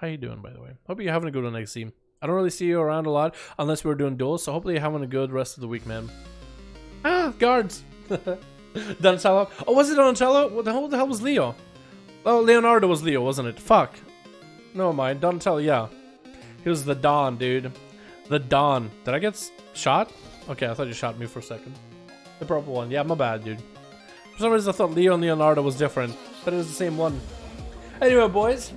How you doing, by the way? Hope you're having a good one, XC. I don't really see you around a lot unless we're doing duels, so hopefully you're having a good rest of the week, man. Ah, guards. Donatello. Oh, was it Donatello? What the hell was Leo? Oh, Leonardo was Leo, wasn't it? Fuck. No mind. Donatello, yeah. He was the Don, dude. The Don. Did I get shot? Okay, I thought you shot me for a second. The purple one. Yeah, my bad, dude. For some reason, I thought Leo and Leonardo was different, but it was the same one. Anyway, boys,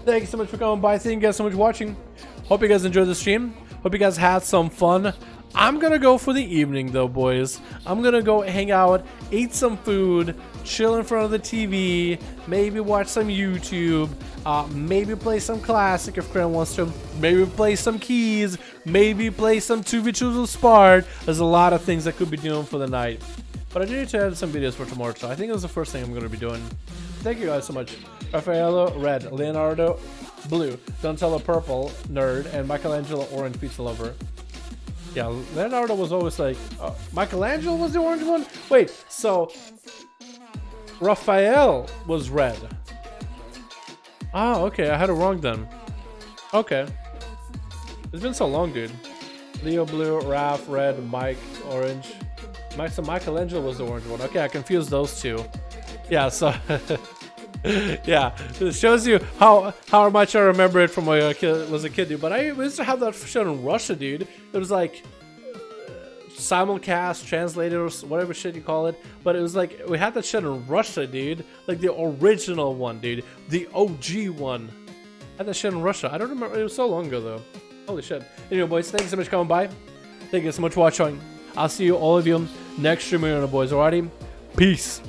thank you so much for coming by. Thank you guys so much for watching. Hope you guys enjoyed the stream. Hope you guys had some fun I'm gonna go for the evening though, boys. I'm gonna go hang out, eat some food, chill in front of the TV, maybe watch some YouTube, maybe play some classic if Kren wants to, maybe play some keys, maybe play some 2v2s with Spart. There's a lot of things I could be doing for the night. But I do need to edit some videos for tomorrow, so I think that's the first thing I'm gonna be doing. Thank you guys so much. Raffaello, red. Leonardo, blue. Donatello, purple, nerd. And Michelangelo, orange, pizza lover. Yeah, Leonardo was always like... Michelangelo was the orange one? Wait, so... Raphael was red. Oh, okay, I had it wrong then. Okay. It's been so long, dude. Leo, blue. Raph, red. Mike, orange. So Michelangelo was the orange one. Okay, I confused those two. Yeah, so... yeah, it shows you how much I remember it from when I was a kid, dude. But I used to have that shit in Russia, dude. It was like simulcast, translated, or whatever shit you call it. But it was like we had that shit in Russia, dude. Like the original one, dude. The OG one. I had that shit in Russia. I don't remember. It was so long ago, though. Holy shit. Anyway, boys, thank you so much for coming by. Thank you so much for watching. I'll see you, all of you, next stream, boys. Alrighty? Peace.